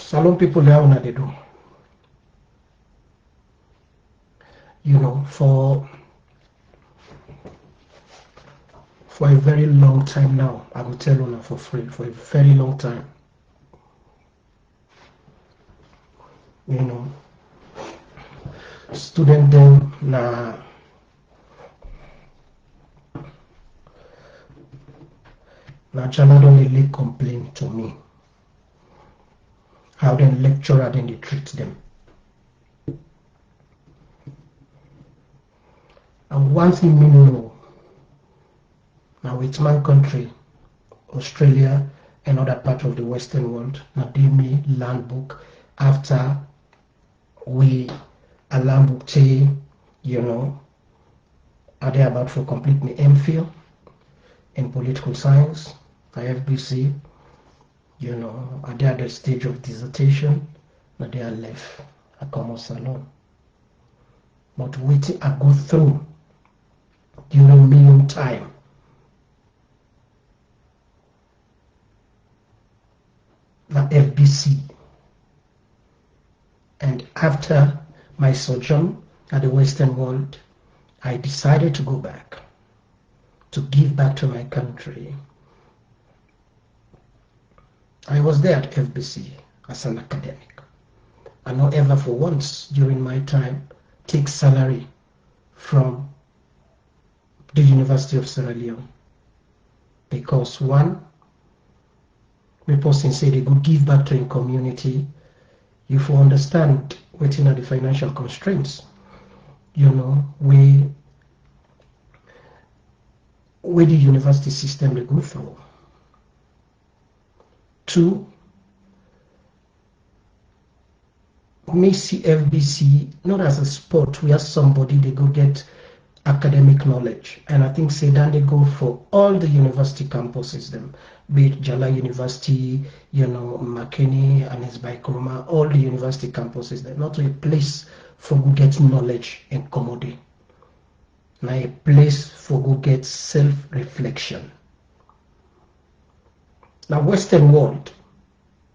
Salon people there what they do. You know, for a very long time now, I will tell you for free, for a very long time. You know, student them na Jana don't really complain to me how the lecturer then they treat them. And one thing me know, now it's my country, Australia and other part of the Western world, now they me land book after we a land book say, you know, are they about to complete me MPhil in political science, IFBC, you know, are they at the stage of dissertation, now they are left a common salon. But waiting I go through during million time. The FBC. And after my sojourn at the Western world, I decided to go back, to give back to my country. I was there at FBC as an academic. I not ever for once during my time take salary from the University of Sierra Leone. Because one, the person say they go give back to the community, you for understand within the financial constraints, you know, we the university system they go through. Two, me see FBC not as a sport where somebody they go get academic knowledge, and I think say then they go for all the university campuses them, be it Jala University, you know, McKinney and his Baikroma, all the university campuses, they're not a place for go get knowledge and commodity. Now a place for go get self-reflection. Now Western world,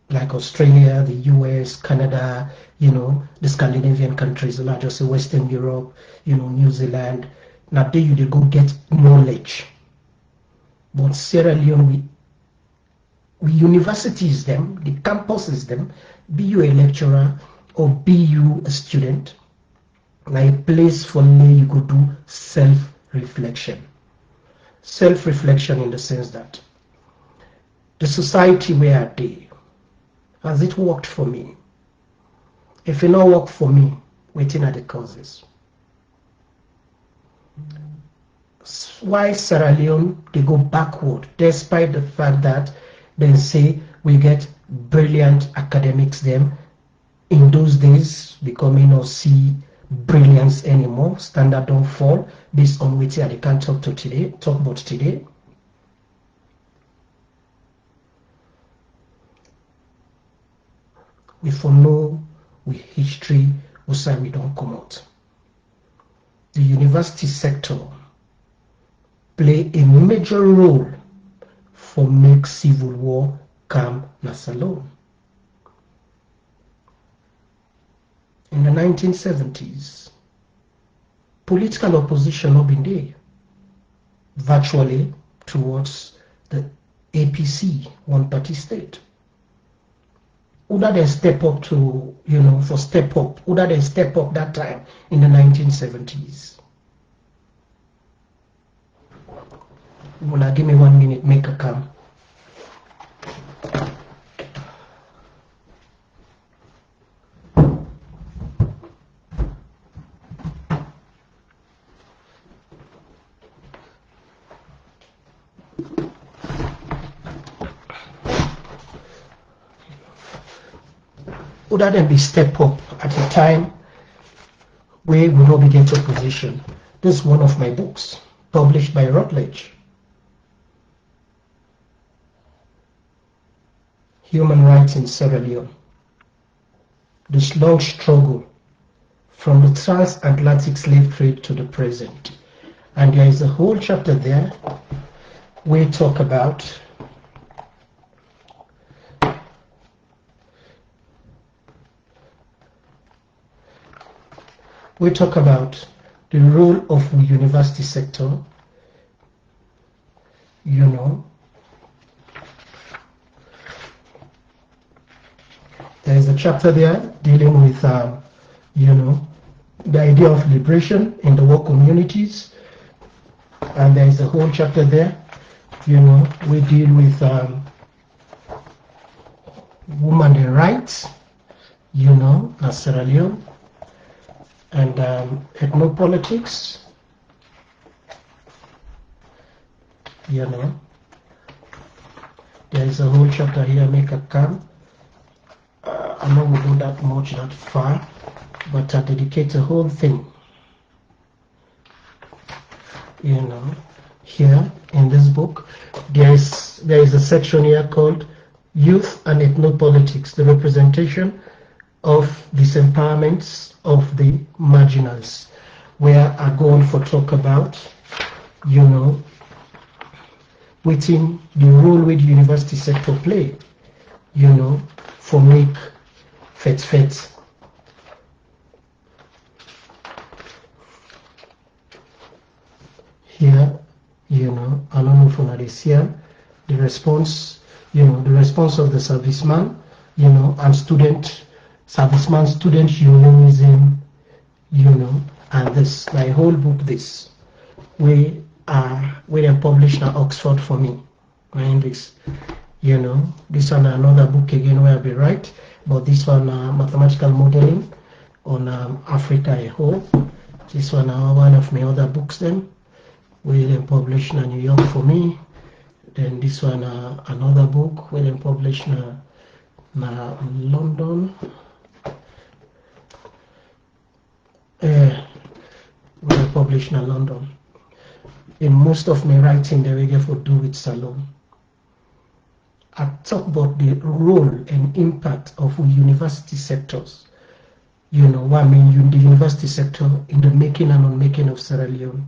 like Australia, the US, Canada, you know, the Scandinavian countries, not just Western Europe, you know, New Zealand, now there you go get knowledge. But Sierra Leone, we universities them, the campuses them, be you a lecturer or be you a student, like a place for you go do self-reflection. Self-reflection in the sense that the society where I dey, has it worked for me? If it not work for me, waiting at the causes. Why Sierra Leone they go backward, despite the fact that they say we get brilliant academics them. In those days, becoming or see brilliance anymore, standard don't fall based on which they can't talk about today. We follow with history, we say we don't come out. The university sector play a major role for make civil war come na salon. In the 1970s, political opposition not been there virtually towards the APC, one party state. Would they step up to, you know, for step up? Would they step up that time in the 1970s? Well, give me 1 minute, make a come. Would that be step up at a time where we not begin to opposition? This is one of my books, published by Routledge. Human Rights in Sierra Leone. This long struggle from the transatlantic slave trade to the present. And there is a whole chapter there where we talk about we talk about the role of the university sector, you know. There is a chapter there dealing with, you know, the idea of liberation in the work communities. And there is a whole chapter there, you know, we deal with women's rights, you know, in Sierra Leone, and ethnopolitics, you know. There is a whole chapter here, make a come. I'm not going to go that much, that far, but I dedicate a whole thing, you know. Here in this book, there is a section here called Youth and Ethnopolitics, the representation of disempowerments of the marginals, where I go on for talk about, you know, within the role with the university sector play, you know, for make fet. Here, you know, I don't know for this here, the response, you know, the response of the serviceman, you know, and serviceman student unionism, you know, and this, my whole book, this, we then published at Oxford for me, right? This, you know, this one another book again where I be right, but this one mathematical modeling on Africa a whole. This one one of my other books then. We then published in New York for me. Then this one another book we then published in London. We then published in London. In most of my writing, they will get for do with Salon. I talk about the role and impact of university sectors. You know, what I mean, the university sector in the making and unmaking of Sierra Leone.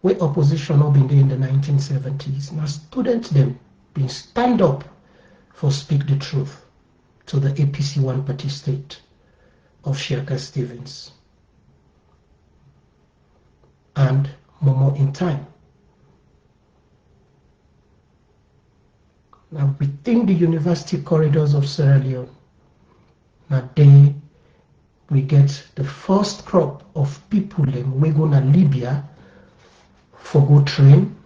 Where opposition have been there in the 1970s, now students them been stand up for speak the truth to the APC one party state of Sheikha Stevens. And more in time. Now within the university corridors of Sierra Leone, now they we get the first crop of people them we go to Libya for go train,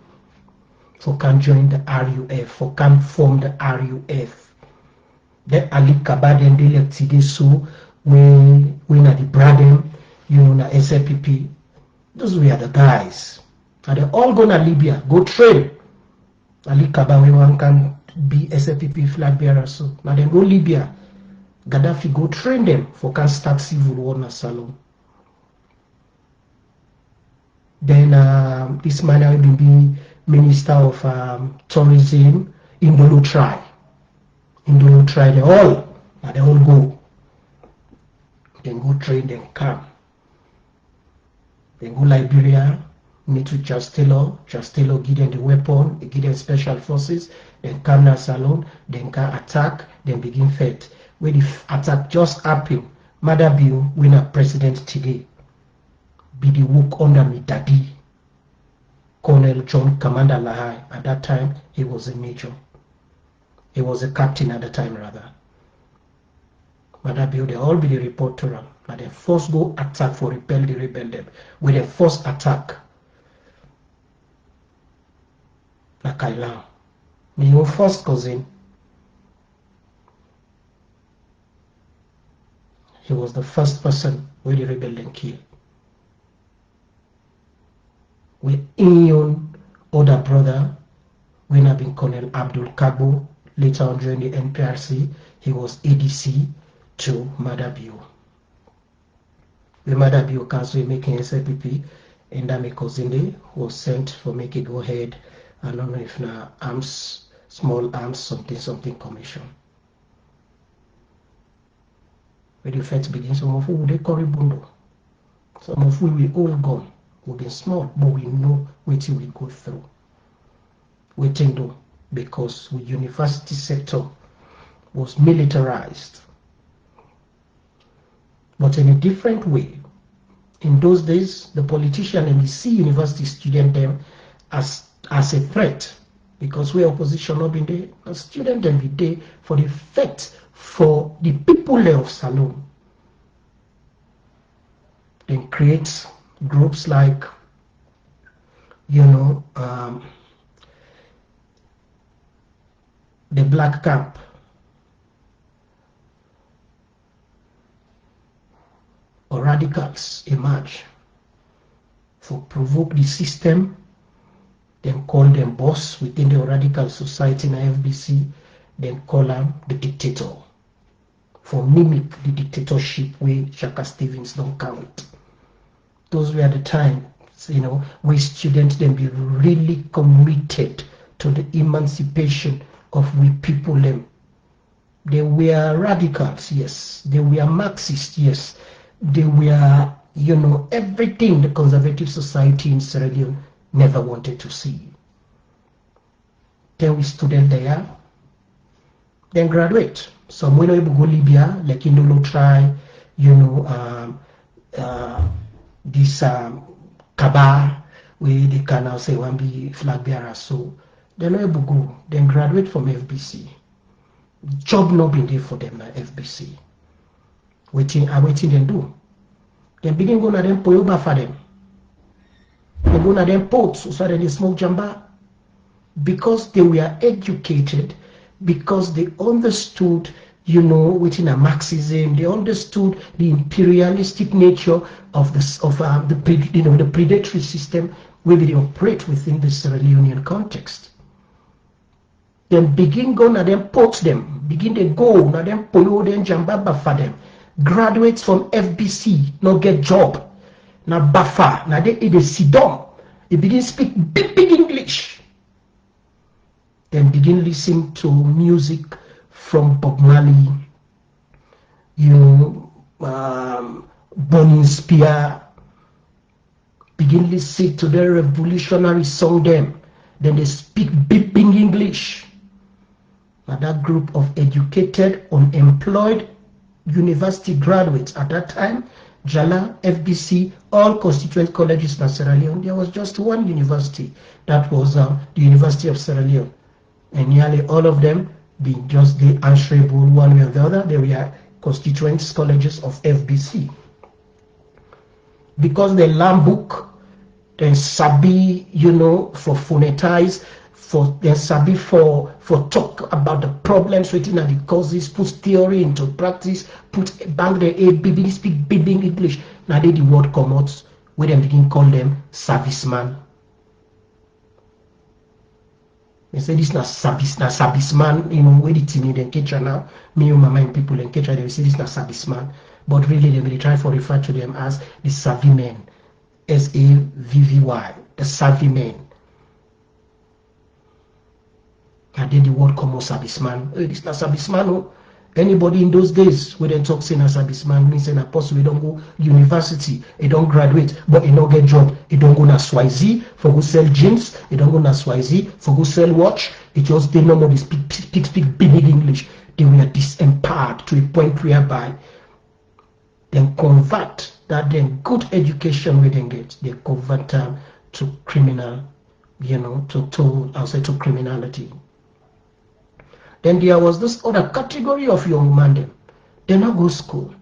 for can join the RUF, for can form the RUF. The Ali Kabaden de Leptide so we na the Bradem, you know, na SLPP. Those were the guys. And they all go to Libya, go train. Ali Kabawe one can be SLPP flag bearer so. Now they go Libya. Gaddafi go train them for can start civil war na Salon. Then this man will be Minister of Tourism, Indolo Try. Indolo Try, they all go. Then go train, then come. Then go Liberia, meet with Charles Taylor give them the weapon, they give them special forces, then come to Salon, then can attack, then begin fight. When the attack just happened, Madabiu win a president today. Be the work under me daddy, Colonel John Commander Lahai. At that time, he was a major. He was a captain at the time, rather. Madabiu, they all be the report to him. But they first go attack for repel the rebel them. With the first attack, na Kailan, my first cousin, he was the first person where the rebellion killed. With Inyon other brother, when have been Colonel Abdul Kabo, later on during the NPRC, he was ADC to Madabiu. The Madabiu Council making SLPP, and that my cousin they was sent for make it go ahead. I don't know if now arms, small arms, something commission. When the fight begins, some of who they call Bundo. Some of who we all gone. We've been small, but we know what we go through. Waiting though, because the university sector was militarized. but in a different way. In those days, the politician and the C university student them as a threat, because we opposition not been there, the student them be there for the effect for the people of Salone. Then create groups like, you know, the Black Camp, or radicals emerge for provoke the system, then call them boss within the radical society in FBC, then call them the dictator, for mimic the dictatorship where Shaka Stevens don't count. Those were the times, you know, where students then be really committed to the emancipation of we people them. They were radicals, yes. They were Marxists, yes. They were, you know, everything the conservative society in Sierra Leone never wanted to see. Then we student there, then graduate. Some we know go Libya, like Indolo try, you know, this Kaba, where they can now say one be flag bearer. So they know go, then graduate from FBC. Job not been there for them na FBC. Waiting them do. Then begin going to them poyoba for them. They go to them ports, so they smoke jamba. Because they were educated, because they understood, you know, within a Marxism, they understood the imperialistic nature of the predatory system where they operate within the Sierra Leonean context. Then begin go na them port them, begin they go na them poyo them jambaba for them. Graduates from FBC no get job. Na bafa, na they sit down. They begin speak big English. Then begin listen to music from Bob Marley, you know, Bonnie Spear. Begin listen to their revolutionary song them. Then they speak big English. Now that group of educated, unemployed university graduates at that time, Jala, FBC, all constituent colleges in Sierra Leone, there was just one university, that was the University of Sierra Leone. And nearly all of them being just the answerable one way or the other, they were constituent colleges of FBC. Because the Lamb book, then Sabi, you know, for phonetize, for then Sabi for talk about the problems written and the causes, put theory into practice, put bank the A, speak big English. Now they the word come out, where they begin call them serviceman. They say this na serviceman, you know, where the team in Ketcha now, me and my mind people in Ketcha, they say this na serviceman. But really they will try to refer to them as the savvy men. SAVVY, the savvy men. And then the word come out serviceman. Hey, this na serviceman. Oh. Anybody in those days where they talk saying a serviceman means an apostle, we don't go university, they don't graduate, but they don't get job. They don't go na Swazi for go sell jeans, they don't go na Swazi for go sell watch. It just they normally speak big English. They were disempowered to a point whereby then convert that then good education we then get, they convert them to criminal, you know, to criminality. Then there was this other category of young man them. They not go school.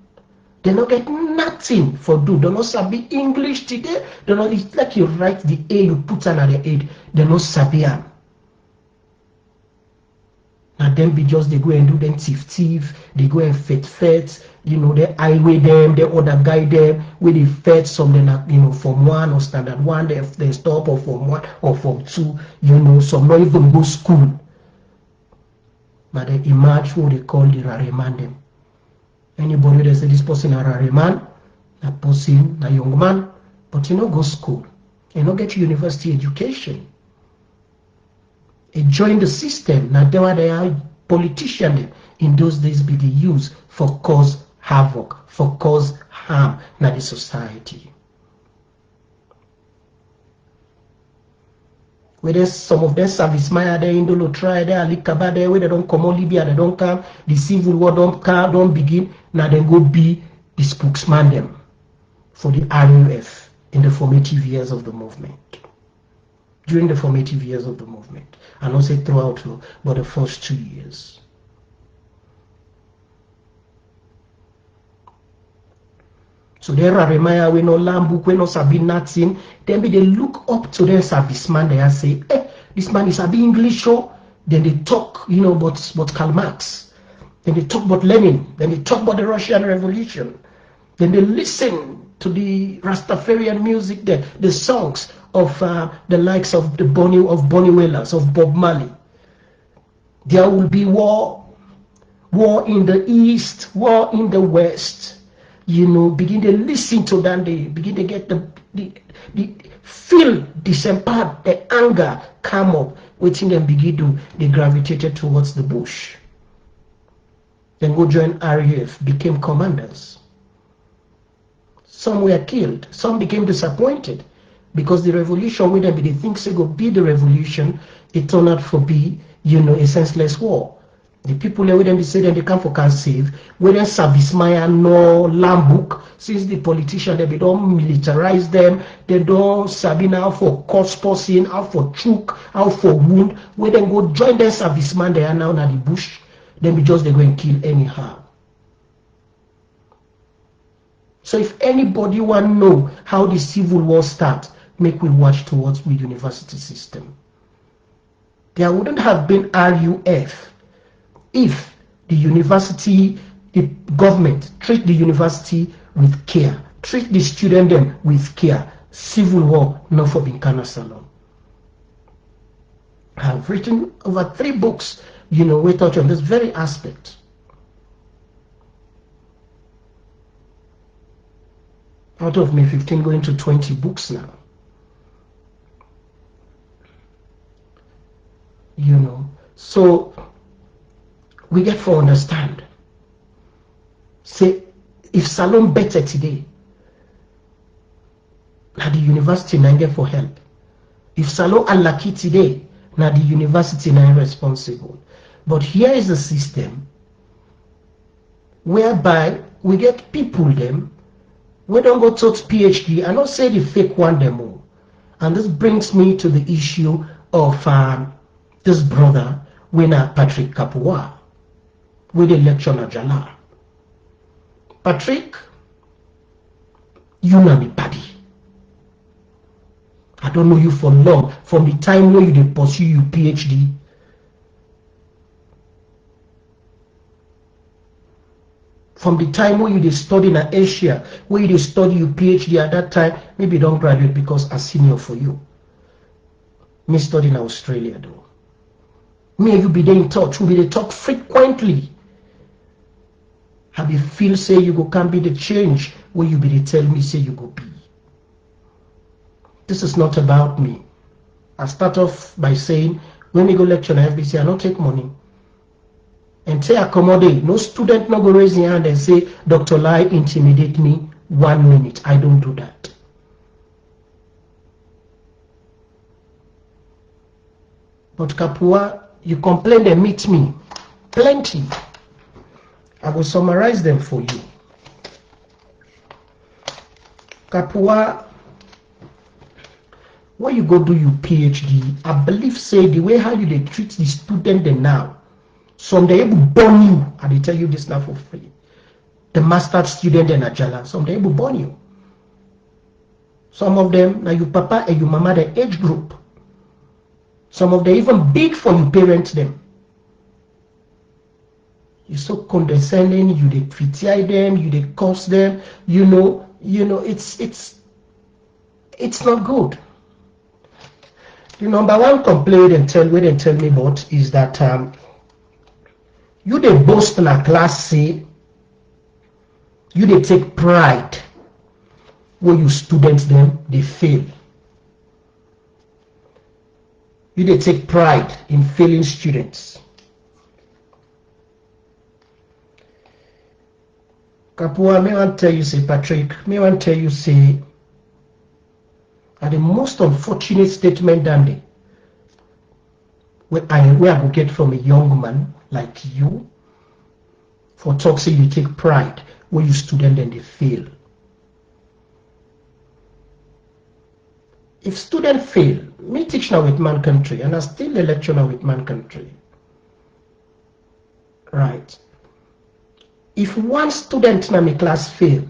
They not get nothing for do. They not sabi English today. They not, it's like you write the A, you put another A. They not sabi am. And then be just they go and do them thief, they go and fet, you know, they highway them, they other guide them, where they fet some then you know, Form 1 or standard 1, they stop or Form 1 or Form 2, you know, some not even go school. But they emerge what they call the rare man them. Anybody that say this person a rare man, that person a young man, but you know go school, you know get university education. They join the system. Now they are politicians in those days be the use for cause havoc, for cause harm in the society. Where there's some of them servicemen there in the try there, Alikaba there, where they don't come on Libya, they don't come, the civil war don't begin, now they go be the spokesman them for the RUF in the formative years of the movement. During the formative years of the movement. And not say throughout, but the first 2 years. So there are Remaya, we no Lambuk, we no Sabi nothing. Then they look up to their service man, they say, this man is Sabi English show. Then they talk, about Karl Marx. Then they talk about Lenin. Then they talk about the Russian Revolution. Then they listen to the Rastafarian music, the songs of the likes of Bonnie Whalers, of Bob Marley. There will be war in the East, war in the West. Begin to listen to that, they begin to get the feel disempowered, the anger come up, waiting them begin to, they gravitated towards the bush. Then go join RAF, became commanders. Some were killed, some became disappointed because the revolution, when they think they go be the revolution, it turned out to be, a senseless war. The people there with them, they say that they come for can save. Whether service maya no lambuk, since the politicians they don't militarize them, they don't sabi now for cost person, out for chook, out for wound. When they go join their serviceman, they are now in the bush. Then they go and kill anyhow. So if anybody want to know how the civil war starts, make we watch towards the university system. There wouldn't have been RUF if the university, the government treat the university with care, treat the student them with care. Civil war not for Binkana Salon. I have written over 3 books, we touch on this very aspect. Out of me 15 going to 20 books now. So we get to understand. Say, if Salon better today, now the university now get for help. If Salon unlucky today, now the university now responsible. But here is a system whereby we get people them, we don't go to PhD, I don't say the fake one them all. And this brings me to the issue of this brother, winner Patrick Kapuwa, with the lecture on Jala. Patrick, you know me, buddy. I don't know you for long. From the time when you pursue your PhD, from the time when you study in Asia, when you study your PhD at that time, maybe don't graduate because I'm senior for you. Me study in Australia though. Me and you be there in touch, we be there talk frequently. Have you feel say you go can be the change where you be there tell me say you go be. This is not about me. I start off by saying when we go lecture on FBC, I don't take money. And say accommodate. No student no go raise their hand and say, Dr. Lai intimidate me 1 minute. I don't do that. But Kapuwa, you complain they meet me. Plenty. I will summarize them for you. Kapuwa, when you go do your PhD, I believe say the way how you they treat the student then now, some they will burn you, and they tell you this now for free. The master student in Ajala, some they will burn you. Some of them, now your papa and your mama, the age group. Some of them even big for your parents them. You're so condescending, you they criticize them, you they curse them, it's not good. The number one complaint and tell me about is that you they boast in a class say you they take pride when you students them they fail. You they take pride in failing students. Kapuwa, may I tell you say Patrick, may I tell you say the most unfortunate statement than day where I will get from a young man like you for talk say you take pride where you student and they fail. If student fail, me teach now with man country, and I still a lecture now with man country. Right. If one student in my class fail,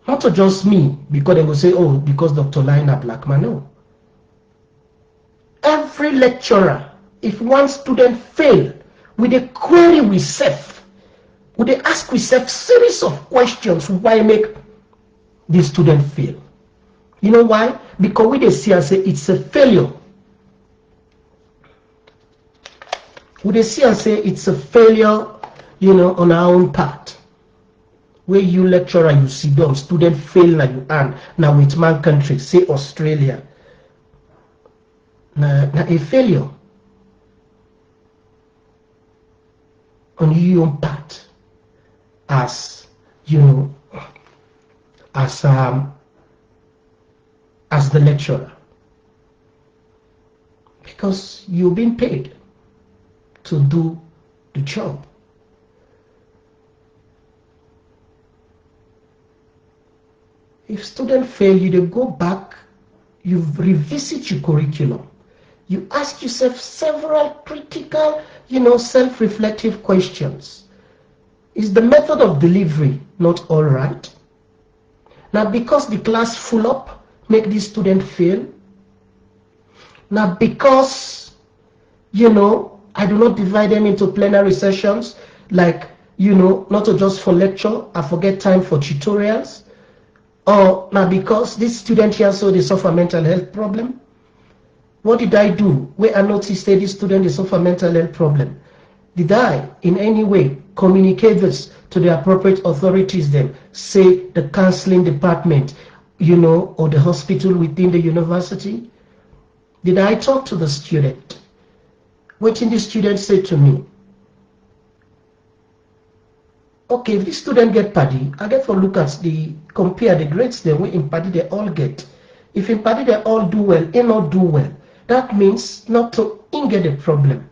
not just me, because they will say, oh, because Dr. Lahai a black man. No. Every lecturer, if one student fail, with a query we self, would they ask we self series of questions why make this student fail? You know why? Because we they see and say it's a failure. We they see and say it's a failure, on our own part. Where you lecturer, you see them, student fail now you earn. Now with man country, say Australia. Now a failure on your own part as as the lecturer, because you've been paid to do the job. If students fail, you go back, you revisit your curriculum, you ask yourself several critical, self-reflective questions. Is the method of delivery not all right? Now, because the class full up, make this student fail. Now, because, I do not divide them into plenary sessions, like, not just for lecture, I forget time for tutorials. Or now because this student here so they suffer mental health problem. What did I do? Where I noticed that this student they suffer mental health problem. Did I in any way communicate this to the appropriate authorities then? Say the counseling department, or the hospital within the university? Did I talk to the student? What did the student say to me? Okay, if this student get paddy, I get to look at compare the grades then we in paddy they all get. If in paddy they all do well, they not do well. That means not to get a problem.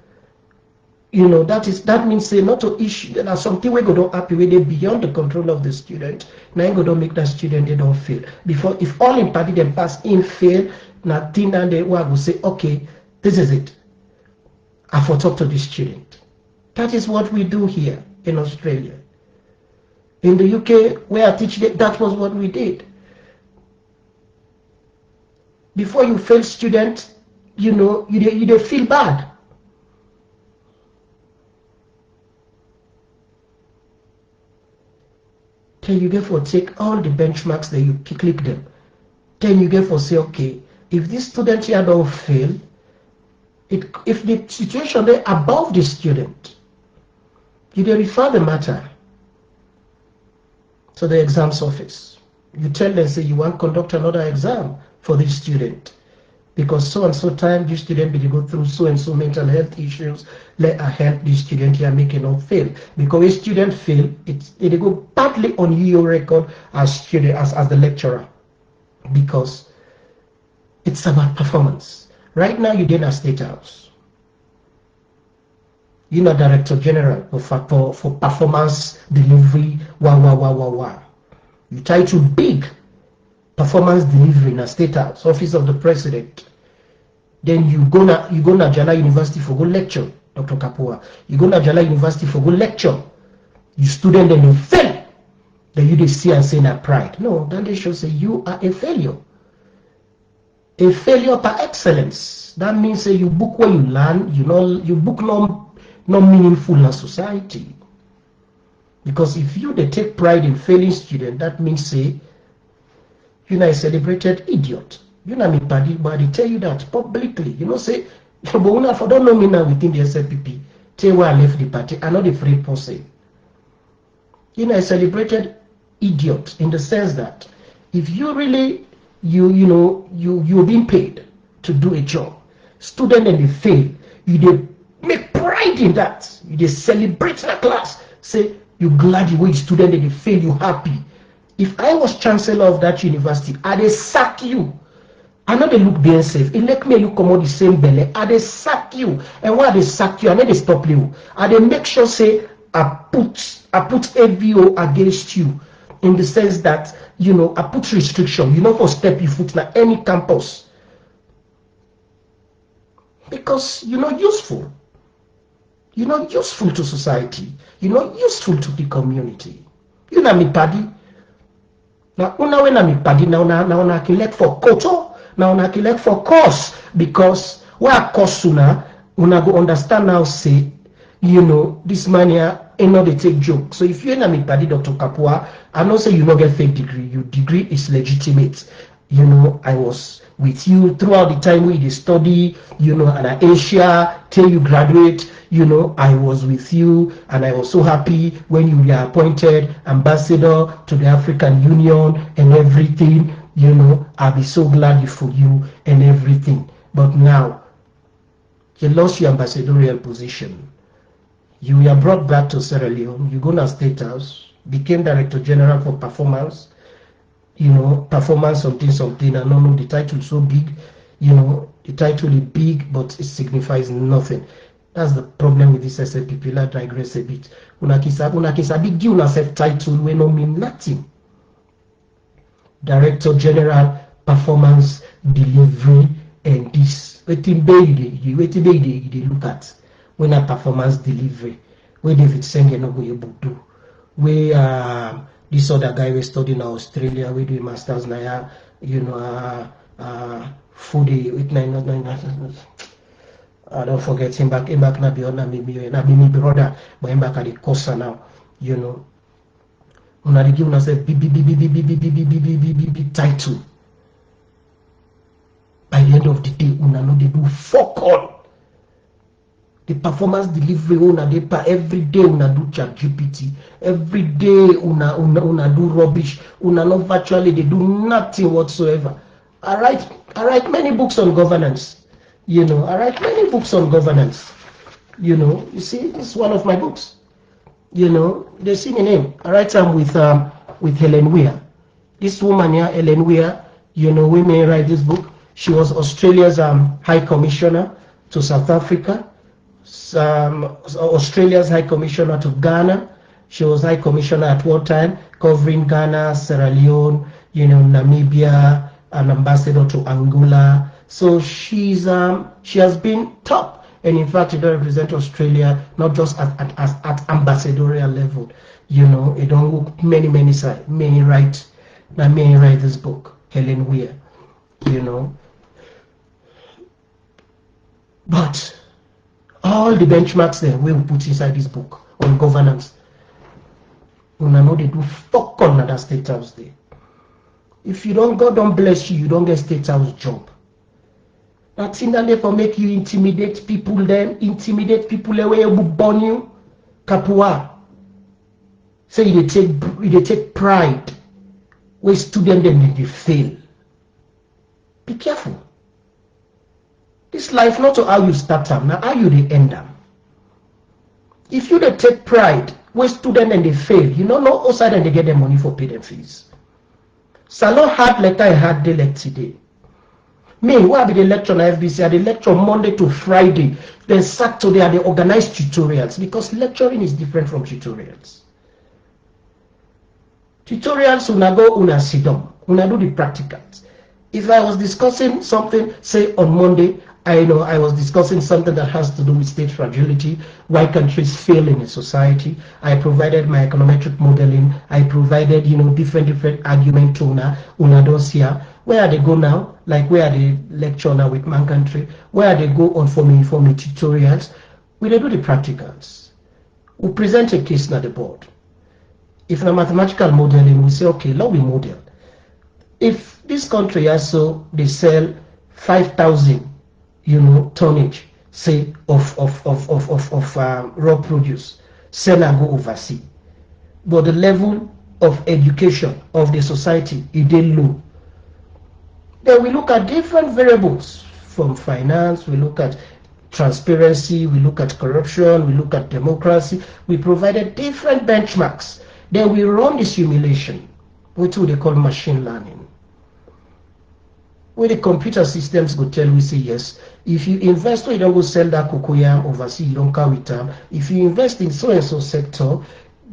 That means say not to issue. There are something we go don't happy with it beyond the control of the student. Now you go don't make that student they don't fail. Before if all in paddy them pass in fail, nothing and they will say, okay, this is it. I have to talk to this student. That is what we do here in Australia. In the UK, where I teach, that was what we did. Before you fail student, you feel bad. Then you get for take all the benchmarks that you click them. Then you get for say, okay, if this student here don't fail, if the situation is above the student, you refer the matter to the exams office. You tell them, say, you want to conduct another exam for this student. Because so and so time, this student will go through so and so mental health issues. Let us help this student here make it not fail. Because if student fail, it go badly on your record as student, as the lecturer. Because it's about performance. Right now, you're in a state house. You're not Director General for performance delivery. You title big performance delivery in a state house, office of the president. Then you go na Jala University for go lecture, Dr. Kapuwa. You go na Jala University for go lecture. You student and you fail. Then you see and say na pride. No, then they should say you are a failure. A failure par excellence. That means say you book where you learn, you book no meaningful in society. Because if they take pride in failing student, that means say you're not a celebrated idiot. You're not me party, but they tell you that publicly. Say, but don't know me now within the SLPP. Tell where I left the party. I'm not a free person. You're not a celebrated idiot in the sense that if you really you're being paid to do a job, student and they fail, you make pride in that. You celebrate that class. Say you glad you were a student and they fail, you happy. If I was chancellor of that university, I'd sack you. I know they look being safe. It like me you come out the same belly. I'd sack you. And why they sack you? I know they stop you. And they make sure say I put AVO against you in the sense that, I put restriction. You know, for step your foot na any campus. Because you're not useful. You're not useful to society. You're not useful to the community. You know me paddy. Now when I'm paddy, now I can elect for quota, now I can elect for course, because where course una go understand now say, this man here ain't not they take joke. So if you're me paddy, Dr. Kapuwa, I know say you not get fake degree. Your degree is legitimate. I was with you throughout the time we study, and Asia till you graduate. I was with you, and I was so happy when you were appointed ambassador to the African Union and everything. I'll be so glad for you and everything. But now, you lost your ambassadorial position. You were brought back to Sierra Leone. You go to State House, became Director General for Performance. Performance something. I don't know, the title is so big. The title is big, but it signifies nothing. That's the problem with this SLPP. Let's digress a bit. Una kisa big give una self title we no mean nothing. Director General Performance Delivery and this. Wetin be you look at when a performance delivery. Where David Senge no go able do. Where this other guy we study in Australia, we do masters now. For the with nine. I don't forget him back na be on me brother, but him back at the course now, Una give us a big title. By the end of the day, una know they do fuck all. The performance delivery una dey pa every day una do chat GPT. Every day una do rubbish. Una not virtually they do nothing whatsoever. I write many books on governance. I write many books on governance. You see, this is one of my books. They see my name. I write them with Helen Weir. This woman here, Helen Weir, we may write this book. She was Australia's High Commissioner to South Africa, Australia's High Commissioner to Ghana. She was High Commissioner at one time, covering Ghana, Sierra Leone, Namibia, an ambassador to Angola. So she has been top, and in fact, she does represent Australia not just at ambassadorial level. It don't look many sides. Many write this book, Helen Weir. But all the benchmarks there we will put inside this book on governance. Una know they do fuck on another State House there. If you don't, God don't bless you, you don't get State House job. That's in there for make you intimidate people then, the way you burn you. Kapuwa. Say they take pride. Where students then they fail. Be careful. This life not to how you start them, now how you they end them. If you they take pride, where students and they fail, no outside and they get their money for pay them fees. Salon had letter I had the lecture today. Me, why be the lecture on FBC? I the lecture Monday to Friday. Then Saturday I they organize tutorials, because lecturing is different from tutorials. Tutorials una go una sit down, una do the practicals. If I was discussing something, say on Monday, I was discussing something that has to do with state fragility, why countries fail in a society. I provided my econometric modeling. I provided, different argument to una dossier. Where are they go now? Like where are they lecture now with Man Country? Where are they go on for me tutorials? We do the practicals. We present a case na the board. If na mathematical modeling, we say, okay, let me model. If this country also they sell 5,000, tonnage, say of raw produce, sell and go overseas. But the level of education of the society is low. Then we look at different variables from finance, we look at transparency, we look at corruption, we look at democracy. We provided different benchmarks. Then we run the simulation, which they call machine learning. Where the computer systems go tell we say yes. If you invest, you don't go sell that cocoyam overseas, you don't carry with them. If you invest in so and so sector,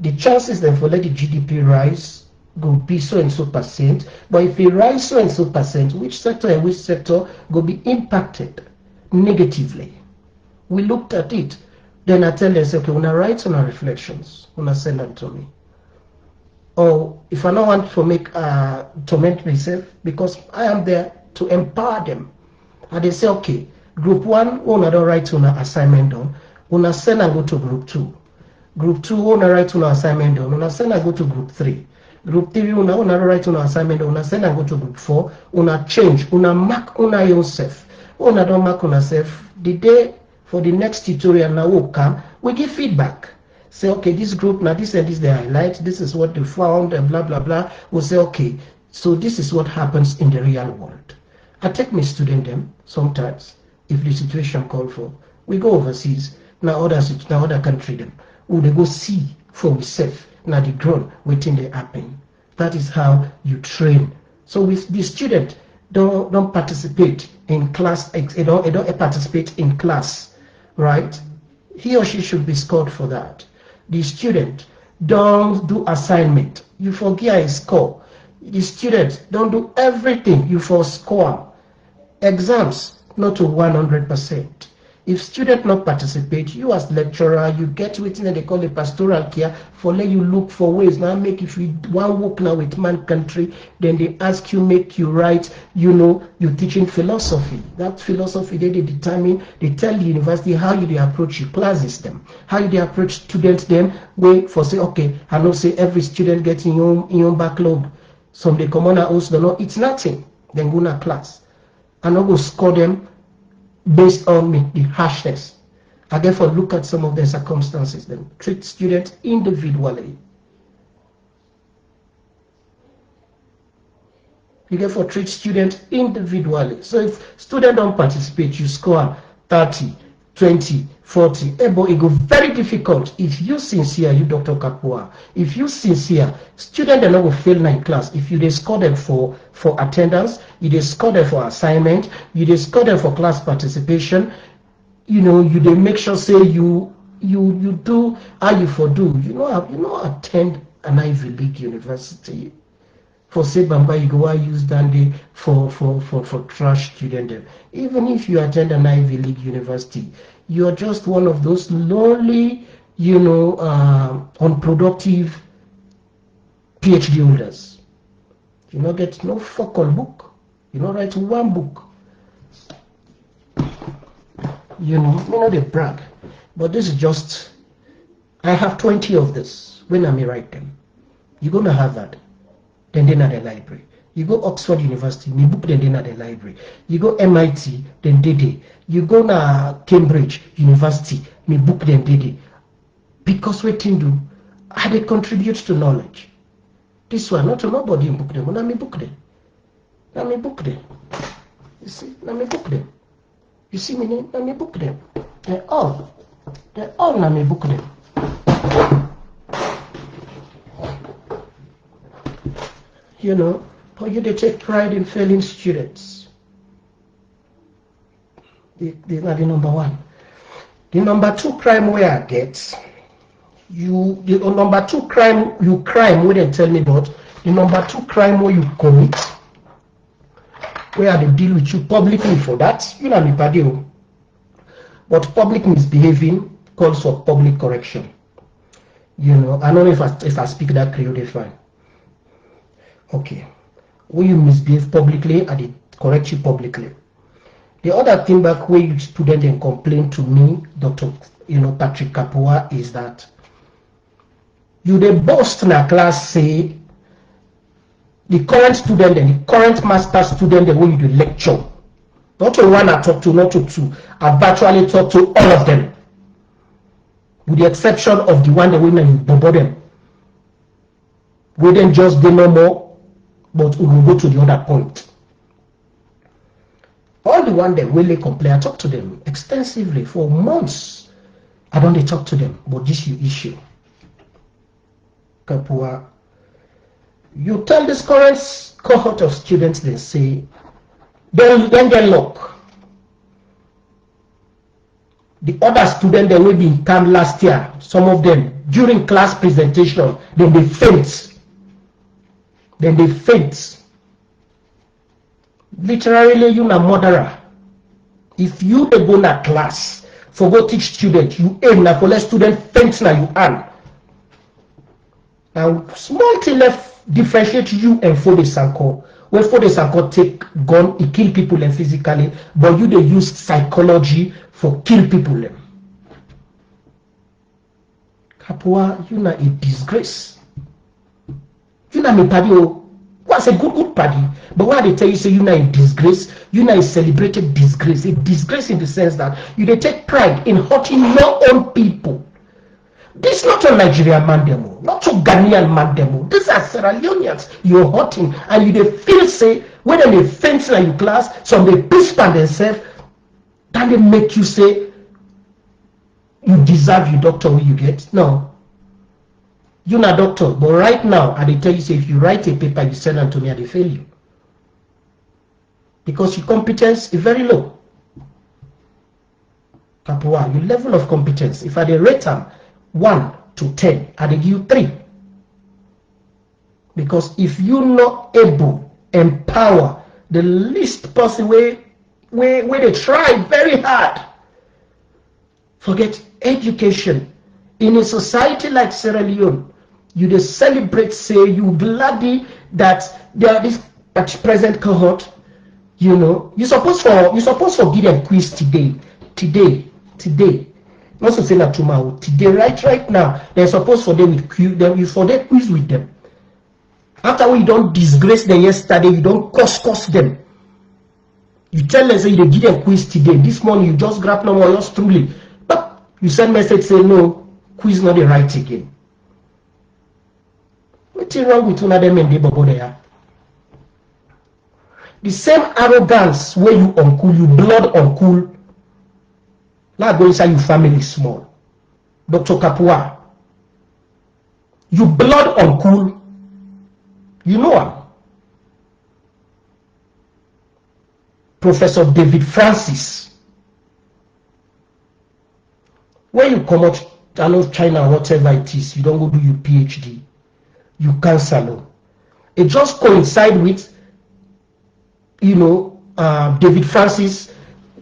the chances then for let the GDP rise go be so and so percent. But if it rise so and so percent, which sector and which sector go be impacted negatively? We looked at it. Then I tell them, say, okay, when I write on our reflections, when I send them to me. Or if I don't want to make torment myself, because I am there to empower them. And they say, okay, group 1, when I don't write on an assignment done, when I send and go to group 2. Group 2, when I write on an assignment done, when I send and go to group 3. Group 3, when I write on an assignment done, when I send and go to group 4, when I change, when I mark on yourself. When I don't mark on yourself, the day for the next tutorial now will come, we give feedback. Say, okay, this group, now this and this they highlight, this is what they found, and blah, blah, blah. We'll say, okay, so this is what happens in the real world. I take my student them sometimes, if the situation called for. We go overseas, now other country them. We they go see for ourselves, now the ground, waiting they happen. That is how you train. So with the student, don't participate in class, they don't participate in class, right? He or she should be scored for that. The student don't do assignment, you forget his score. The student don't do everything, you for score. Exams not to 100%. If student not participate, you as lecturer, you get within they call a pastoral care for let you look for ways. Now make if you one work now with man country, then they ask you, make you write, you know, you're teaching philosophy. That philosophy they determine, they tell the university how you they approach your classes them, how you they approach students them, wait for say, okay, I know say every student getting your backlog. Some they come on also don't know it's nothing, then go to class. And I go score them based on the harshness. I therefore look at some of the circumstances, then treat students individually. You therefore treat students individually. So if students don't participate, you score 30, 20, 40. But it go very difficult if you sincere, you Dr. Kapuwa. If you sincere, students are not going to fail in class. If you they score them for attendance, you they score them for assignment, you they score them for class participation, you know, you they make sure say you do how you for do. You know attend an Ivy League university. For say Bamba, you go use Dandy for trash student. Even if you attend an Ivy League university, you're just one of those lonely, you know, unproductive PhD holders. You not get no focal book. You not write one book. You know they brag, but this is just. I have 20 of this. When I may write them, you're gonna have that. Then they're at the library. You go Oxford University, me book then they're at the library. You go MIT, then they. You go na Cambridge University, me book then they. Because what thing do, how they contribute to knowledge. This one, not to nobody in book them, but let me book them. Let me book them. You see, let me book them. You see me name? Let me book them. They're all let me book them. You know, but you they take pride in failing students. They're not the number one. The number two crime where I get, the number two crime you crime where they tell me about, the number two crime where you commit, where they deal with you publicly for that, you know me padio. But public misbehaving calls for public correction. You know, I don't know if I speak that Creole fine. Okay, when you misbehave publicly, I did correct you publicly. The other thing back where you student and complain to me, Dr. Patrick Kapuwa, is that you they boast in a class say the current student and the current master student the way you do lecture. Not to one I talk to, not to two. I virtually talk to all of them. With the exception of the one the women you bobo them. We then just do no more. But we will go to the other point. All the one that really complain, I talk to them extensively for months. I don't talk to them, but this you issue. Kapuwa, you tell this current cohort of students, they say, then get luck. The other students that will be in camp last year, some of them during class presentation, then they faint. Then they faint. Literally, you a murderer. If you dey go na class for go teach students, you aim na for let student faint na you earn. Now, small thing left differentiate you and Fode Sanko. When Fode Sanko take gun, he kill people and physically, but you they use psychology for kill people. Kapuwa, you na a disgrace. You na me party. What's a good party? But why they tell you say you na a disgrace? You na a celebrated disgrace. A disgrace in the sense that you they take pride in hurting your own people. This is not a Nigerian man demo, not a Ghanaian man demo. These are Sierra Leoneans you're hurting, and you they feel say when they faint in your class, some they piss by themselves, then they make you say you deserve your doctor when you get. No. You're not a doctor, but right now, I tell you say if you write a paper, you send them to me, and they fail you. Because your competence is very low. Kapuwa, your level of competence, if I rate them 1 to 10, I give you 3. Because if you're not able to empower the least person where they try very hard, forget education. In a society like Sierra Leone, you just celebrate, say you glad that there are this present cohort, you know, you supposed to give them quiz today. Not to say that tomorrow, today, right now, they're supposed for them with quiz with them. After we don't disgrace them yesterday, you don't curse them. You tell them say you give them quiz today. This morning you just grab no more yours truly. But you send message say no, quiz not the right again. What's wrong with one of them and they bubble there? The same arrogance where you uncool, you blood uncool. Now go inside your family small. Dr. Kapuwa, you blood uncool. You know him. Professor David Francis. When you come out, I know China, whatever it is, you don't go do your PhD. You cancel. It just coincides with, you know, David Francis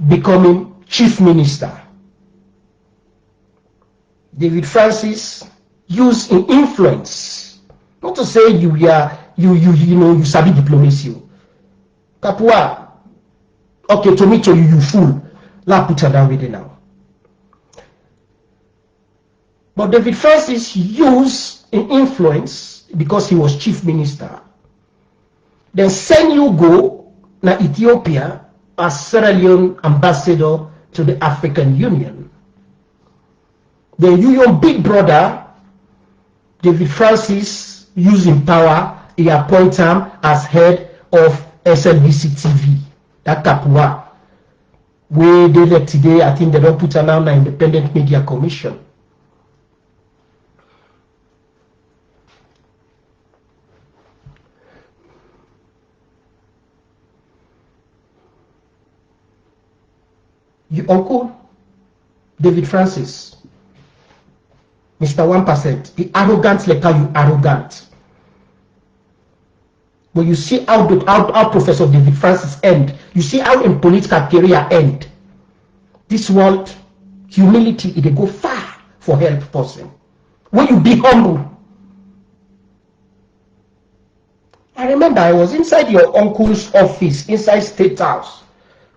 becoming chief minister. David Francis used in influence, not to say you sabi diplomacy. Kapuwa, okay, to me, you fool. Let's put her down with it now. But David Francis used in influence because he was chief minister. Then send you go na Ethiopia as Sierra Leone ambassador to the African Union. Then you, your big brother, David Francis, using power, he appoint him as head of SLBC TV. That Kapuwa. Where they let today, I think they don't put an independent media commission. Your uncle, David Francis, Mr. 1%, the arrogant like how you arrogant. But you see how Professor David Francis end. You see how in political career end. This world, humility, it go far for help person. When you be humble. I remember I was inside your uncle's office, inside State House,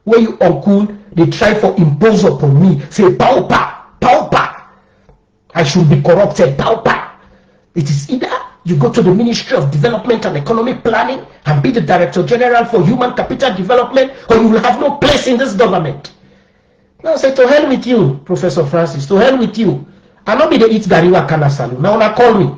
where your uncle, they try for impose upon me, say, pauper. I should be corrupted, pauper. It is either you go to the Ministry of Development and Economic Planning and be the Director General for Human Capital Development, or you will have no place in this government. Now I say, to hell with you, Professor Francis, to hell with you. I not be the eat Gariwa Kana Salu. Now una call me.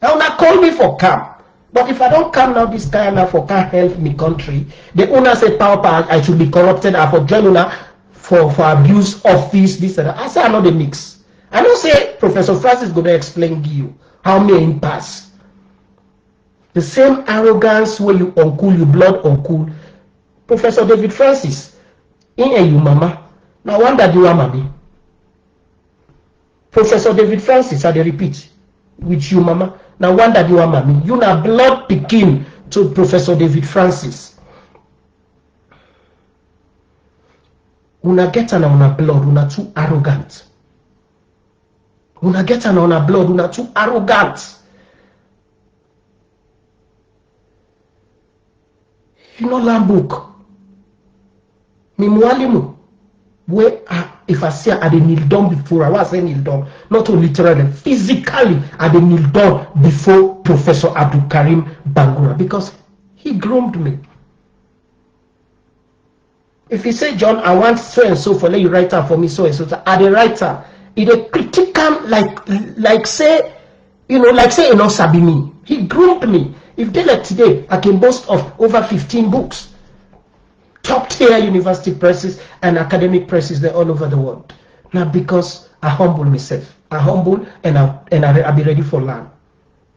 Now una call me for camp. But if I don't come now, this guy now for can't help me country, the owner said, power, I should be corrupted, I for join owner for abuse office, this and that. I say I know the mix. I don't say Professor Francis is going to explain to you how may pass. The same arrogance where you uncool, you blood uncool, Professor David Francis, in a you mama. Now wonder do you mommy. Professor David Francis, I repeat, with you mama. Now wonder do you mommy. You na blood picking to Professor David Francis. Una get an on a blood, una too arrogant. Una get an on a blood, una too arrogant. You know land book. Me mwalimu. Where if I say I did kneel down before, I was saying kneel down, not only literally, physically I did kneel down before Professor Abdul Karim Bangura because he groomed me. If you say, John, I want so and so for let you write out for me so and so, I the writer, it a critical like say, you know, like say no sabi me. He groomed me. If they like today, I can boast of over 15 books. Top tier university presses and academic presses, they're all over the world. Now because I humble myself. I humble and I'll be ready for learn.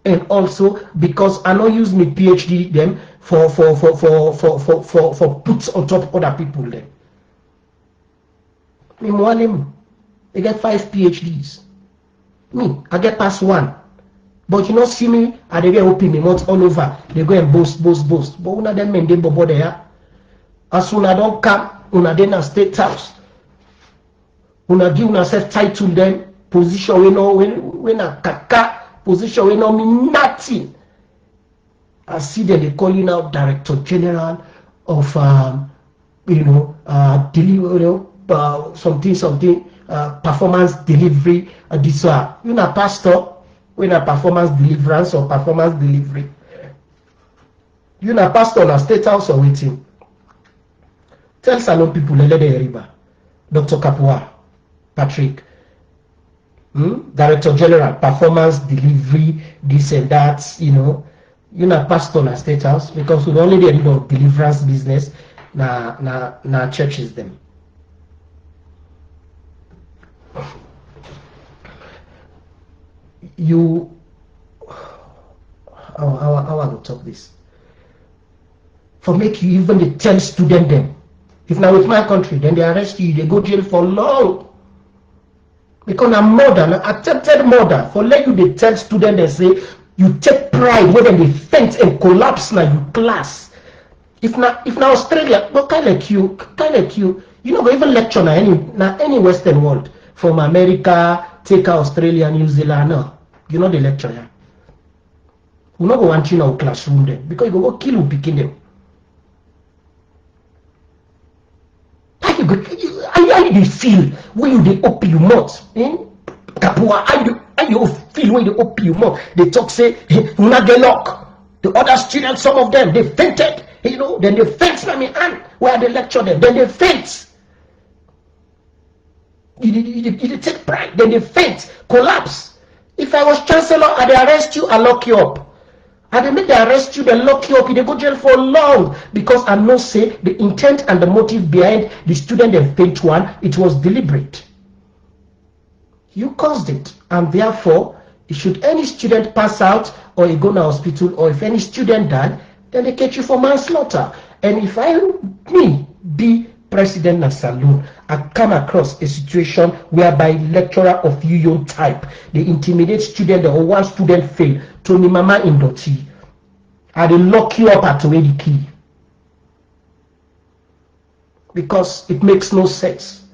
And also because I don't use my PhD them for puts on top other people then. Me mwalimu, they get 5 PhDs. Me, I get past 1. But you know, see me, I they get open me months all over. They go and boast. But one of them men they bobo there. As soon as I don't come, una then a state house. Una give una self title then position we know when a kaka position we know mean nothing. I see that they call you now Director General of something performance delivery. This you know pastor when a performance deliverance or performance delivery. You know pastor on a state house or waiting. Tell salon people let the river. Dr. Kapuwa, Patrick, Director General, performance, delivery, this and that, you know. You're not pastor in a state house because we only did about deliverance business na churches them. You how I go talk this? For make you even the tell student them. If now with my country, then they arrest you, they go jail for long. Because I'm murder, an attempted murder, for let you they tell students they say you take pride when they faint and collapse now you class. If now Australia, but kind like you know even lecture na any Western world. From America, take Australia, New Zealand, no. You know the lecture here. You not go want you now classroom them because you go kill you picking them. How you feel when they open your mouth? Kapuwa, how you feel when they open your mouth? They talk say, you not get luck. The other students, some of them, they fainted. You know, then they faint from me hand where they lecture them. Then they faint. You take pride. Then they faint, collapse. If I was chancellor, I'd arrest you, I'd lock you up. And they make they arrest you, they lock you up, they go jail for long. Because I know say the intent and the motive behind the student they faint one, it was deliberate. You caused it. And therefore, should any student pass out or you go to hospital or if any student died, then they catch you for manslaughter. And if me be president na saloon, I come across a situation whereby lecturer of UYO type, they intimidate student or one student fail to ni mama in doti, and they lock you up at the key. Because it makes no sense.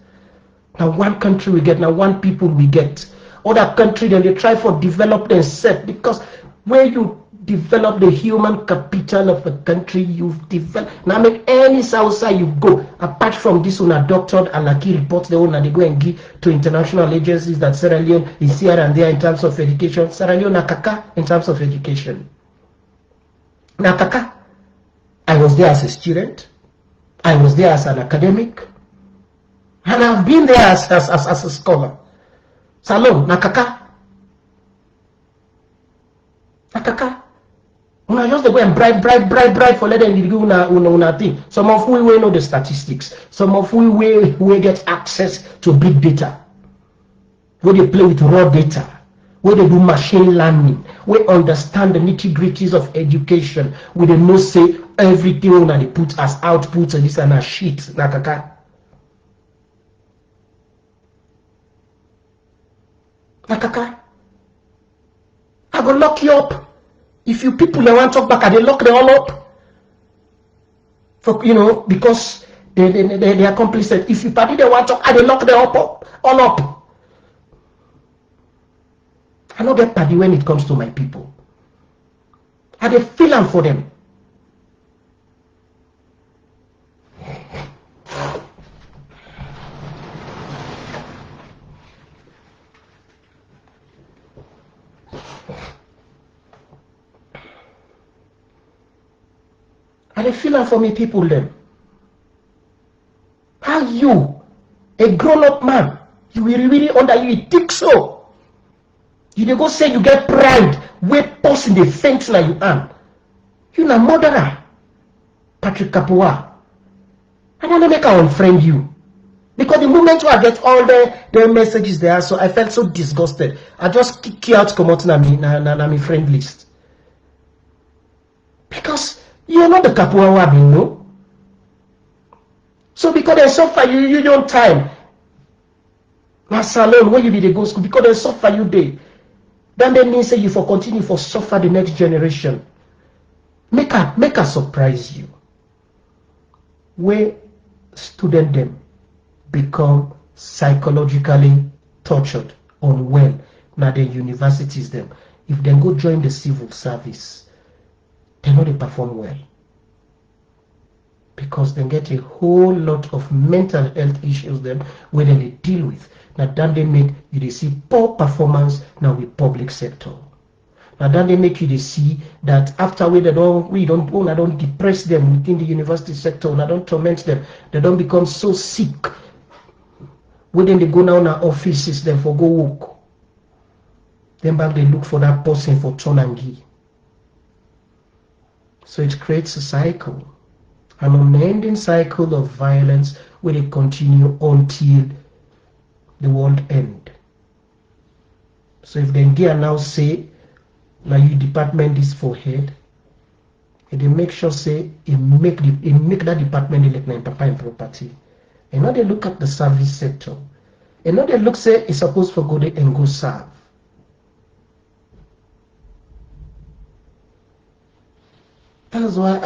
Now one country we get, now one people we get. Other country then they try for develop themselves because where you develop the human capital of a country, you've developed. Now make any outside you go, apart from this one, a doctor and a key reports the one and they go and give to international agencies that Sierra Leone is here and there in terms of education. Sierra Leone nakaka in terms of education. Nakaka. I was there as a student. I was there as an academic. And I've been there as a scholar. Salon, nakaka. Nakaka. Una just go and bribe for letting you do una thing. Some of we know the statistics. Some of we get access to big data. Where they play with raw data. where they do machine learning, where understand the nitty-gritties of education, where they know say everything that they put as output and this and a shit, nakaka. Nakaka. I go lock you up. If you people they want to talk back, I they lock them all up. For because they are complicit. If you party they want to talk, I they lock them up all up. I don't get party when it comes to my people. I dey feel am for them. I dey feel am for me people them. How you, a grown-up man, you will really under you think so? You dey go say you get pride where person dey faint na you am. You na murderer, Patrick Kapuwa. I don't make I unfriend you. Because the moment I get all the messages there, so I felt so disgusted. I just kick you out, come out na me friend list. Because you're not the Kapuwa wabi, no? So because they suffer you don't time. Na salon where you be the go school, because they suffer you day. Then they mean say you for continue for suffer the next generation. Make a surprise you. Where student them become psychologically tortured, unwell. Now the universities them. If they go join the civil service, they know they perform well. Because they get a whole lot of mental health issues them where they deal with. Now then they make you see poor performance now with public sector. Now then they make you see that after we don't depress them within the university sector, and I don't torment them, they don't become so sick. When they go now in our offices, then for go work. Then back they look for that person for turn and give. So it creates a cycle, an unending cycle of violence where they continue until the world end. So if the India now say, now you department is for head, and they make sure say it make that department like na papa and property. And now they look at the service sector. And now they look say it's supposed to go there and go serve. That's why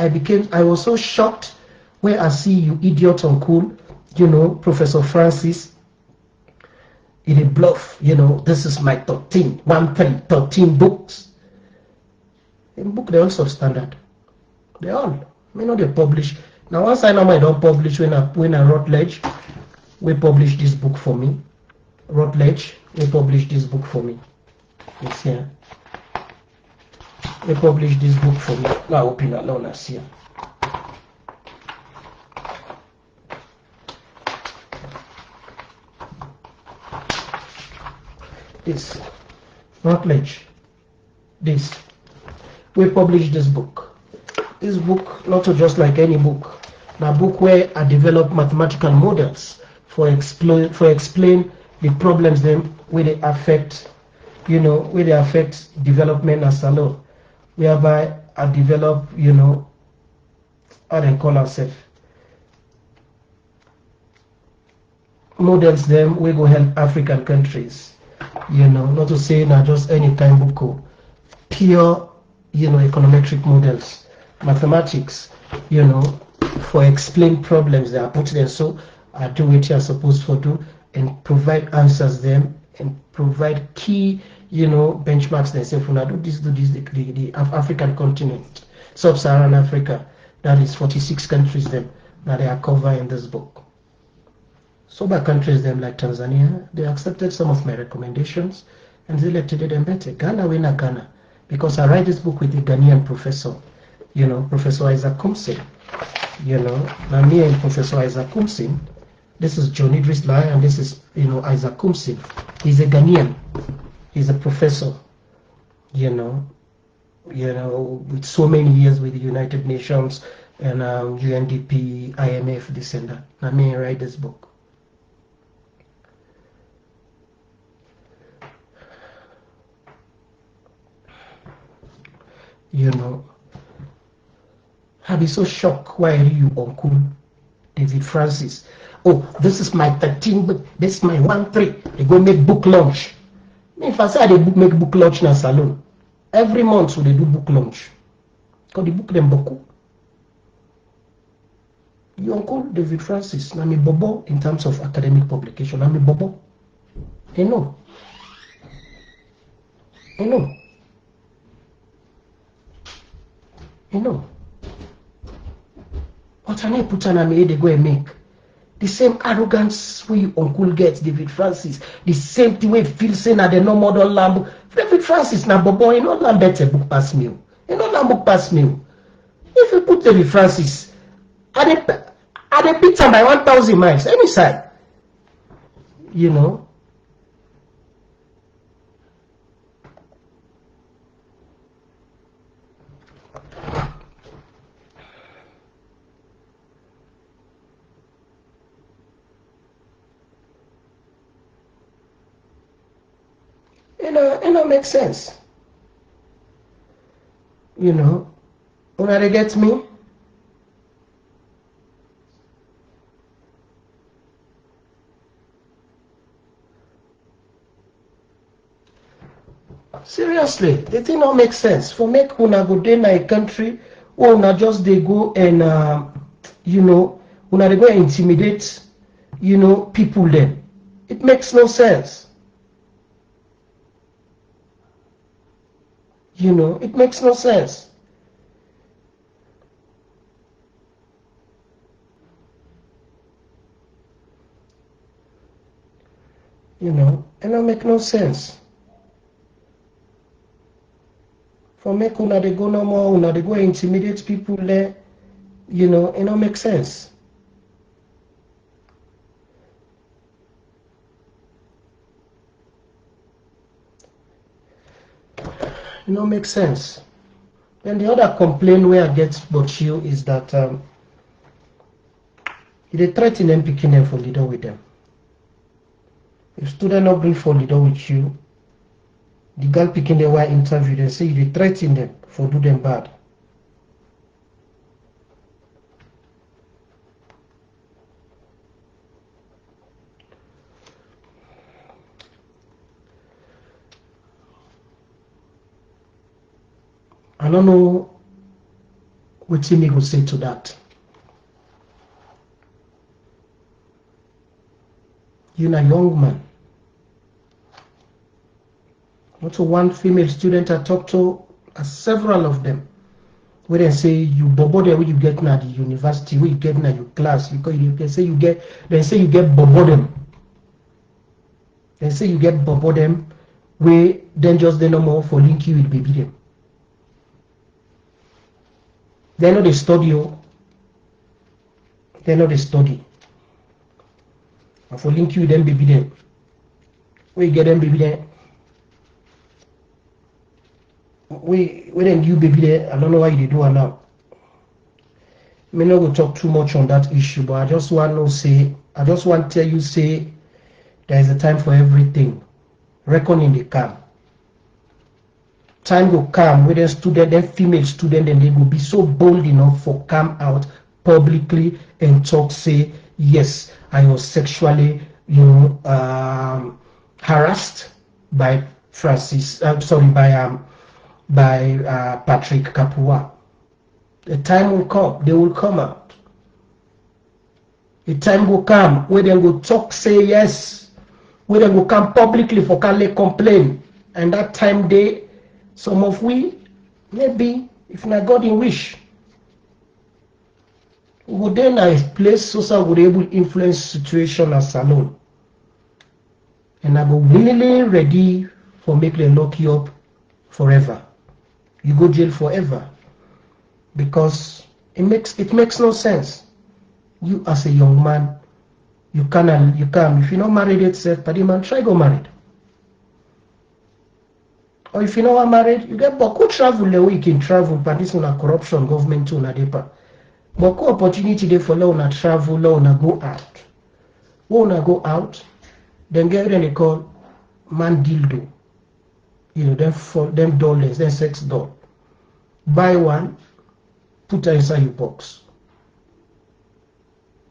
I was so shocked when I see you idiot uncle, Professor Francis, in a bluff, this is my 13 books. In book they all substandard. They all. They publish. Now once I know I don't publish when I Routledge, we publish this book for me. Routledge, we publish this book for me. It's here. They publish this book for me. Now open it now and see. This Routledge. This. We publish this book. This book, not just like any book. Now book where I develop mathematical models for explain the problems them where they affect, where they affect development as a law. Whereby I develop, how they call ourselves, models them we go help African countries. Not to say not just any kind book, pure, econometric models, mathematics, for explain problems that are put there. So I do what you're supposed to do and provide answers them and provide key, benchmarks themselves. When I do this, the African continent, sub-Saharan Africa, that is 46 countries them that they are covered in this book. So by countries them like Tanzania, they accepted some of my recommendations and they elected them better. Ghana, we not Ghana, because I write this book with a Ghanaian professor, Professor Isaac Kumsin. Now me and Professor Isaac Kumsin, this is John Idriss Lahai and this is, Isaac Kumsin. He's a Ghanaian. He's a professor, with so many years with the United Nations and UNDP, IMF, this and that. Now me write this book. You know, I be so shocked. Why are you, Uncle David Francis? Oh, this is my 13, but this is my 1-3. They go make book launch. If I say they make book launch in a salon, every month they do book launch. Because the book them boku. Your Uncle David Francis, na me bobo in terms of academic publication. Na me bobo. You know. You know. You know. But I need put on me they go and make. The same arrogance we Uncle gets, David Francis. The same thing we feel saying that they no more than lamb. David Francis na bobo, you know lamb better book pass me. You know lamb book pass me. If you put David Francis, I dey beat am by 1,000 miles any side. You know. It don't make sense. You know. When they get me. Seriously, it thing don't make sense. For make una go dey na a country or una just they go and you know, una they go and intimidate, you know, people then. It makes no sense. You know, it makes no sense. You know, it don't make no sense. For make una they go no more, una they go intimidate people there, you know, it don't make sense. It don't make sense. And the other complaint where I get about you is that they threaten them picking them for leader with them. If student not bring for leader with you, the girl picking the white interview, they say they threaten them for do them bad. I don't know what Timmy would say to that. You're a young man. Also, one female student I talked to, several of them, where they say you bobo them when you get at the university, when you get at your class, because they say you get bobo them. They say you get bobo them, where then just they no more for link you with baby them. They know they study. They know they study. And for link you with them baby them. Where you get them baby them. We then you baby there. I don't know why they do it now. I may not go talk too much on that issue, but I just want to tell you say there is a time for everything. Reckoning the come. Time will come where the student, then female student, and they will be so bold enough for come out publicly and talk, say, yes, I was sexually, harassed by Patrick Kapuwa. The time will come, they will come out. The time will come where they will talk, say yes, where they will come publicly for can complain, and that time some of we, maybe, if not God in wish, would then a place social would able influence situation as salon. And I go willingly ready for make them lock you up forever. You go jail forever. Because it makes no sense. You as a young man, you can if you're not married yourself, but man try go married. Or if you know I'm married, you get Boku travel the way you can travel, but this one a corruption government to na depa. Boku opportunity they for una travel, una go out. When una go out, then get what they call man dildo. Them dollars, then sex doll. buy one, put her inside your box.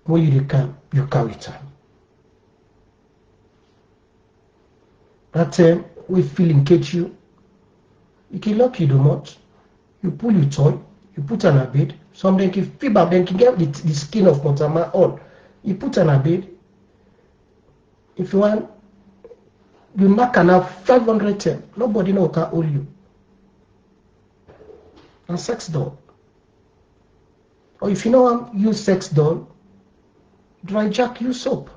When you can, you carry it. That time, we feel in catch you can lock you do much. You pull your toy, you put on a bed. Some then can fever, then can get the skin of Montama on. You put on a bed. If you want, you knock an out 500 times. Nobody know can hold you. And sex doll. Or if you know want use sex doll, dry jack use soap.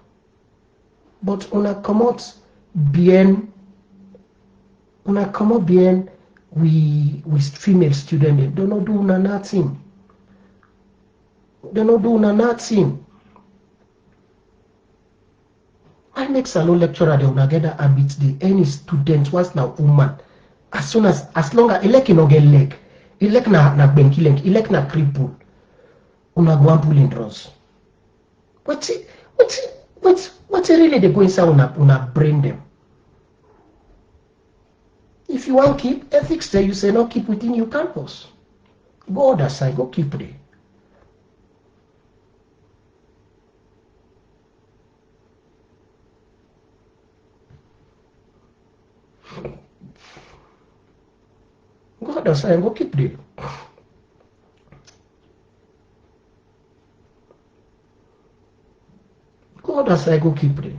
But on a come out bien with female student, they don't do nothing. They don't do nothing. I make salon lecturer they will get a habit the any student was now woman. As long as elect no get leg, elect na benki leg, elect na cripple. Una go and pull in draws. What really they go inside una brain them? If you want keep ethics there, you say no keep within your campus. Go other side, go keep there. Go other side, go keep there. Go other side, go keep there.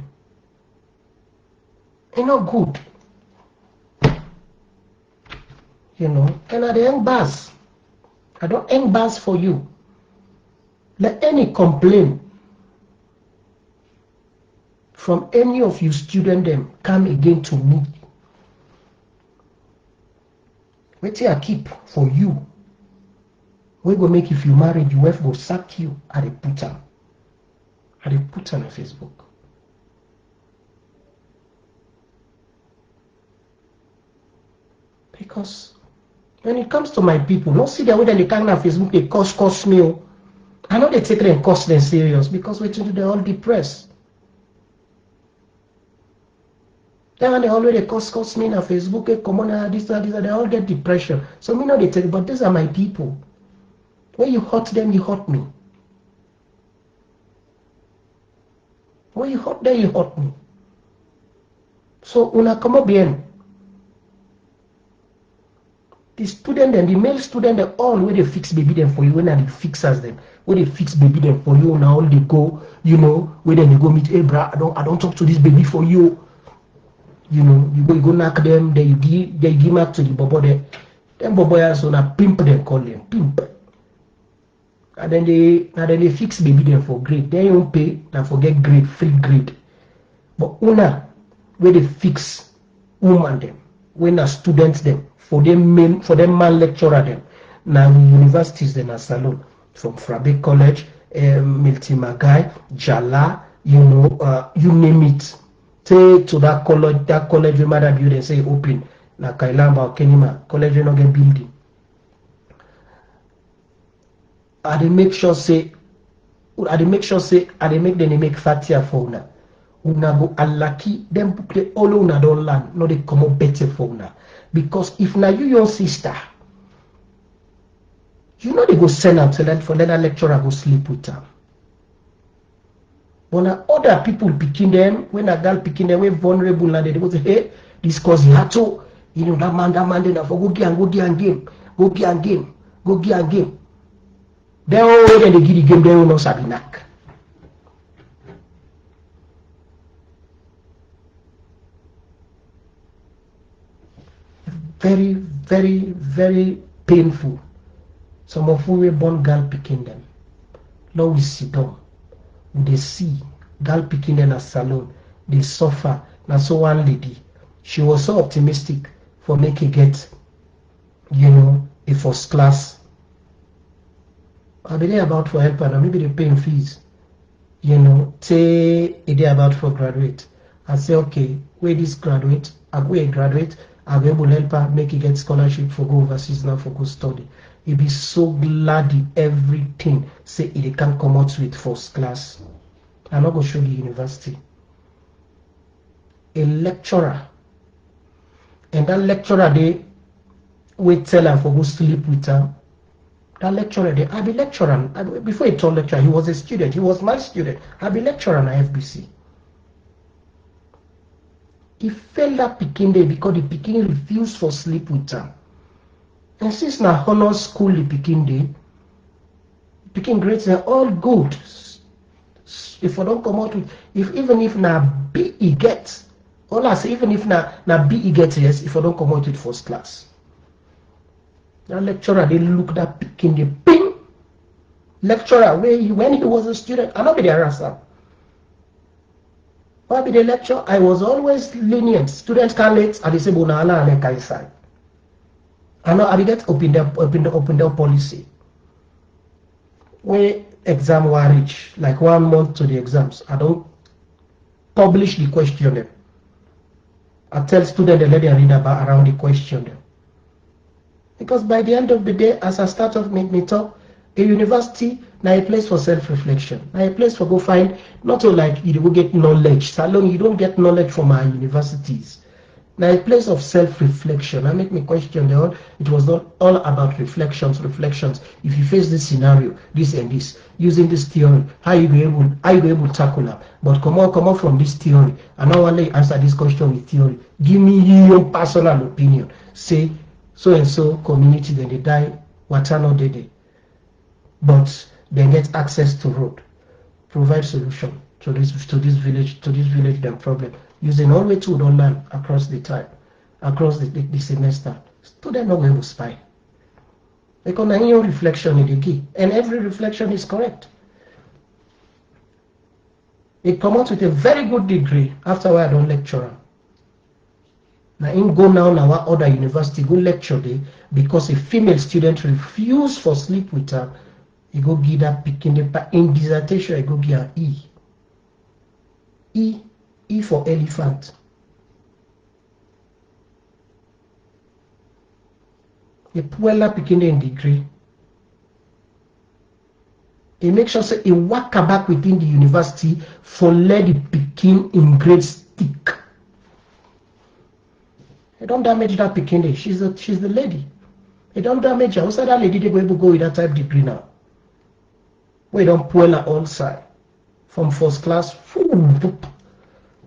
It's not good. You know, and at the end bars, I don't end bars for you. Let any complaint from any of you student them come again to me. Wait till I keep for you. We go make if you married, your wife go sack you at a put on. At a put on Facebook. Because when it comes to my people, don't see the way that they come on Facebook, they cost me. I know they take them cost them serious because they're all depressed. Then when they already cost me on Facebook, come on, this, they all get depression. So me know they take, but these are my people. When you hurt them, you hurt me. When you hurt them, you hurt me. So una come bien. The student and the male student, they all where they fix baby them for you, when they fixers them, where they fix baby them for you, now all they go, you know, where then you go meet, hey bro, I don't talk to this baby for you. You know, you go knock them, then you give back to the bobo there. Then bobo also na pimp them, call them pimp. And then they fix baby them for grade. Then you don't pay and forget grade, free grade. But una where they fix woman them, when a students them, for them man lecturer them. Now universities then a salon from Frabe College, Miltimagai, Jala, you know, you name it. Say to that college we might have built and say open. Na Kailamba or Kenima, college we not get building. I dey make sure say I dey make them make fatia for una. Una go unlucky, them play all una don't learn, no they come up better for una. Because if now you your sister, you know they go send out to them for that lecturer go sleep with them. But now other people picking them, when a girl picking them, we vulnerable and they go say, hey, this cause Hato, you know, that man, then for go get and game. They all when they give the game, they will not sabi knack. Very, very, very painful. Some of we were born girl picking them. Now we sit down. They see girl picking in a salon. They suffer. Now so one lady, she was so optimistic for making get, you know, a first class. I'll be there about for help and maybe they paying fees. You know, say a day about for graduate. I say, okay, where this graduate, I go a graduate, I'll be able to help her make it get scholarship for go overseas now for go study. He'll be so glad in everything. Say it can come out with first class. I'm not going to show the university. A lecturer. And that lecturer they we tell her for go sleep with her. That lecturer there, I be lecturer. Before he told lecturer, he was a student. He was my student. I be lecturer at FBC. He failed that Pikin day because the Pikin refused for sleep with her. And since na honors school the Pikin day, Pikin grades are all good. If I don't come out with, even if na B he gets, all I say, even if na B he gets, yes, if I don't come out with first class. That lecturer, they look that Pikin day, ping! Lecturer, when he was a student, I not be the harasser. Why be the lecture? I was always lenient. Students can late, and they say, "Bonala and I inside." I know I get open the policy. When exam were reach, like 1 month to the exams, I don't publish the question. I tell students they let them read about around the question. Because by the end of the day, as I start off make me talk, a university now a place for self-reflection. Now a place for go find not so like you go get knowledge. So long you don't get knowledge from our universities. Now a place of self-reflection. I make me question the whole. It was not all about reflections. If you face this scenario, this and this, using this theory, how you be able to tackle them. But come on from this theory. And now only answer this question with theory. Give me your personal opinion. Say so and so community then they die, water no they. But they get access to road, provide solution to this village them problem using all way to don't learn across the time, across the semester. Student not going to spy. Because your reflection is the key, and every reflection is correct. They come out with a very good degree after I don't lecture. Now in go now other university go lecture day because a female student refused for sleep with her. You go give that Pikin in dissertation. You go give her E for elephant. You pull that Pikin in degree. He make sure say he work back within the university for let the Pikin in grade stick. You don't damage that Pikin day. She's the lady. You don't damage her. What's that lady they go able to go with that type degree now? We don't pull her all side. From first class,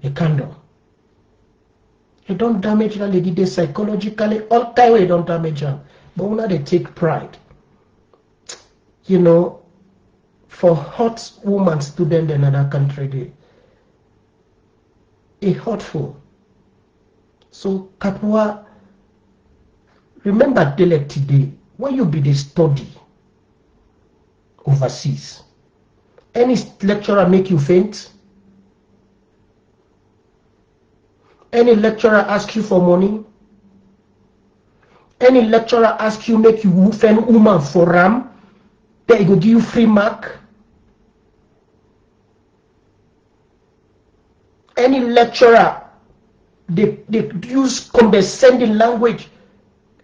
a candle. You don't damage that lady they psychologically, all time you don't damage her. But when they take pride. You know, for hot woman student in another country, they hurtful. So Kapuwa, remember today, when you be the study overseas, any lecturer make you faint? Any lecturer ask you for money? Any lecturer ask you make you offend woman for ram? They go give you free mark? Any lecturer they use condescending language?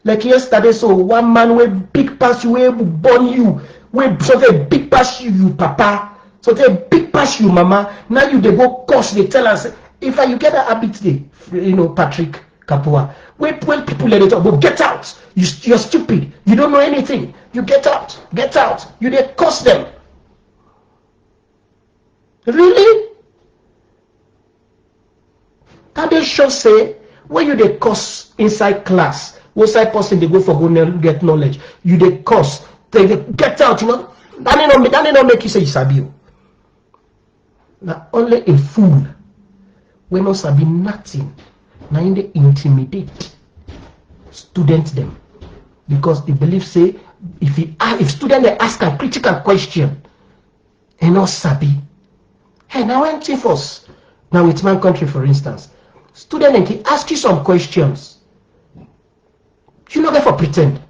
Like yesterday, so one man will big pass you, will burn you, will so they big pass you papa, so they big pass you mama. Now you they go curse, they tell us if you get a habit day, Patrick Kapuwa. When people let it talk, but get out. You're stupid. You don't know anything. You get out. Get out. You they curse them. Really? That they should say when you they curse inside class, what side person they go for go get knowledge. You they curse. They get out. That don't make you say you sabi. Now only a fool when not sabi nothing. Now in they intimidate students them because they believe say if student they ask a critical question and not sabi. Hey, now when first now it's my country for instance, student they ask you some questions. You not get for pretend.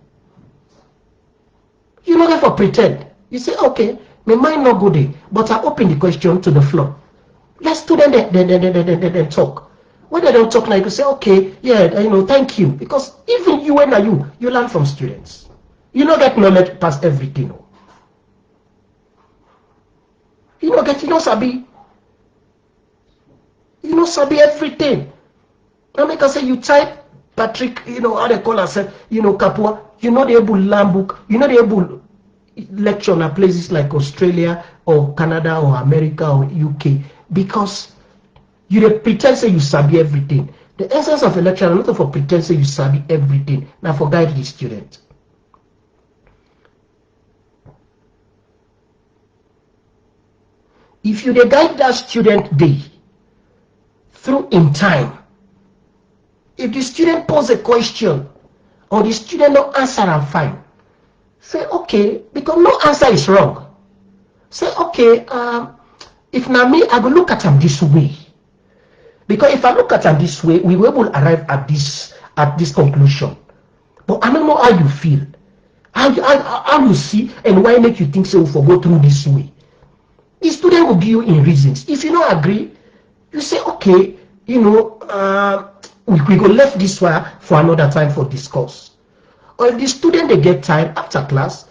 You not get for pretend. You say okay, my mind not good there, but I open the question to the floor. Let student they talk. When they don't talk now, you can say, okay, yeah, thank you. Because even you and you learn from students. You don't get knowledge past everything. You don't sabi. You don't sabi everything. Now make us say you type Patrick, how they call ourselves, Kapuwa, you're not able to learn book, you're not able lecture in places like Australia or Canada or America or UK because you pretend say you sabi everything. The essence of a lecturer not for pretend say you sabi everything. Now for guide the student. If you guide that student day through in time, if the student pose a question or the student no answer and fine, say okay, because no answer is wrong. Say okay, if now me, I go look at them this way. Because if I look at them this way, we will arrive at this conclusion. But I don't know how you feel. How you see and why make you think so for go through this way. The student will give you in reasons. If you don't agree, you say okay, we go left this one for another time for discourse. Or if the student they get time after class,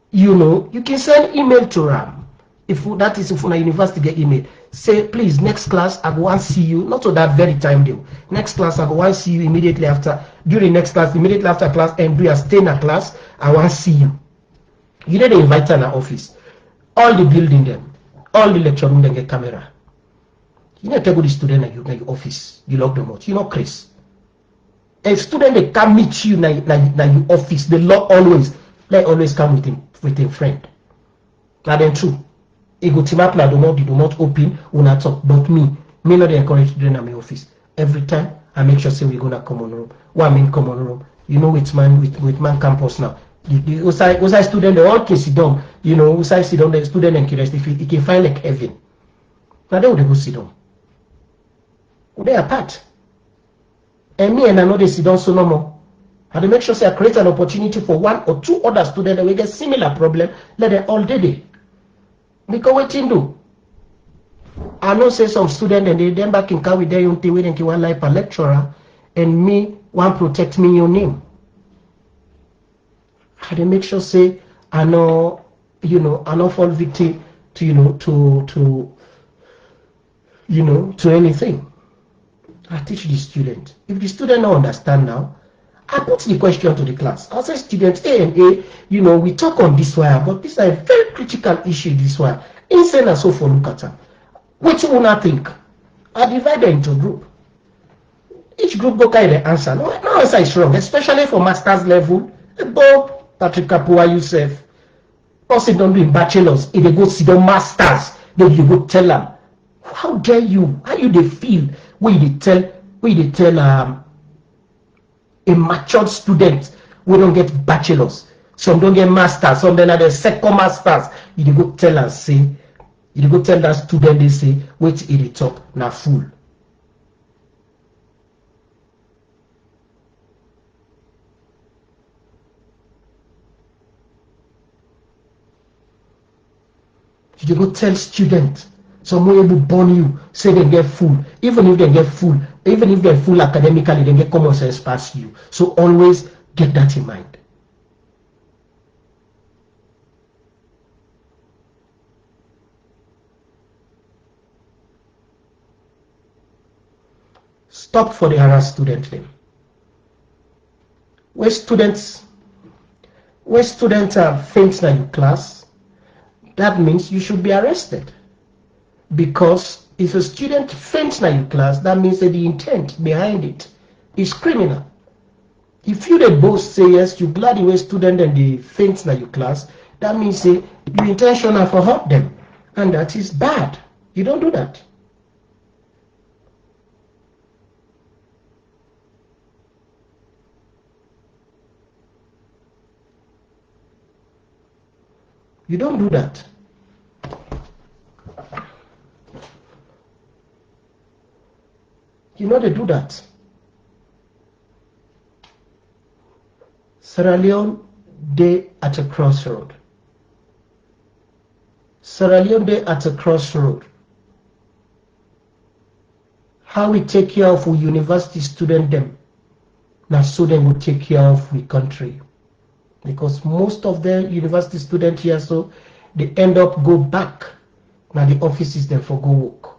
you can send email to them. If that is if una university get email, say please next class I go and see you. Not to that very time though. Next class I go and see you immediately after. During next class, immediately after class, and we are staying at class. I want to see you. You need to invite them in our office. All the building them, all the lecture room they get camera. You need to go to the student in your office. You lock them out. You know Chris. A student they come meet you in your office. They lock always. They always come with a friend. Now then true. Ego team up do not open, will not talk. But me not encourage student in my office. Every time I make sure say we gonna common room. What I mean common room? With man campus now. The outside student they all can sit down. Outside sit down the student and curious if he can find like heaven. Now they would go sit down. They are apart. And me and I know they sit down so no more. And to make sure say I create an opportunity for one or two other students that will get similar problem, let them all did it. Because what you do? I know say some students and they then back in car with their own thing waiting one like a lecturer and me want protect me your name. And they make sure say I know I not fall victim to anything. I teach the student. If the student don't understand now, I put the question to the class. I say students A and A, we talk on this one, but this is a very critical issue, this one. Insane and so for look at them. What you wanna think? I divide them into group. Each group go carry the answer. No answer is wrong, especially for master's level. Bob, Patrick Kapuwa, Yusuf. Person don't do in bachelors. If they go see the masters, then you go tell them. How dare you? How you they feel when they tell a matured student we don't get bachelors, some don't get masters, some then are the second masters. You go tell us say, you go tell that student they say, wait in the talk na fool. You go tell student, some way will burn you, say they get fool. Even if they get fool, even if they're full academically, they get common sense past you. So always get that in mind. Stop for the harass student then. Where students are faint in your class, that means you should be arrested. Because if a student faints in your class, that means that the intent behind it is criminal. If you the both say yes, you glad you a student and they faint in your class, that means say your intention is to hurt them, and that is bad. You don't do that. You don't do that. You know they do that. Sierra Leone, they at a crossroad. Sierra Leone, they at a crossroad. How we take care of our university student them, now so they will take care of the country. Because most of the university students here, so they end up go back now the offices then for go work.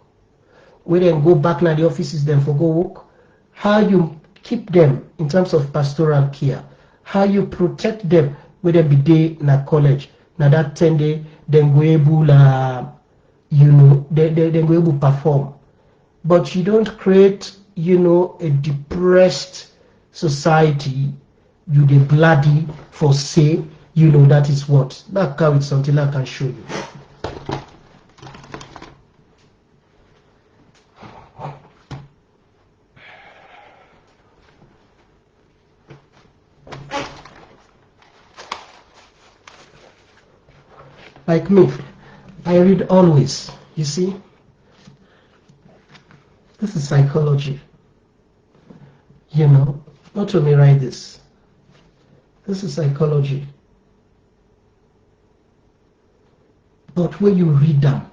We then go back now the offices then for go work. How you keep them in terms of pastoral care, how you protect them, whether be day na college, na that 10 day, then go able, they go able perform. But you don't create, a depressed society, you the bloody for say, that is what. That how it's something I can show you. Like me, I read always, you see. This is psychology. Not to me write this. This is psychology. But when you read them,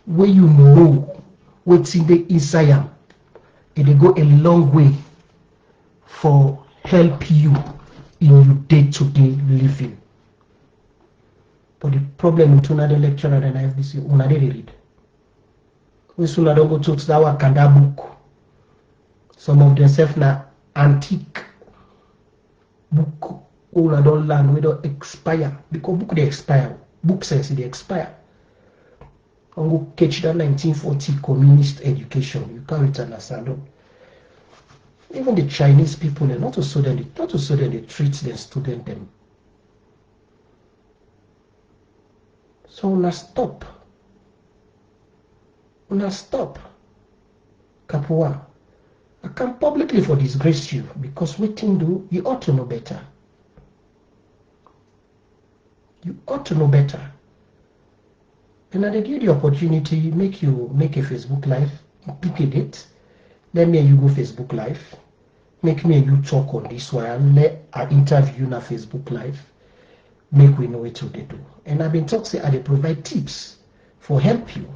when you know what's in the inside them, it go a long way for help you in your day-to-day living. But the problem with another lecturer than I have this year, una didn't read. We soon don't go to that Kanda book. Some of them self na antique book. Una don't learn, we don't expire. Because book they expire. Book says they expire. And go catch that 1940 communist education. You can't understand. Even the Chinese people, not to so that they treat their student them. So una stop. Kapuwa, I can publicly for disgrace you because waiting do, you ought to know better. You ought to know better. And I give you the opportunity, make a Facebook Live, pick a date, let me and you go Facebook Live, make me and you talk on this one, let I interview na Facebook Live, make we know what they do. And I've been talking, I provide tips for help you.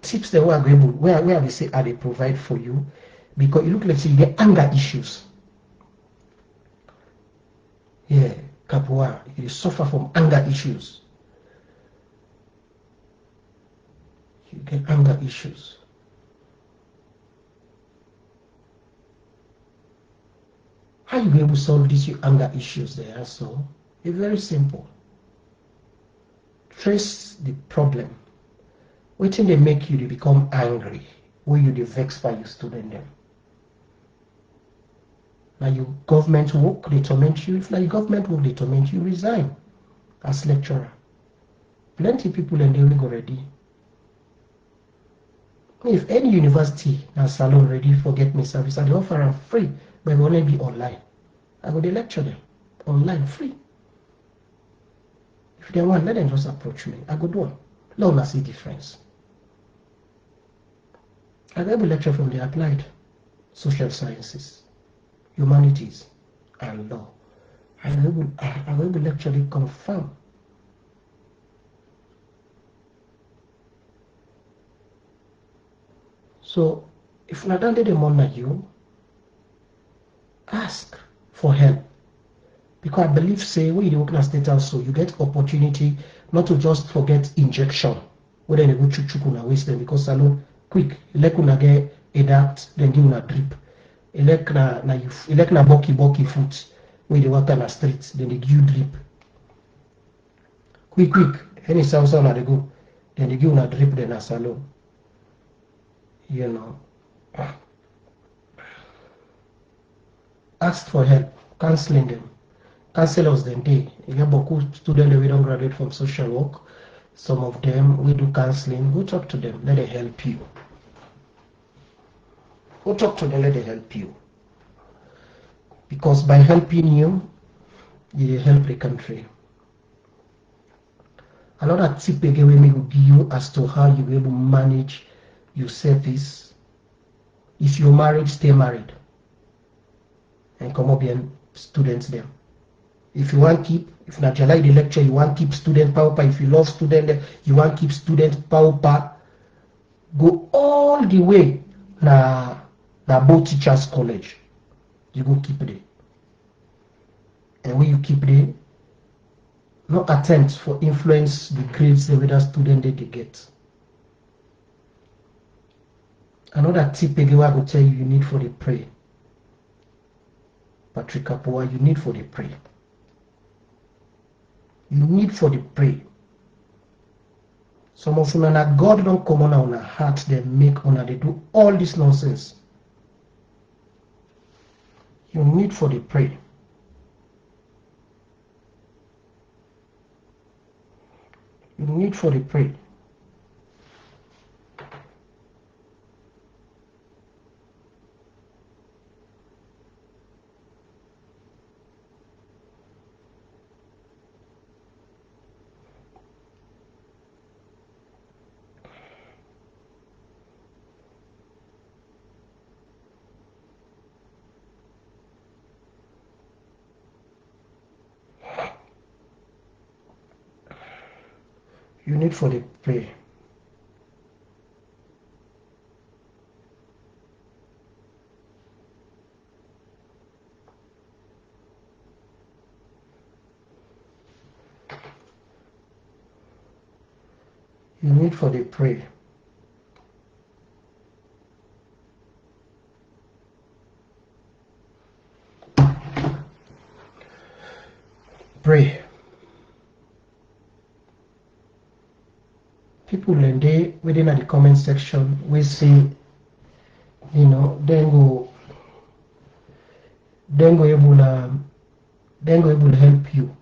Tips that where they say they provide for you, because you look like you get anger issues. Yeah, Kapuwa, you suffer from anger issues. You get anger issues. How you able to solve these anger issues there? So it's very simple. Trace the problem. Waiting they make you to become angry, where you they vex by your student them. Now your government work, they torment you. If like government work, they torment you, resign as lecturer. Plenty people in the week already. If any university has salon ready for get me service, and they offer them free, but it will only be online. I go to lecture them online free. If they want, let them just approach me. I go do one. Let us see difference. I got a lecture from the applied social sciences, humanities, and law. I will lecture they confirm. So if not done the money you ask for help. Because I believe say when you work in a state also you get opportunity not to just forget injection. Whether they go chuku na waste them because salon quick, elect una get adapt, then give una drip. Elect na bulky foot where they walk on the streets, then they give you drip. Quick, any sound they go, then they give una drip, then a salon. Ask for help, counseling them. Counselors then they have beaucoup students we don't graduate from social work. Some of them we do counseling. Go talk to them, let them help you. Go talk to them, let them help you. Because by helping you, you help the country. Another tip again we will give you as to how you will manage your service. If you're married, stay married. And come up and students them. If you want keep, if not you like the lecture, you want keep student power. If you love student, you want keep student power. Go all the way na both teachers college. You go keep there. And when you keep there, no attempt for influence the grades the other student they get. Another tip again I will tell you, you need for the pray. Patrick Kapuwa, you need for the pray. You need for the pray. Some of you now God don't come on our heart, they make on they do all this nonsense. You need for the pray. You need for the pray. You need for the pray. You need for the pray. Pray. People and they within the comment section we say, you know, then go able to help you.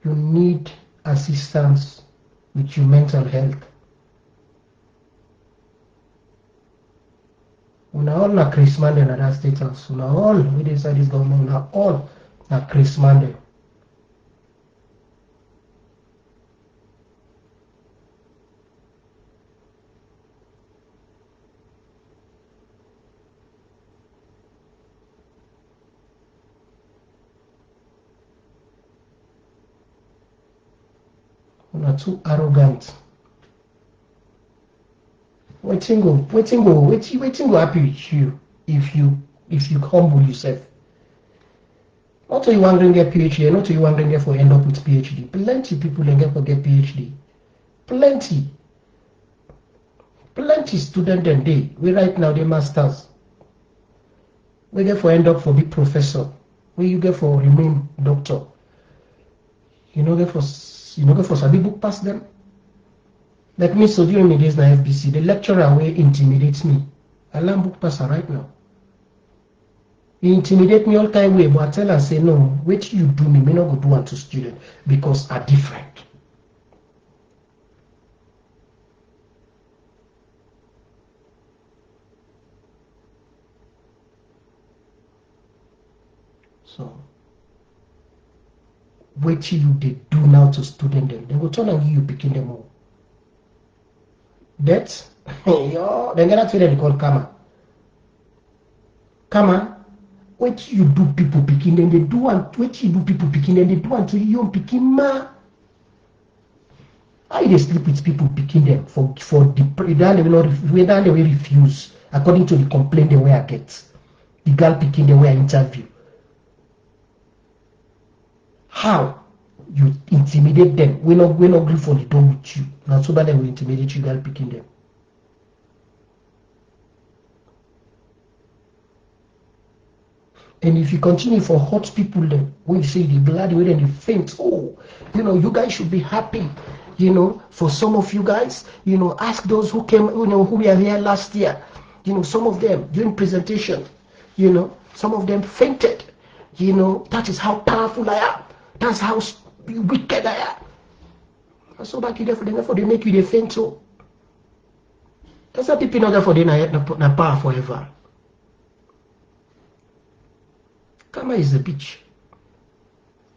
You need assistance with your mental health. Una all na Christmas in that status. Una all with inside this government, una all na Christmas. Una too arrogant. Waiting go happy with you if you humble yourself. Not all you want to get PhD, not all you want to get for end up with PhD. Plenty people get for get PhD. Plenty student and they we right now they masters. We get for end up for big professor. Where you get for remain doctor. You know get for some big book pass them. Like me, so during the days na FBC, the lecturer will intimidate me. I learn book passer right now. He intimidate me all kind of way, but I tell and say, no, what you do me not go do one to student because are different. So, what you they do now to student them, they go turn and you picking them all. That, yo, then that's what they call karma. Karma, what you do people picking them, they do and what you do people picking them, they do until you picking ma. How they sleep with people picking them for the whether they will refuse according to the complaint they will get. The girl picking them will interview. How you intimidate them? We're not good for the door with you. Now so bad they will intimidate you, girl picking them. And if you continue for hot people then, when you say the blood way and the faint, oh, you know, you guys should be happy. You know, for some of you guys, you know, ask those who came, you know, who were here last year. You know, some of them during presentation, you know, some of them fainted. You know, that is how powerful I am. That's how wicked I am. And so back there for them, therefore they make you the faint too. That's why people know that for them na power forever. Karma is a bitch.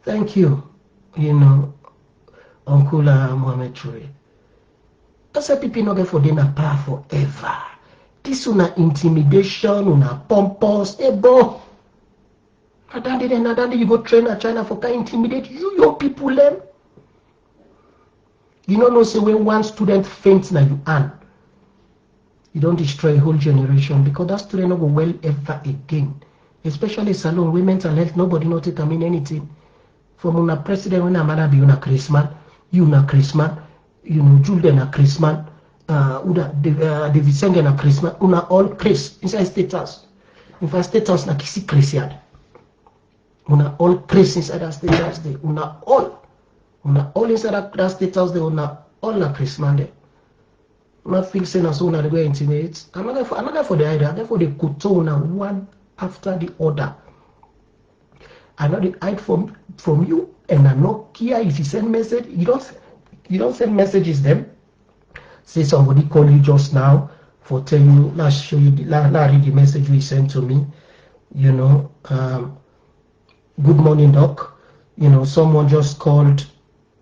Thank you, you know, Uncle Mohammed Churi. That's why people know that for them na power forever. This una intimidation, una pompous, ebo. Nadandi you go train at China for can intimidate you, your people them. You don't know say when one student faints now you earn. You don't destroy a whole generation because that student not go well ever again. Especially salon, with mental health, nobody not take mean anything. From una president when a man be una Christmas, you una Christmas, Julden a Christmas, David Sengen a Christmas, una all Chris inside status. In fact, status na kisi Christian. Una all Chris inside that status day. Una all inside that status day. Una all na Christmas day. Una feel saying as una they go intimidate. Another for the idea. Therefore they could tone one after the other. I know they hide from you, and I not care if you send message. You don't send messages them. Say somebody call you just now for telling you, let's show you let's read the message we sent to me. Good morning, doc. Someone just called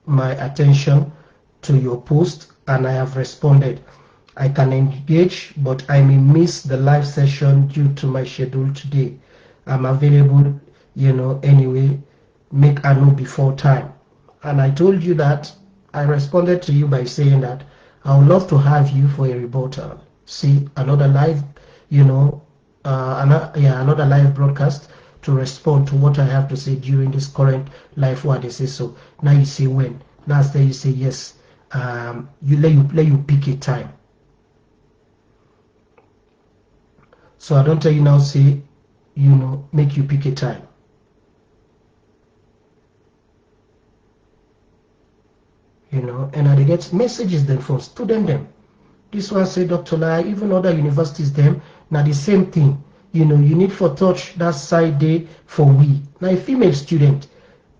my attention to your post and I have responded. I can engage, but I may miss the live session due to my schedule today. I'm available, anyway, make I know before time. And I told you that I responded to you by saying that I would love to have you for a rebuttal. See, another live, another live broadcast to respond to what I have to say during this current live what they say. So now you say when. Last day you say yes. You let you pick a time. So I don't tell you now say, make you pick a time. And I get messages then from student them. This one say Dr. Lahai, even other universities them, now the same thing. You need for touch that side day for we. Now a female student,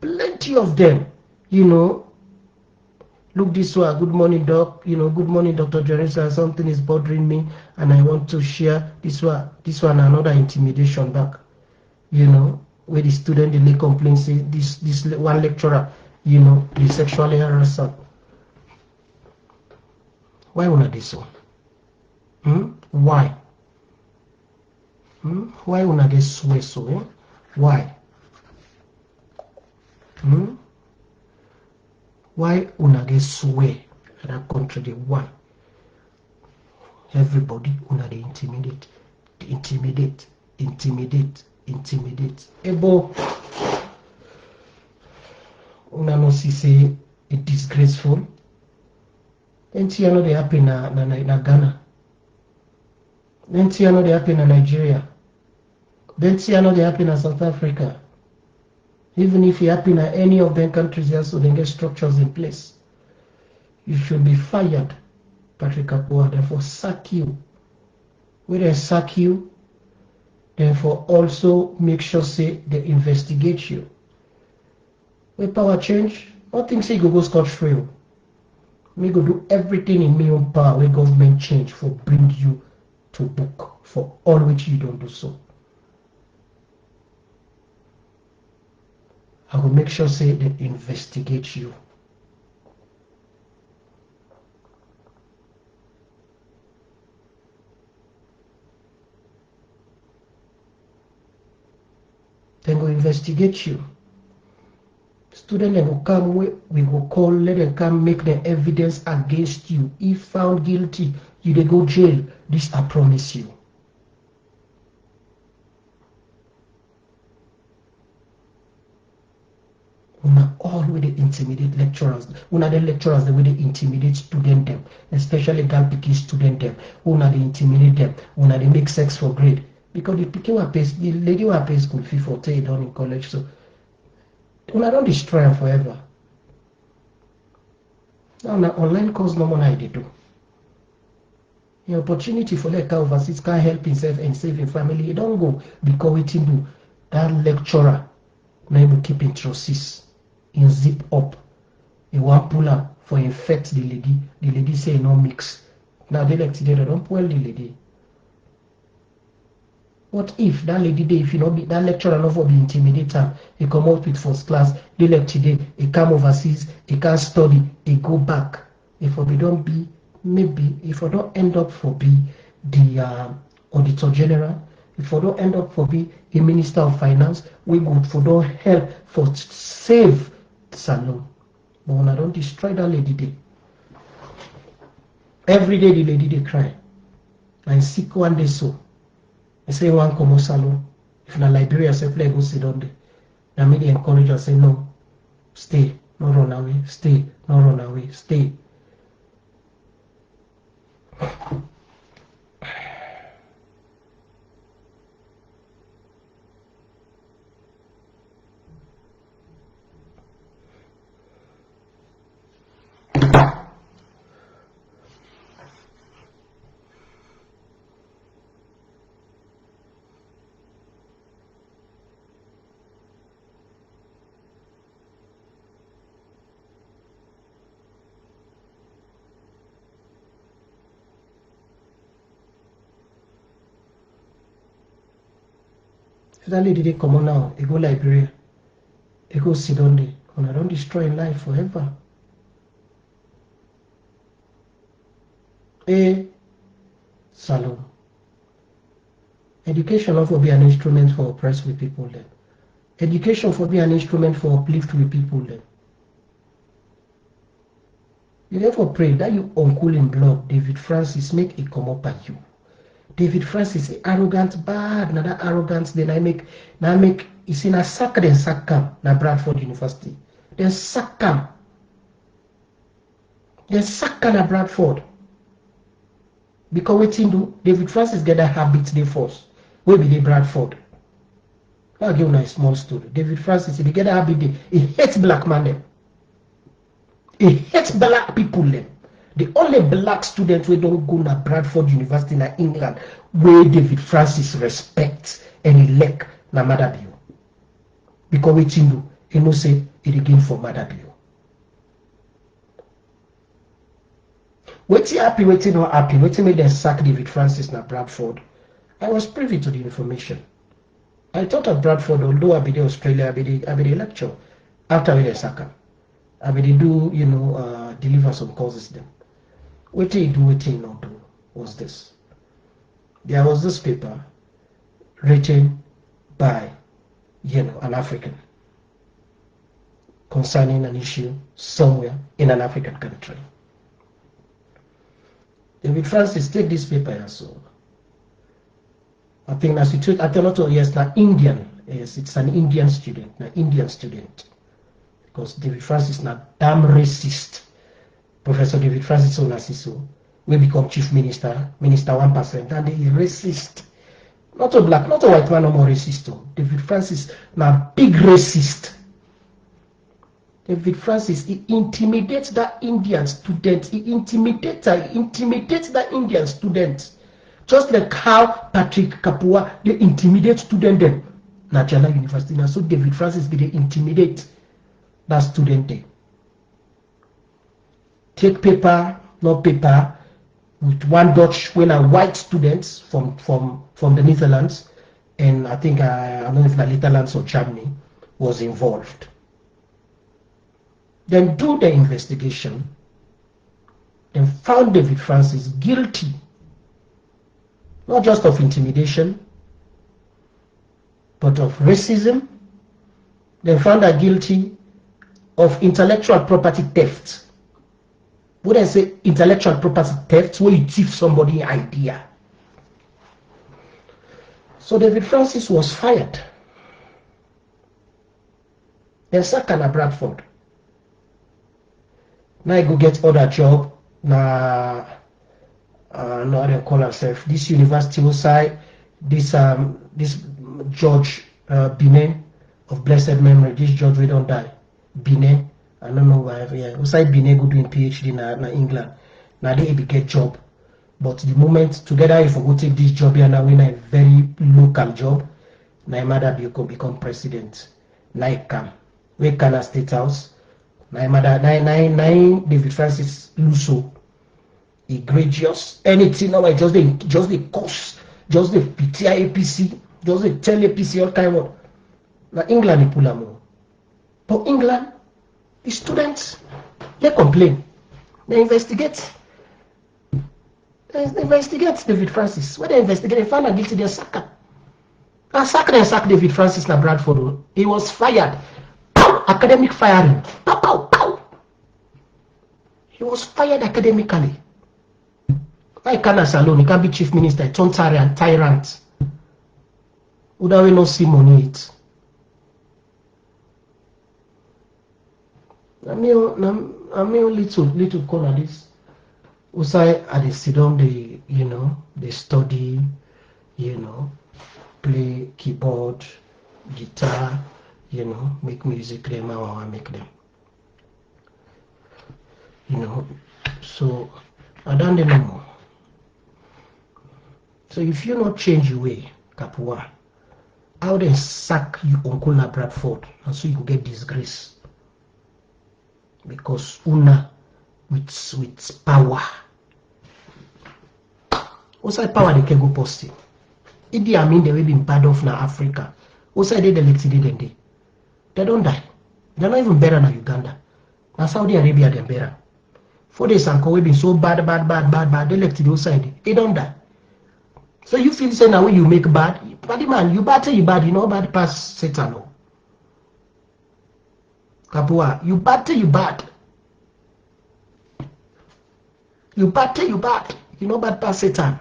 plenty of them, look this way, good morning doc, good morning Dr. Jerry, something is bothering me and I want to share this one another intimidation back. Where the student they complain say this one lecturer, the sexually harassed. Why una this one? Why? Why una get sway so? Why? Why una get sway in that country? Why? Everybody una they intimidate. Ebo una no see say it disgraceful. Then see they happen na Ghana. Then see they happen in Nigeria. Then see they happen in South Africa. Even if it happen in any of them countries here, so they get structures in place. You should be fired, Patrick Kapuwa. Therefore, sack you. When they sack you, therefore also make sure say they investigate you. When power change, nothing say go scot free. Me go do everything in my own power where government change for bring you to book for all which you don't do so. I will make sure say they investigate you. Then go investigate you. Student then will come, we will call, let them come make the evidence against you. If found guilty, you they go jail. This I promise you. Una all way they intimidate lecturers. Una the lecturers the way they intimidate student them, especially girl picking student them. Una they intimidate them. Una they make sex for grade. Because the picking will pay, the lady will pay school fee for take down in college. So una don't destroy them forever. Now online course no more they do. The opportunity for like overseas can help himself and save his family. He don't go because waiting do that lecturer now able keep in trousers in zip up. He want pull up for infect the lady. The lady say no mix. Now they like today they don't pull the lady. What if that lady day, if you not be that lecturer not for be intimidated, he come out with first class, they like today, he come overseas, he can't study, he go back. If we don't be, maybe if we don't end up for be the auditor general, if we don't end up for be a minister of finance, we go for don't help for save the salon. But when I don't destroy that lady day. Every day the lady they cry. And sick one day so. I say one come salon. If na Liberia say play go sit down there. Now me they encourage her say no, stay, no run away, stay, no run away, stay. That lady they come on now, they go Liberia, they go sit on there, and I don't destroy life forever. Salon. Education will be an instrument for oppress with people then. Education will be an instrument for uplift with people then. You never pray that you uncle in blood, David Francis, make it come up at you. David Francis is arrogant, bad. Now that arrogance, then I make, it's in a sack, then sack him, na Bradford University. Then sack him. Then sack him na Bradford. Because waiting do, David Francis get that habit they force. Where be they Bradford? I'll give you a small story. David Francis, he get that habit, he hates black man them. He hates black people them. The only black students we don't go to Bradford University in England where David Francis respects and elect na Madabio. Because we do, he no say it again for Madabio. Waiting happy, waiting not happy, waiting made them sack David Francis na Bradford. I was privy to the information. I thought of Bradford, although I be the Australia, I be the lecture after we sack him. I be do, deliver some courses them. What he do, what he not do was this. There was this paper written by, an African concerning an issue somewhere in an African country. David Francis take this paper and so. I think as you took, I tell not yes, not Indian. Yes, it's an Indian student, an Indian student. Because David Francis not damn racist. Professor David Francis Onasiso will become chief minister 1%, and he is racist. Not a black, not a white man, no more racist. David Francis now big racist. David Francis, he intimidates that Indian student. He intimidates that Indian student. Just like how Patrick Kapuwa, they intimidate student then. National University. Now, so David Francis, they intimidate that student there. Take paper, not paper, with one Dutch, when a white students from the Netherlands, and I think, I don't know if the Netherlands or Germany, was involved. Then do the investigation, then found David Francis guilty, not just of intimidation, but of racism. Then found her guilty of intellectual property theft. When I say intellectual property theft, where you thief somebody's idea. So David Francis was fired. Then sacked na Bradford. Now I go get other job. No, I don't call herself. This university outside, this George Binet of blessed memory. This George we don't die. Binet. I don't know why. Yeah, outside Binet go doing PhD in England. Now they get job. But the moment together, if I go take this job here now, win a very local job, now mother become president. Now I come. We can a state house. Now mother nine David Francis Luso. Egregious. Anything now I just the course, just the PTI APC, just the tell APC all kind of. Now England they pull them. But England, the students, they complain. They investigate. They investigate David Francis. When they investigate, they find out guilty, they sack him. They sack David Francis na Bradford. He was fired. Pow! Academic firing. Pow, pow, pow. He was fired academically. Why can't alone? He can't be chief minister. He turned tyrant. Would we not see money it? I mean little corner this. Usai at the sit down, they, they study, play keyboard, guitar, make music them or make them. So I don't know more. So if you not change your way, Kapuwa, how they sack you Uncle na Bradford, and so you go get disgrace. Because una with power. Also power they can go posting. Idi Amin they will be bad off na Africa. Also they elected them day. They don't die. They're not even better than Uganda. Now Saudi Arabia they're better. 4 days and we been so bad. They elected the side. They don't die. So you feel say now when you make bad, but man, you bad, bad pass Satan. No. Kapuwa, you bad. You bad pass Satan.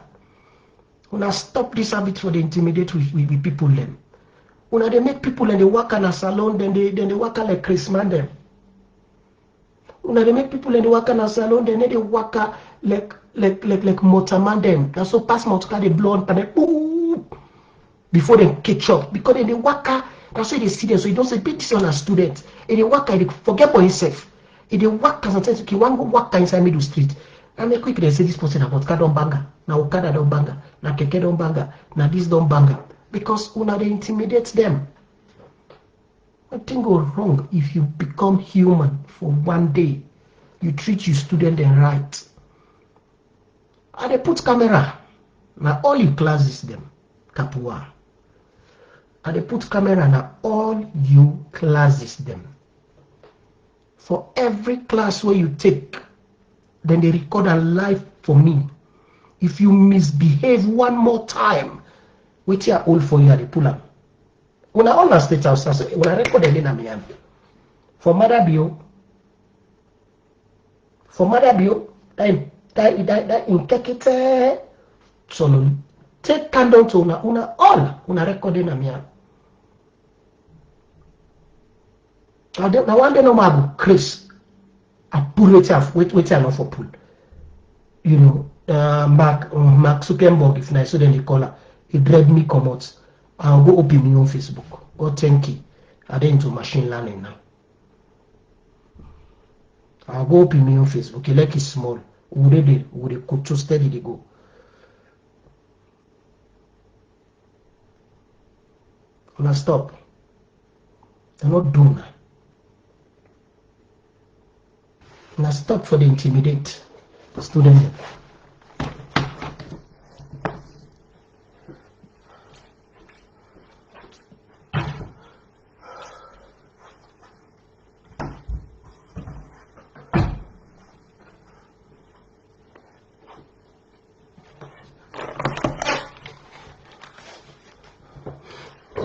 Una stop this habit for the intimidate with people them. Una they make people and they work in a salon, then they work like Christmas them. Una they make people and they work in a salon, then they work like motorman them. That's so pass motor they blow on panel before they catch up. Because they work, that's why they see them. So you don't say beat this on a student. And they work, they forget for himself. And they work as sometimes okay, one go work inside middle street. And make quick they say this person about car don't banga. Now Okada don't banga. Now Keke don't banga. Now this don't banga. Because una they intimidate them. Nothing go wrong if you become human for one day. You treat your student right. And they put camera. Now all you classes them. Kapuwa. And they put camera now all you classes them. For every class where you take, then they record a live for me. If you misbehave one more time, which are all for you, they pull up. When I all state house, when I record the name of for Mother Bio, that in Kekite, so take candle to una record the name. Now one day no matter Chris, I pull it off. Wait, enough for pull. Mark Zuckerberg, if I so then they call her, he drag me come out. I'll go open me on Facebook. Or thank you. I then into machine learning now. I'll go open me on Facebook. He like it small. Would they could too steady they go. Now stop. They're not doing that. Now stop for the intimidate student.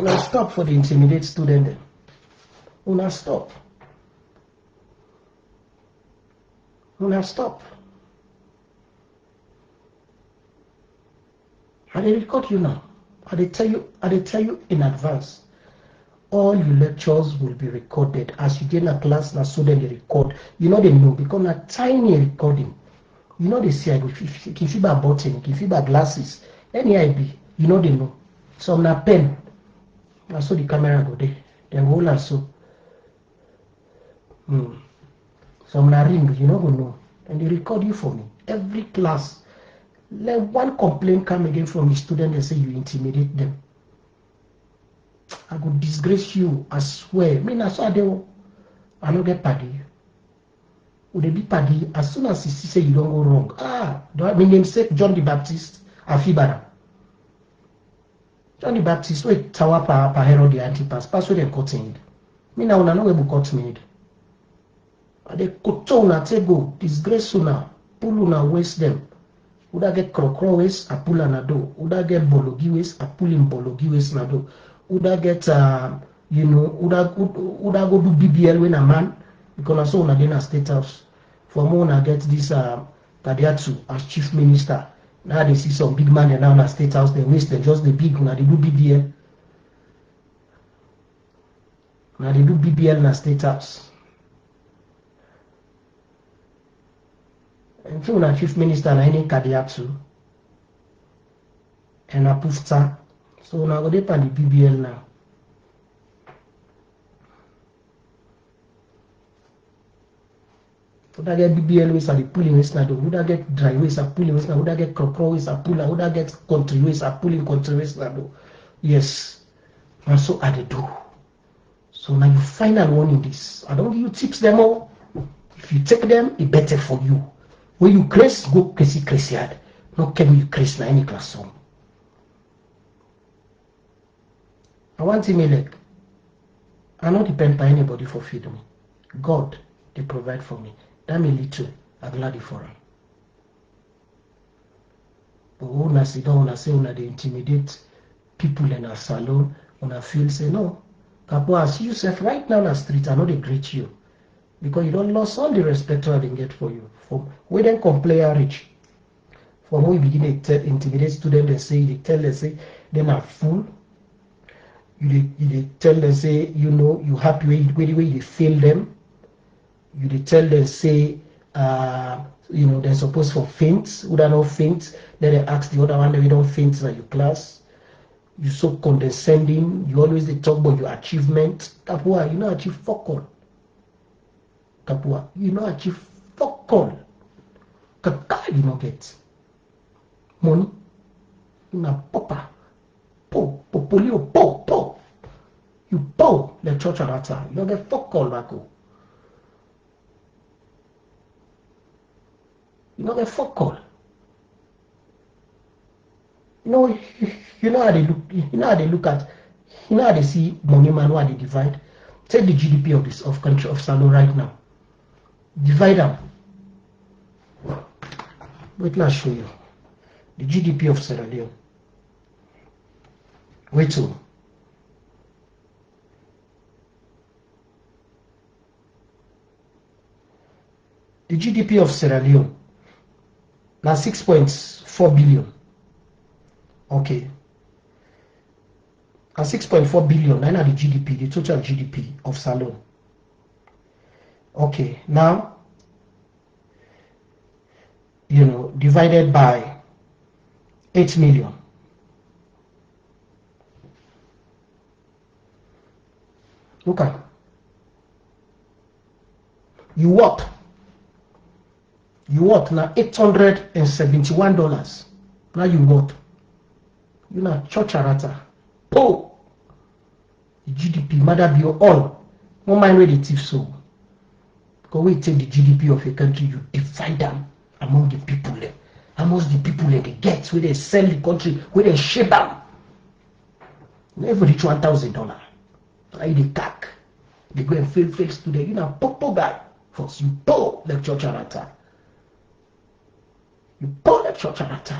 Now stop for the intimidate student. Now stop. Now stop. I they record you now. I they tell you in advance. All your lectures will be recorded. As you get in a class now, so then they record. They know because a tiny recording. They see I go if you buy button, if you buy glasses, any IB, they know. Some na pen. I saw the camera go there. Then hold and so. Some na ring, go know. And they record you for me. Every class. Let one complaint come again from a student and say you intimidate them. I could disgrace you, I swear. I saw them. I don't get party. Would they be party as soon as he say you don't go wrong? Do I mean namesake John the Baptist? Afibara. John the Baptist, wait, Tower pa Herod the Antipas, pass where they cutting. Now una know where we cut me. They cut una table, disgrace una, pull una waste them. Uda get crocro waste, I pull na do. Uda get bologi waste, I pull in bologi waste na do. Uda get Uda go do BBL when a man, because I saw una then a state house. For more una get this Kadiatu as chief minister. Now they see some big man now in a state house, they waste them just the big una they do BBL. Now they do BBL in a state house. And so na chief minister na any Kadiatu and a Pufta. So now go dey pan the BBL now. Would I get BBL ways are the pulling ways now? Would I get dry ways are pulling ways now? Would I get crop ways are pulling? Would I get country ways are pulling country ways now? Yes. And so I do. So now you final one in this. I don't give you tips them all. If you take them, it better for you. When you crazy, go crazy hard. Not can you crazy na any classroom. I want him like I don't depend on anybody for feeding me. God, they provide for me. That me little, I'm glad for him. But when I sit down, when I say when they intimidate people in a salon, when I feel say no, Kapuwa, as you yourself right now on the street, I know they greet you. Because you don't lose all the respect I get for you. From when they complain rich. From when you begin to intimidate students, they say, they tell them, say, them are fool. You tell them, say, you know, you happy with the way you fail them. You tell them, say, you know, they're supposed for faint. Who don't know faint? Then they ask the other one, they don't faint in your class. You so condescending. You always they talk about your achievement. Kapuwa, you know achieve fuck all. Kapuwa, you know achieve fuck all. Kaka, you know get money. You know papa. Polio, po. You po the church at that time. You don't get fuck all back home. You don't get fuck all. You know how they look. You know how they look at. You know how they see money man. How they divide. Take the GDP of this country of Salon right now. Divide them. Wait, let me show you the GDP of Sierra Leone. Wait till. The GDP of Sierra Leone now 6.4 billion. Okay. Now 6.4 billion. Now the GDP, the total GDP of Salon. Okay. Now, you know, divided by 8 million. Look at. You what? You what? Now $871. Now you what? You know church arata. Oh, the GDP, mother be your all. No mind where the thief so. Because we take the GDP of a country, you divide them among the people there. Amongst the people that they get, where they sell the country, where they shape them. Never reach $1,000. Like the cack. They go and fail student. You know, popo guy. First, you po the church arata. You po the church arata.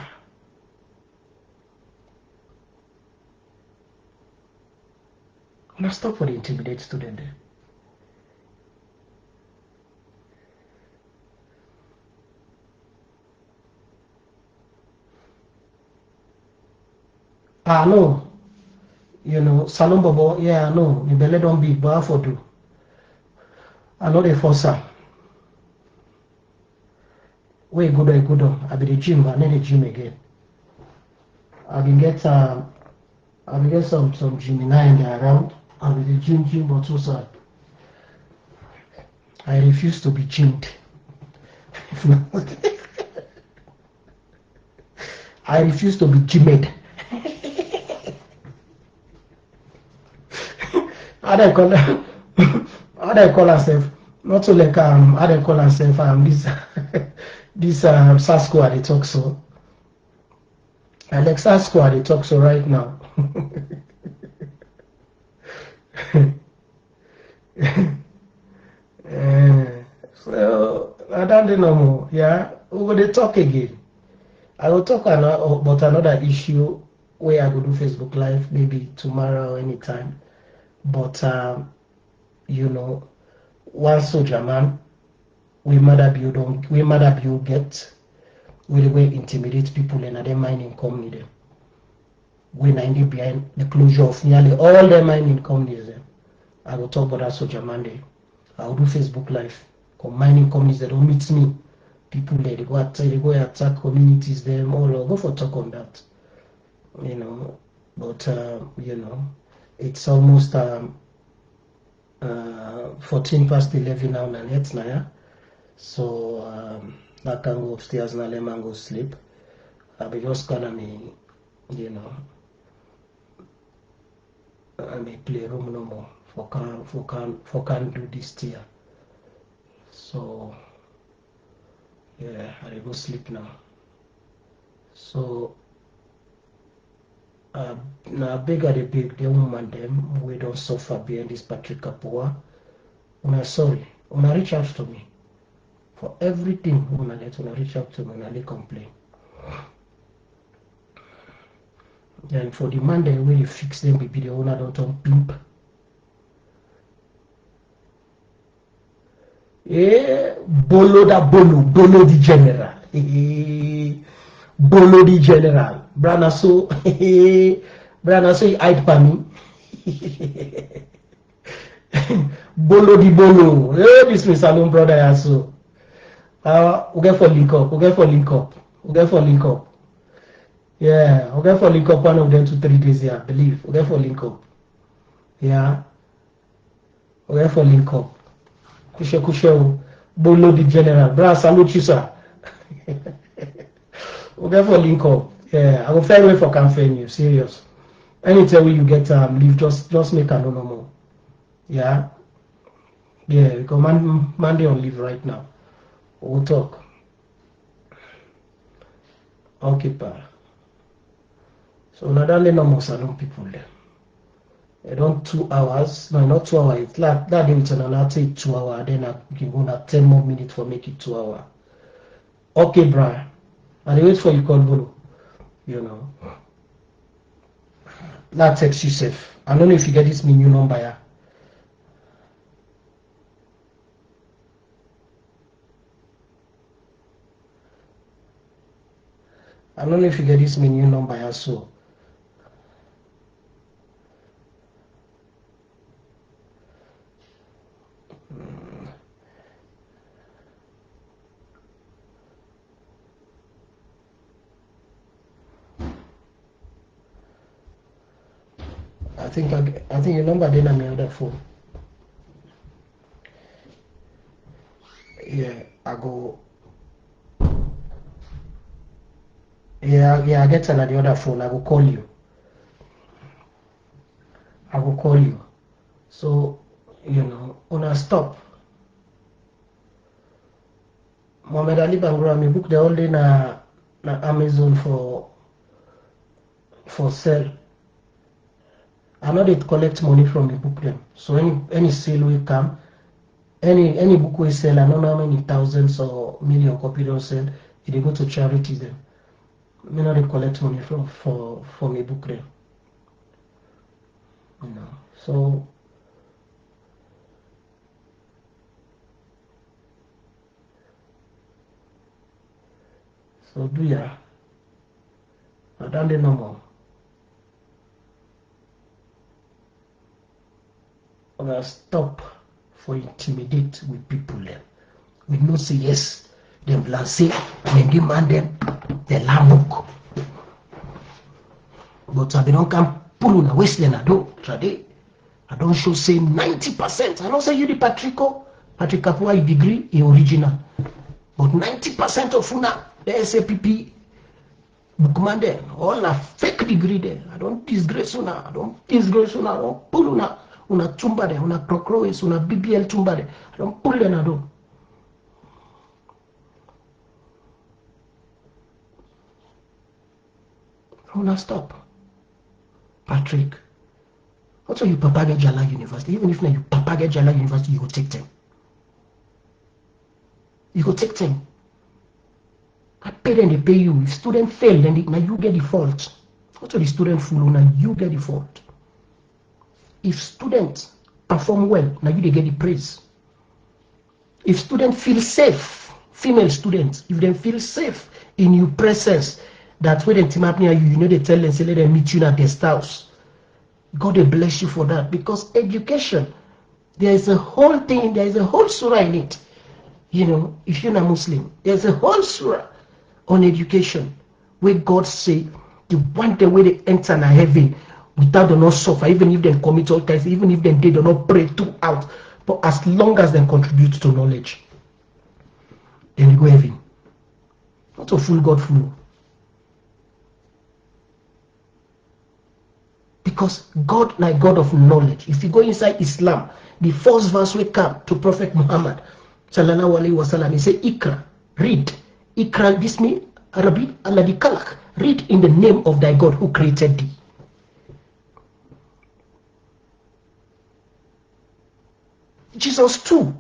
Now stop for the intimidate student there. No. You know, Salon Bobo, yeah, I know. My belly don't big, but I for do. I know they force her. Where good on. I be the gym, but I need the gym again. I can get some Gemini in there around. I be the gym, but also I refuse to be gymmed. I refuse to be gymmed. How they call herself? Not so like how they call herself this Sasco they talk so. Alex Sasco they talk so right now. So I don't know more. Yeah, we will talk again. I will talk about another issue where I go do Facebook Live maybe tomorrow or anytime. But you know, one soldier man, we mother build get, we will intimidate people and their mining company them. We 90 behind the closure of nearly all their mining companies them. I will talk about that soldier man there. I will do Facebook Live. Mining companies that don't meet me, people there, they go attack communities, them all go for talk on that, you know. But you know, it's almost 14 past 11 now, and it's now. So I can go upstairs now, let me go sleep. I'll be just gonna me, you know, I may play room no more for can do this tier. So yeah, I go sleep now. So now big at the big the woman them we don't suffer behind this Patrick Kapuwa. Una sorry, una reach out to me for everything. Una reach out to me, una complain. Then for the man then when you fix them, be the owner don't turn pimp. Bolo the general. Bolo the general. Brana so you hide for me. Bolo. This is Salon brother also. We get for link up. Yeah, we get for link up 1 of them to 3 days here, I believe. We get for link up. Yeah. We get for link up. Kushe, Bolo the general. Bra, salute you, sir. We get for link up. Yeah, I will find way for campaign you, serious. Anytime you get leave, just make a no more. Yeah. Yeah, because Monday on leave right now. We'll talk. Okay, pa. So now that no more salon people there. They don't 2 hours. No, not 2 hours. It's like that day it's another take 2 hours. Then I give on 10 more minutes for make it 2 hours. Okay, Brian. And they wait for you call Bolo. You know. That text you safe. I don't know if you get this new number here. I don't know if you get this new number here, so. I think your number then on my other phone. Yeah, I go. Yeah, I get on the other phone. I will call you. So, you know, when I stop, Mohamed Ali Bangura, me book the whole day na Amazon for sale. I know they collect money from the book them. So any sale will come, any book we sell, I don't know how many thousands or million copies don't sell, they go to charities them. Me know they collect money for me book them. You know. So do ya. I don't know more. I'm gonna stop for intimidate with people then. We not say yes, them lancé, them demand them, they lamok. But I don't come pull on a waste then I don't show say 90%. I don't say you the Patrick Kapuwa degree in original. But 90% of una the SAPP bookman there, all a fake degree there. I don't disgrace una, I don't pull una tumba there, una procroes, una BBL tumba there. I don't pull them at all. Una stop. Patrick. Also you Papa get Jala University. Even if you Papa get Jala University, you go take 10. You go take 10. I pay them, they pay you. If student fail, then now you get the fault. Also the student full, now you get the fault. If students perform well, now you get the praise. If students feel safe, female students, if they feel safe in your presence, that's where they team up near you, you know they tell them, say let them meet you at guest house. God will bless you for that. Because education, there is a whole thing, there is a whole surah in it. if you're not Muslim, there's a whole surah on education where God say the one the way they enter na heaven without them not suffer, even if they commit all times, even if they do not pray throughout, but as long as they contribute to knowledge, then they go heaven. Not a full God fool. Because God, like God of knowledge. If you go inside Islam, the first verse will come to Prophet Muhammad sallallahu alaihi wasallam. He say, "Ikra, read. Ikra bismi Rabbi alladhi khalaq. Read in the name of thy God who created thee." Jesus too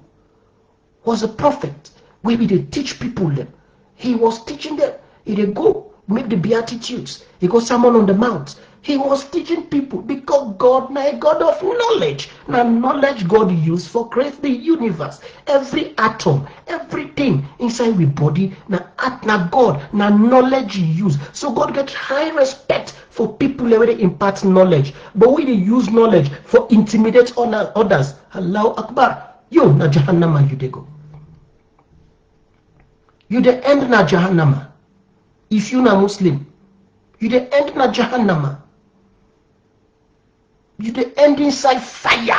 was a prophet. Where we did teach people them. He was teaching them. He did go make the Beatitudes. He got Sermon on the Mount. He was teaching people because God, now a God of knowledge. Now knowledge God used for create the universe. Every atom, everything inside the body, now God, now knowledge He use. So God gets high respect for people where they impart knowledge. But when they use knowledge for intimidate others, Allahu Akbar, you na Jahannama you they go. You the end na Jahannama. If you na Muslim, you the end na Jahannama. You the end inside fire.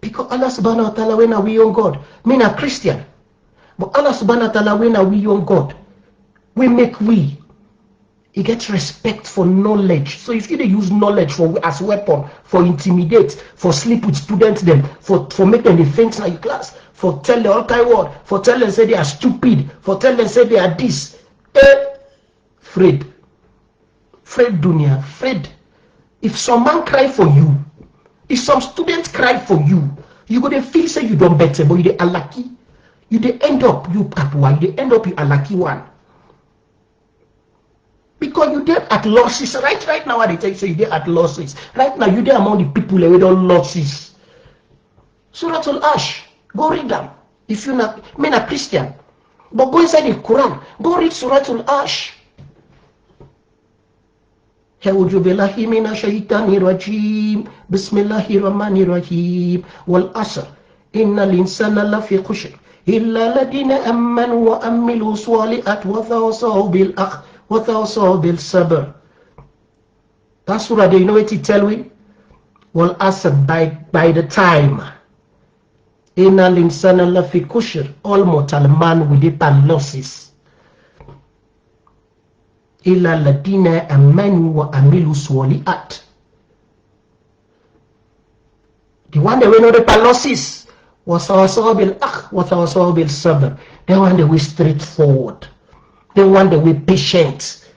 Because Allah subhanahu wa ta'ala when we on God. Me na Christian. But Allah subhanahu wa ta'ala when we on God. We make we. He gets respect for knowledge. So if you use knowledge for as weapon, for intimidate, for sleep with students them, for make them faint in class, for tell them all kind of word, for tell them say they are stupid, for tell them say they are this. Fred Dunya, Fred. If some man cry for you, if some students cry for you, you go to feel say you don't better, but you the unlucky. You they end up you Kapuwa, you they end up you unlucky one. Because you there at losses right now. They tell you say you there at losses. Right now you there among the people who don't losses. Surah Al-Ash, go read them. If you're not a Christian, but go inside the Quran, go read Surah Al-Ash. A'udhu billahi minash shaitanir rajim. Bismillahir rahmanir rahim. Wal asr. Innal insana lafi khusr. Illa ladina amanu wa amilu salihat wa tawasaw bil akh. What also bil sabr. That's surah, do you know what it tell me? Well, asad by the time. Inna linsana lafi kushr. All mortal man with the losses. Illa ladina amanu wa amilu swaliat. The one that we know the losses was also bil akh, was also bil sabr. The one that we straightforward. They want to be patient.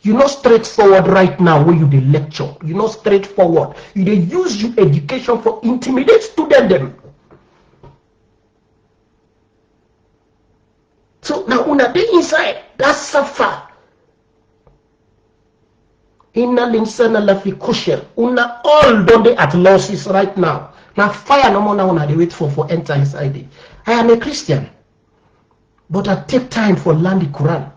You're not straightforward right now when you the lecture. You're not straightforward. You they use your education for intimidate student them. So now una they inside that's suffer. Inna linsana lafi kusher. Una all don't they at losses right now. Now fire no more now una they wait for enter inside it. I am a Christian. But I take time for learn the Quran.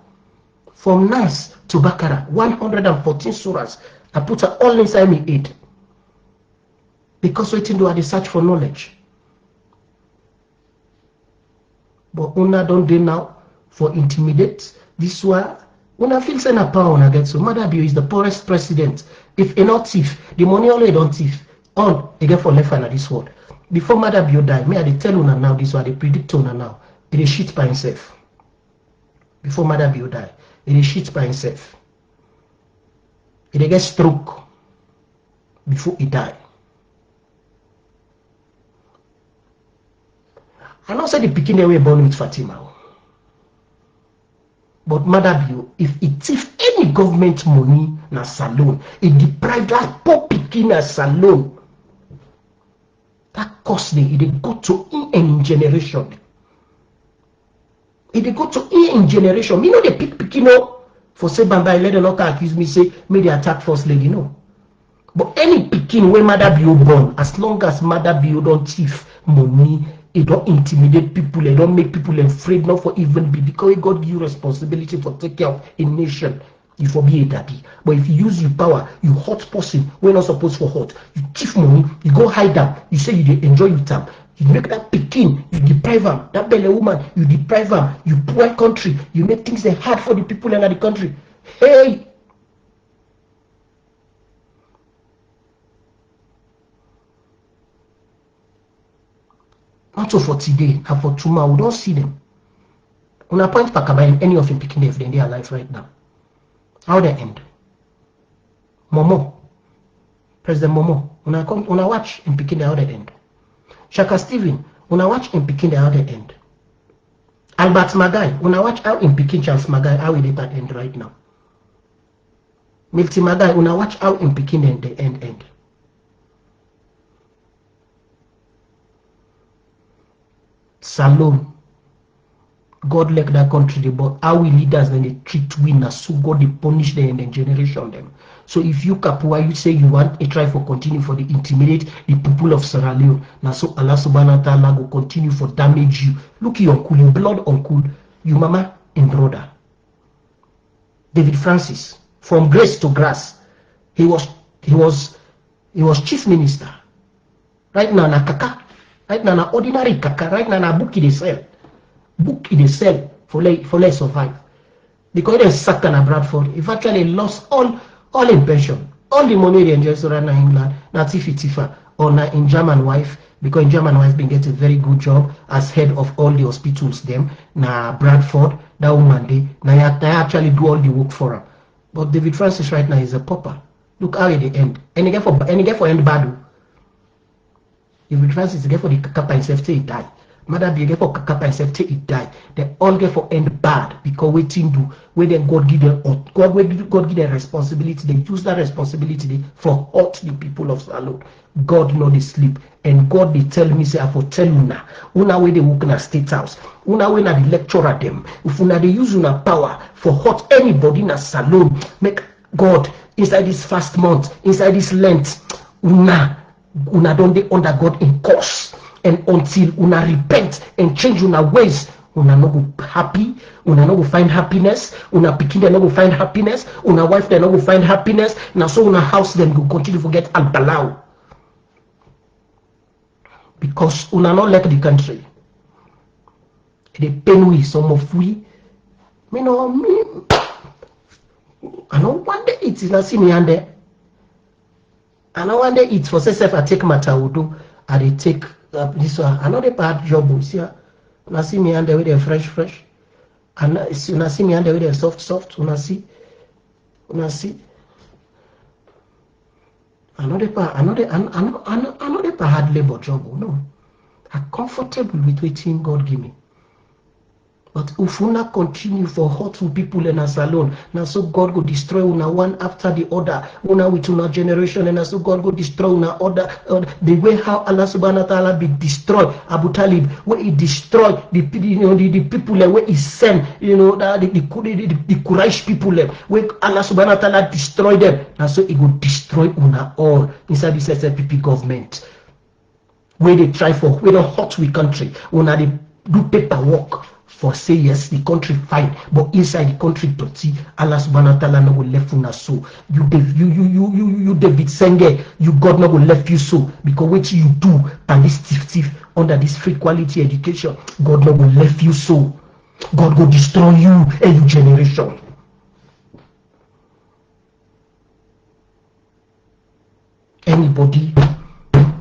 From Nas to Baqarah, 114 surahs. I put it all inside me head. Because waiting do I search for knowledge. But una don't do now for intimidate. This one, una feel say na power una get. So Mother Bio is the poorest president. If a not thief, the money only don't thief. All they get for left hand at this world. Before Mother Bio die, me I dey tell una now this one, I dey predict una now. It is shit by himself. Before Mother Bio die, it is shit by himself. It get stroke before he die. I not say the pikin away born with Fatima. But Mother Bio, if it thief any government money na salon, it deprive that poor pikin na salon. That cost it go to any generation. If they go to in generation, me know they pick Pikino for say Bamba, let them not accuse me, say, may they attack first lady, no. But any picking where Mother Bio born, as long as Mother Bio don't thief money, it don't intimidate people, it don't make people afraid, not for even be, because God give you responsibility for take care of a nation. You forbid a daddy. But if you use your power, you hot person, we're not supposed for hot. You thief money, you go hide them. You say you enjoy your time. You make that pikin, you deprive them. That belly woman, you deprive them. You poor country, you make things hard for the people in the country. Hey! Not so for today, and for tomorrow, we don't see them. On a point Pakaba in any of them picking if they are alive right now. How they end? Momo. President Momo. Una watch in picking the other end. Shaka Steven. Una watch in picking the other end. Albert Magai. Una watch how in picking Charles Magai how it at end right now. Milty Magai. Una watch how in picking the end. Salome. God like that country, but how we leaders then they treat winners, so God they punish them and then generation them. So if you Kapuwa, you say you want a try for continue for the intimidate the people of Sierra Leone, now so Allah subhanahu wa ta'ala go continue for damage you. Look your uncle, your blood uncle, you mama and brother. David Francis, from grace to grass, he was chief minister. Right now na kaka, right now na ordinary kaka, right now na book they sell. Book in the cell for let survive. Because they sacked in Bradford, he actually lost all in pension, all the money they enjoy so right now in England, not Tifa or not in German wife, because in German wife been get a very good job as head of all the hospitals them. Na Bradford, that woman they actually do all the work for her. But David Francis right now is a pauper. Look how they end. And he get for end bad. David Francis get for the kappa himself till he die. Mother be get for kakapa himself till he die. They all get for end bad because waiting do where then God give them responsibility. They use that responsibility for hurt the people of Salon. God know they sleep and God they tell me say I for tell una way they work in a state house, una way na the lecturer them. If una they use una power for hurt anybody in a Salon, make God inside this fast month, inside this Lent, una don't they under God in course. And until una repent and change una ways, una no go happy, una no go find happiness, una pikin they no go find happiness, una wife they no go find happiness, now so una house them go continue to forget al-balau. Because una not like the country. They pain we, some of we. I don't want to eat, not see me and there. I don't want to eat for self I take matawudu, I they take this one, another bad job. See, you see me under with a fresh, and you see me under with a soft. You see, another hard labor job. No, I'm comfortable with waiting God give me. But if we not continue for hurtful people in us alone, now so God go destroy una one after the other, una with una generation, and so God go destroy una other. The way how Allah subhanahu wa ta'ala be destroy Abu Talib, where he destroy the people where he send, the Quraysh people where Allah subhanahu wa ta'ala destroy them, and so he go destroy una all inside this SLPP government. Where they try for, where they hurt we country, una they do paperwork. For say yes, the country fine, but inside the country dirty. Allah subhanahu wa ta'ala no go left una so. You David Senge, you God no go left you so. Because what you do and this thief under this free quality education, God no go left you so. God go destroy you and your generation. Anybody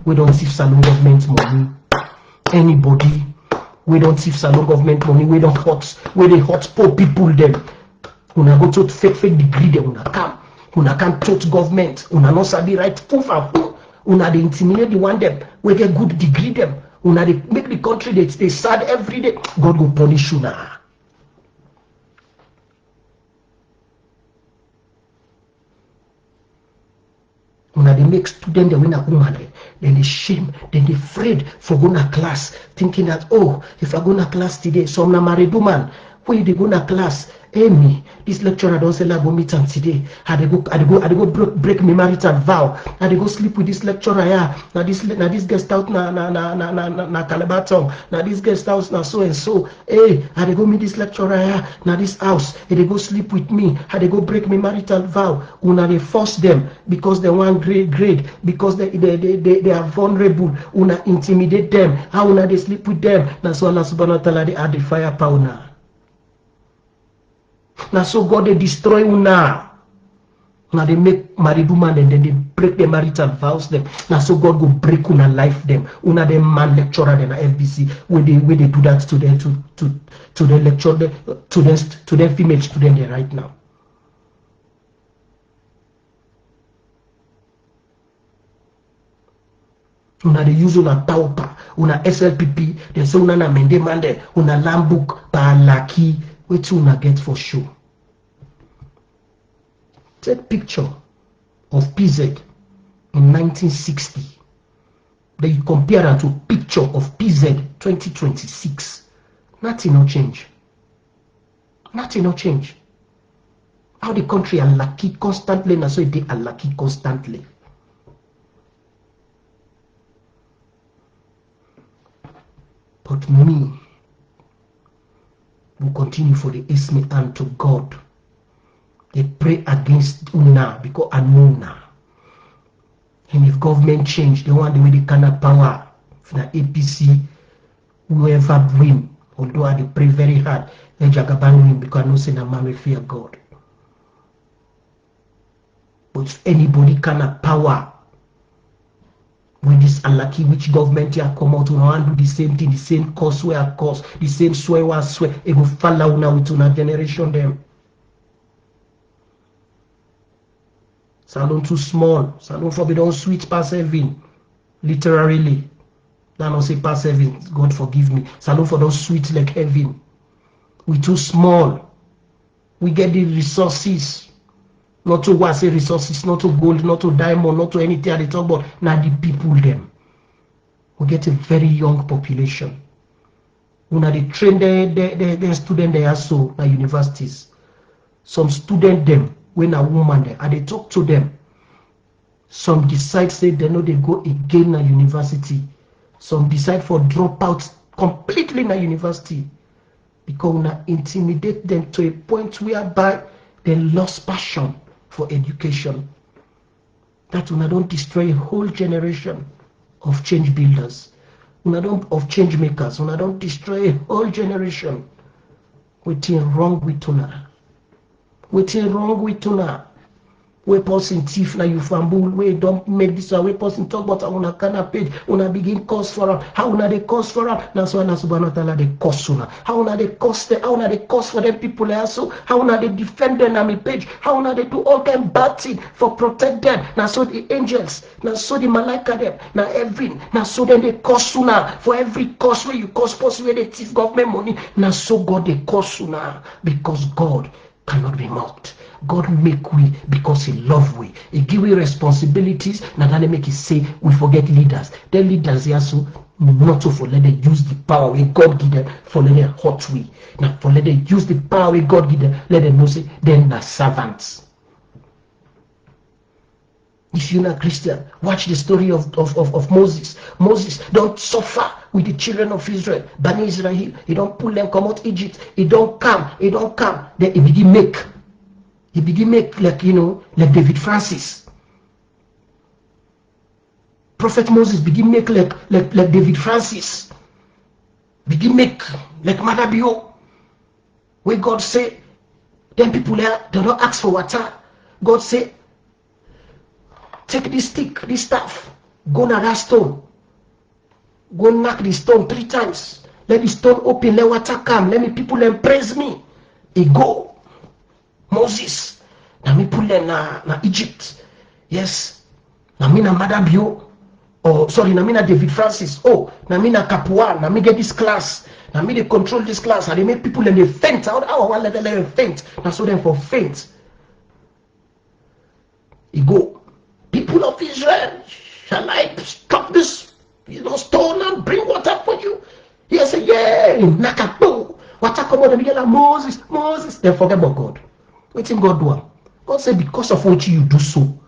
we don't see Salon government money. Anybody we don't see Salon government money, we don't hot, where they hot poor people them. Una go to fake degree them, una can't touch government, una no sabi right full, una they intimidate the one them, we get good degree them, una they make the country they sad every day. God will punish you now. Una they make students they win a woman, then they shame, then they afraid for going to class, thinking that if I go to class today, so I'm not married woman, where they go to class, Amy, this lecturer don't say I go meet him today. I go break my marital vow. I go sleep with this lecturer here. Now this guest out na Calabar town. Now this guest house na so and so. Hey, I go meet this lecturer here. Now this house, they go sleep with me. I go break my marital vow. Una they force them because they want grade because they are vulnerable. Una intimidate them. How una they sleep with them? That's why Allah subhanahu wa ta'ala they add the firepower now. Now so God they destroy una. Now they make married woman and then they break the marital vows them. Now so God go break una life them. Una them man lecturer them at FBC where they do that to them to the lecture to their female student there right now. Una they use una taupa, una SLPP, they say una na mende mande, una lambuk pa laki. Which una get for sure. Take picture of PZ in 1960. Then you compare that to picture of PZ 2026. Nothing no change. Nothing no change. How the country are lucky constantly, and so they are lucky constantly. But me, will continue for the Isme and to God. They pray against una because I know now. And if government change, they want the way they can have power for the APC, whoever win. Although I pray very hard, let Jagaban win because I know say na man fear God. But if anybody can have power with this unlucky which government here come out and do the same thing, the same cause where cause, the same swear where swear, it will fall out now with una generation them. Salon too small, salon forbid don't sweet past heaven. Literally. That don't say past heaven, God forgive me. Salon for don't sweet like heaven. We too small. We get the resources. Not to what say resources, not to gold, not to diamond, not to anything they talk about. Now the people them. We get a very young population. When they train their students they are so at universities. Some student them, when a woman there, and they talk to them. Some decide say they know they go again at university. Some decide for dropouts completely in university. Because we intimidate them to a point whereby they lost passion for education. That una don't destroy a whole generation of change builders. Una don't of change makers. Una don't destroy a whole generation. What's wrong with una? What's wrong with una? We person thief na you fumble, we don't make this way person talk about una kana page, una begin cause for them. How una they cause for them? That's why Allah subhanahu wa ta'ala they cause una. How una they cause them, how una they cause for them people also, how una they defend them on my page, how una they do all them bad thing for protect them. Now so the angels, now so the malaika them, now every, now so then they cause una for every cause where you cause person where they thief government money. Now so God they cause una because God cannot be mocked. God make we because he love we. He give we responsibilities. Now that make it say we forget leaders. The leaders here so not to for let them use the power we God give them for let them hot we. Now for let them use the power we God give them, let them know say then are servants. If you're not Christian, watch the story of Moses. Moses don't suffer with the children of Israel. Bani Israel, he don't pull them come out Egypt. He don't come. Then he begin make. He begin make like like David Francis. Prophet Moses begin make like David Francis. Begin make like Madabio. Where God say, then people there they don't ask for water. God say, take this stick, this staff, go to that stone. Go knock the stone 3 times. Let the stone open, let water come. Let me people them praise me. He go. Moses. Now me put them na Egypt. Yes. Now me na Madabio. Oh, sorry, now me na David Francis. Oh, now me na Kapuwa. Now me get this class. Now me they control this class. And they make people and they faint. How I want let them faint. Now so them for faint. He go. People of Israel, shall I stop this stone and bring water for you? He say, yeah, Nakapo. What I come out, they begin like Moses, Moses. They forget about God. What him God do? God said, because of what you do so,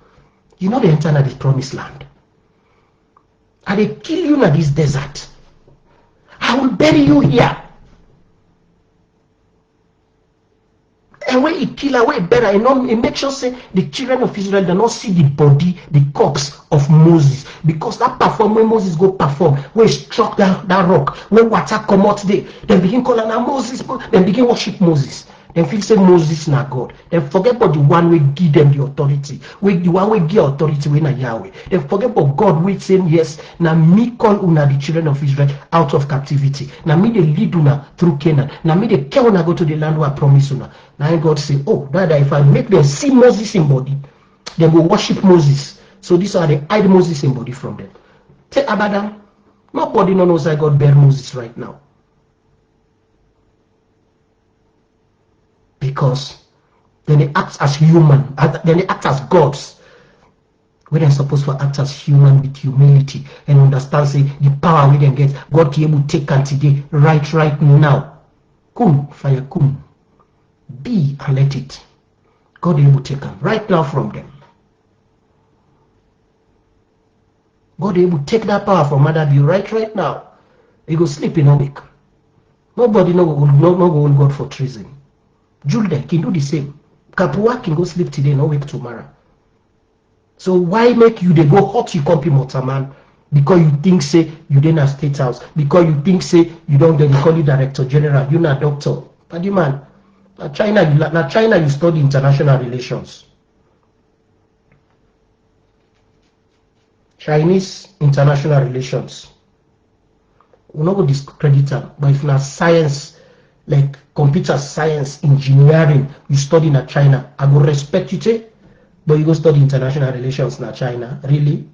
you know they enter into the promised land. And they kill you in this desert. I will bury you here. And when he kill away better, he make sure say the children of Israel do not see the body, the corpse of Moses. Because that perform when Moses go perform, when he struck that rock, when water come out there, they begin calling out Moses, then begin worship Moses. Then feel say Moses na God. Then forget about the one we give them the authority. The one we give authority when na Yahweh. Then forget about God we saying yes, now me call una the children of Israel out of captivity. Now me they lead una through Canaan. Now me they care una go to the land where I promise una. Now God say, oh, that if I make them see Moses in body, they will worship Moses. So these are the hide Moses in body from them. Tell Abadan, nobody knows how God bear Moses right now. Because then they act as human, then they act as gods. We then supposed to act as human with humility and understand say the power we then get, God can able to take and today, right now. Kun, fire kun. Be and let it. God able to take them right now from them. God able to take that power from other view right now. He go sleep in a week. Nobody no go hold God for treason. Julde can do the same. Kapuwa can go sleep today, no wake tomorrow. So why make you they go hot you compy man? Because you think say you didn't have state house. Because you think say you don't then call you director general. You're not doctor. But the man, China you study international relations. Chinese international relations. We not go discredit them, but if not science, like computer science, engineering, you study in China, I go respect you too. But you go study international relations in China, really?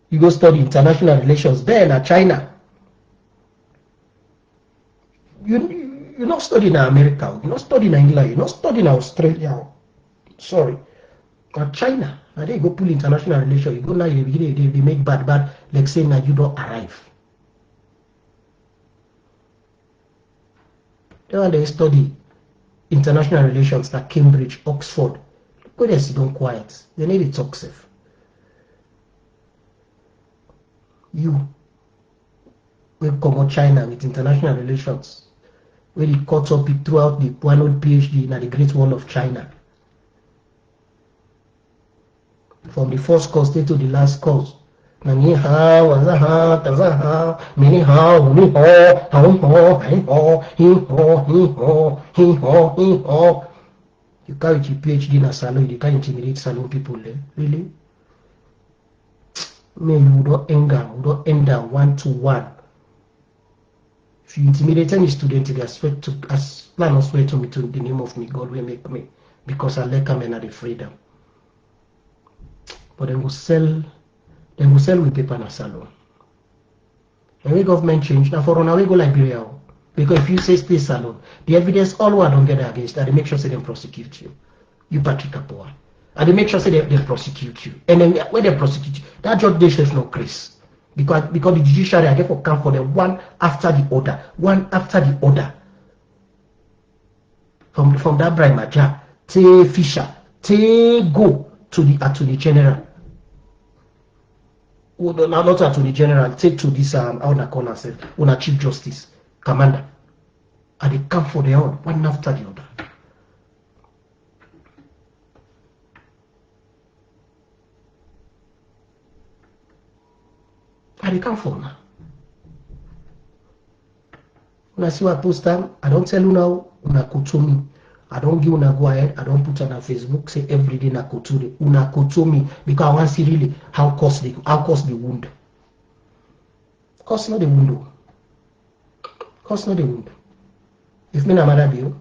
You go study international relations there in China. You're not studying in America, you're not studying in England, you're not studying in Australia. Sorry. Or China. Now they go pull international relations. You go now, they make bad, like saying that you don't arrive. Then they study international relations at Cambridge, Oxford. Look where they sit down quiet. They need to talk safe. You will come out China with international relations. Where they caught up throughout the one old PhD in the Great Wall of China. From the first course to the last course. You carry your PhD in a salon, you can't intimidate salon people there. Really? Man, you don't end down 1-to-1. If you intimidate any student, they plan to swear to me to the name of me, God will make me. Because I like them and I freedom. But they will sell with paper in a salon. And when government change, now for on we go Liberia. Because if you say stay salon, the evidence all one don't get against that, they make sure say they prosecute you. You Patrick Kapuwa. And they make sure say they prosecute you. And then when they prosecute you, that judge they should no grace. Because the judiciary are for come for them one after the other. From that Brima Jah, take Fisher, take go to the Attorney General. Not Attorney General, take to this corner Chief Justice, Commander. And they come for their own, one after the other. And they come for now. When I see what I post them, I don't tell you now, una koto me. I don't give una go ahead, I don't put on Facebook, say every day na koto me, because I want to see really how cause the wound. Cause not the wound. Cause not the wound. If me na mother bill,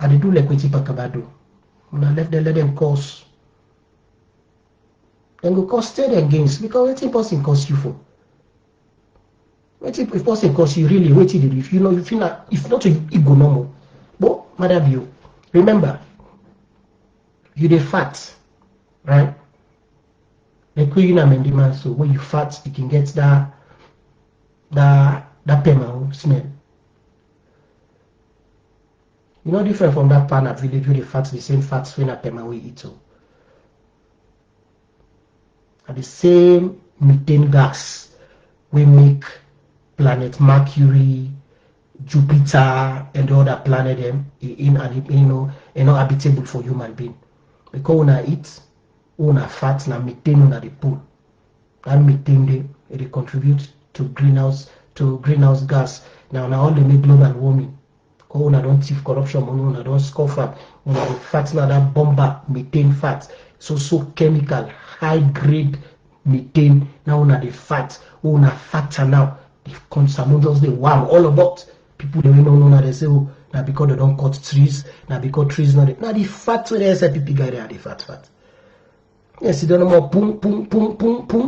I do like what Pakabado. When I let them cause. Then go cause trade against, because what person cause you for? What if person cause you really what you do? If you know, if not you go normal. But mother bill, remember, you the fat, right? Like when you na so when you fat, you can get that payment smell. You know, different from that pan at village where the fats, the same fats when at them we eat too. And the same methane gas we make planet Mercury, Jupiter, and the other planet them in and not habitable for human being. Because when I eat, when I fat, na methane on the pool. That methane they contribute to greenhouse gas. Now all they make global warming. Because when I don't thief corruption money, when I don't scoff at, when I fat now that bomber methane fat. So chemical, high grade methane. Now when I fat, when I fatter now, they come some just they wow all about. People they don't know now they say, oh, now because they don't cut trees, now because trees now the fat where they say people guy they are the fat. Yes, you don't know more boom,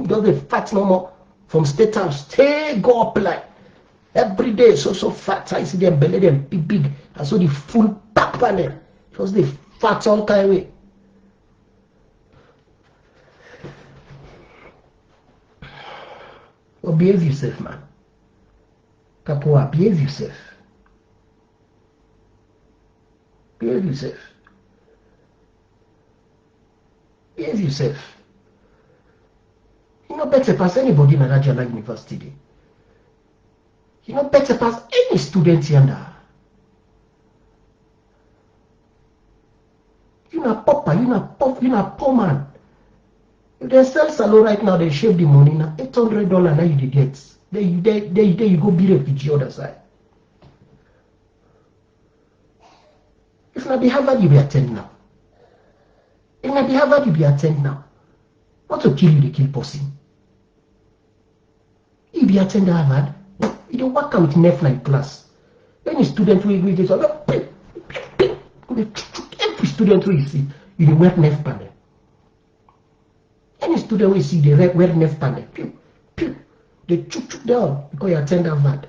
just the fat no more from state house. Stay go up like every day, so fat. I see them belly them big. I saw the full pack on them. Just the fat all kind of way. Well, behave yourself, man. Kapuwa, behave yourself. Behave yourself. Behave yourself. You know better pass anybody in Nigeria University. You know better pass any student here now. You know pauper, you know poor man. If they sell salon right now, they shave the money now. $800 now you get. There you go be refugee other side. If not be Harvard, you be attend now. If not be Harvard, you be attend now. Not to kill you, they kill person. If you attend Harvard, you don't work out with Nef like class. Any student will agree this, every student will see, you don't wear Nef panel. Any student will see, they wear Nef panel. They chuk down because you attend Harvard.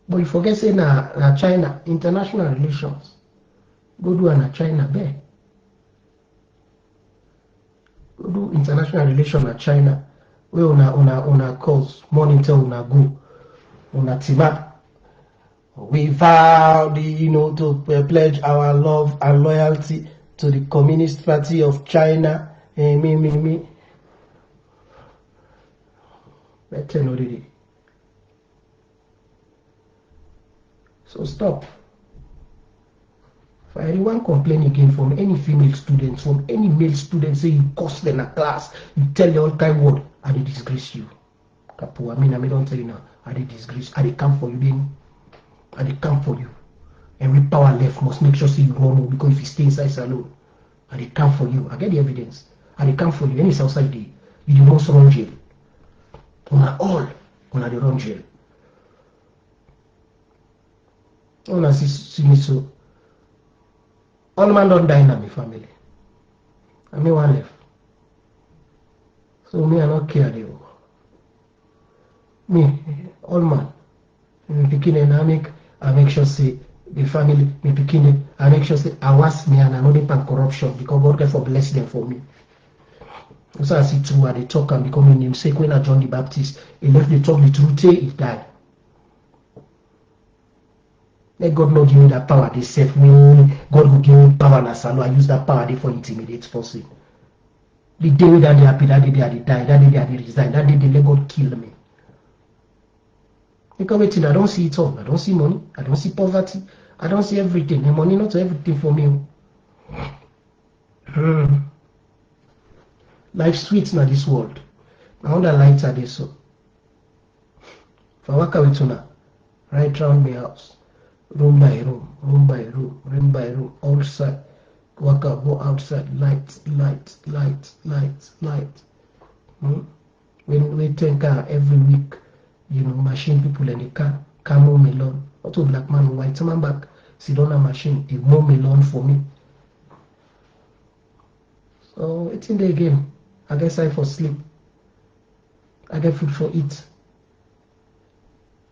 But you forget say na China, international relations. Go do na China there. Go do international relations na China. Where una cause morning till una go. Una timat. We vow to pledge our love and loyalty to the Communist Party of China. Me. Better know the day. So stop. If anyone complain again from any female students, from any male student, say you curse them in a class, you tell the all kind word, I dey disgrace you. Kapuwa, I don't tell you now, I dey disgrace, I dey come for you, then I dey come for you. Every power left must make sure say you run because if you stay inside salon, I dey come for you. I get the evidence. I dey come for you. Any outside day, you dey most run jail. Una all, una dey run jail. Una see me so. All man don't die in my family. I mean one left. So me I not care you. Me, all man. Me picking and I make sure say the family, me picking I make sure say I was me and I know they pan corruption because God can for bless them for me. So I see true and they talk and become a namesake when I John the Baptist. He left the talk the truth, he died. Let God not give me that power. They set me. God will give me power and I use that power for intimidate person. The day that they happy, that day they die, that day they resign, that day they let God kill me. Because waiting, I don't see it all. I don't see money. I don't see poverty. I don't see everything. The money not everything for me. Life sweet in this world. Now the lights are there so. If I walk away to now, right round my house. Room by room, outside. Walk out, go outside, light. When we take car every week, machine people in the car mow me lawn. Auto black man, white man back, sit on a machine, he mow me lawn for me. So it's in the game. I get time for sleep. I get food for eat.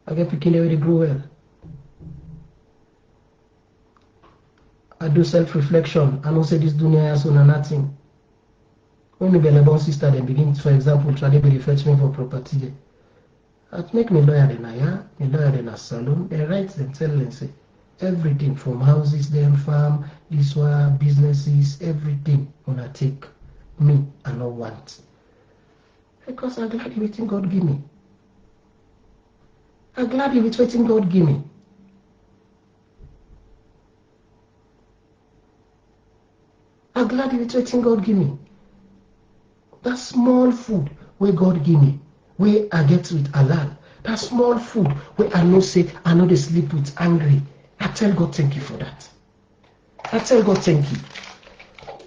I get picking away to grow well. I do self-reflection. I don't say this dunya has on nothing. When me be a born sister, then begin, for example, try to be referred to me for property. I make me lawyer then me lawyer then a salon. They write them, tell them say, Everything from houses, them farm, this one, businesses, everything wanna take. Me, I no want. Because I'm glad with what God give me. I'm glad with what God give me. I'm glad with what God give me. That small food where God give me, where I get with halal. That small food where I know say I know they sleep with angry. I tell God thank you for that. I tell God thank you.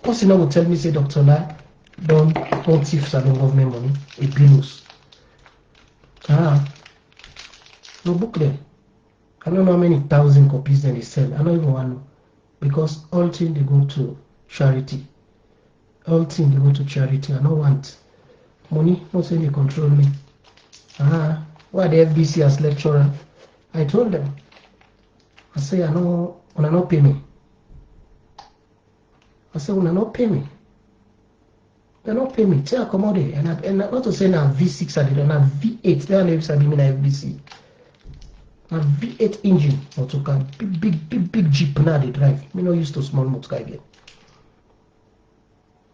Person will tell me say Dr. La don't thief salon government money. It bills. No book there. I don't know how many thousand copies they sell. I don't even want to know. Because all things they go to charity. All things they go to charity. I don't want money. Not say they control me. Why the FBC as lecturer? I told them. I say I know when I not pay me. I say when I not pay me. They not pay me. Say I come out there and not to say now V6 I did, now V8. They are never said me na FBC. A V8 engine, motorcar, big Jeep now they drive. Me not used to small motorcar again.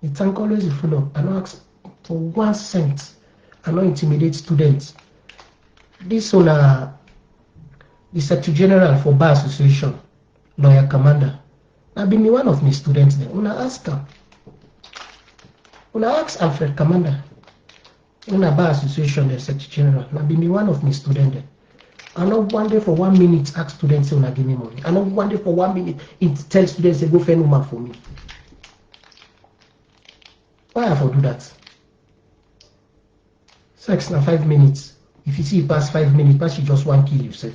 The tank always is full up. I don't ask for 1 cent. I don't intimidate students. This one, the Secretary General for Bar Association, Lawyer Commander. I've been one of my students there. When I ask him, when I ask Alfred Commander, when I Bar Association, the Secretary General, I've been one of my students there. I not one day for 1 minute ask students say give me money. I not one day for 1 minute it tell students say go find woman for me. Why have to do that? Sex na 5 minutes. If you see it past 5 minutes, pass you just want kill yourself.